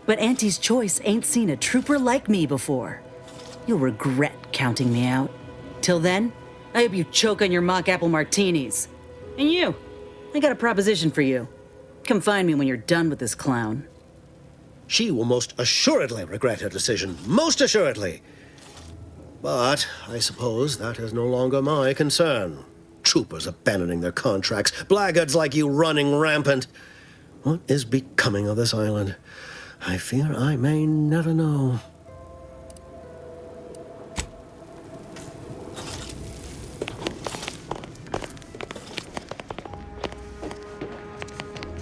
But Auntie's choice ain't seen a trooper like me before. You'll regret counting me out. Till then, I hope you choke on your mock apple martinis. And you, I got a proposition for you. Come find me when you're done with this clown. She will most assuredly regret her decision. Most assuredly. But I suppose that is no longer my concern. Troopers abandoning their contracts. Blackguards like you running rampant. What is becoming of this island? I fear I may never know.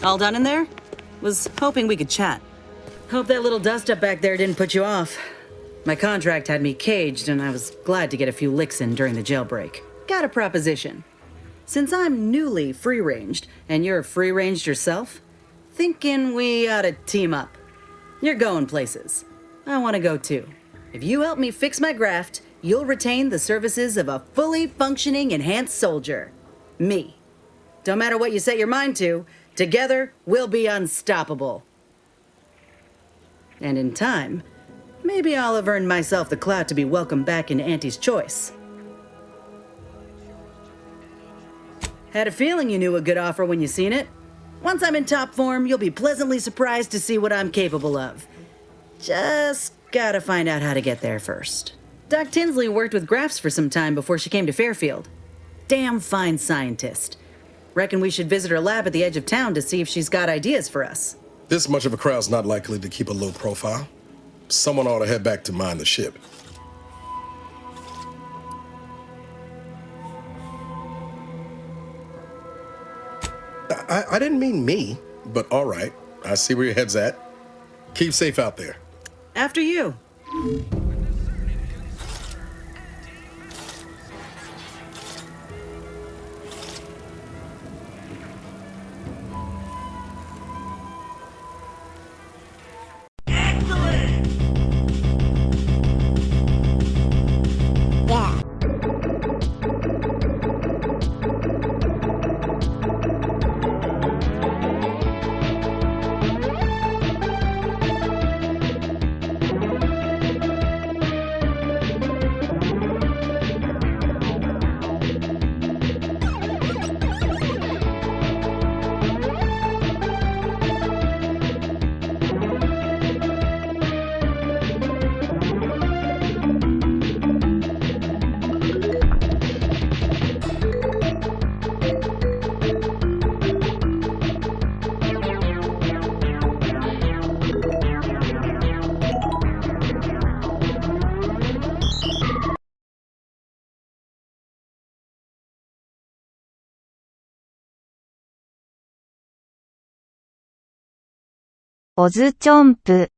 All done in there? Was hoping we could chat. Hope that little dust up back there didn't put you off. My contract had me caged, and I was glad to get a few licks in during the jailbreak. Got a proposition. Since I'm newly free-ranged, and you're free-ranged yourself, thinking we ought to team up. You're going places. I want to go too. If you help me fix my graft, you'll retain the services of a fully functioning enhanced soldier. Me. Don't matter what you set your mind to, together we'll be unstoppable. And in time, maybe I'll have earned myself the clout to be welcomed back into Auntie's choice. Had a feeling you knew a good offer when you seen it. Once I'm in top form, you'll be pleasantly surprised to see what I'm capable of. Just gotta find out how to get there first. Doc Tinsley worked with grafts for some time before she came to Fairfield. Damn fine scientist. Reckon we should visit her lab at the edge of town to see if she's got ideas for us. This much of a crowd's not likely to keep a low profile. Someone ought to head back to mind the ship. I didn't mean me, but all right. I see where your head's at. Keep safe out there. After you. OzChomp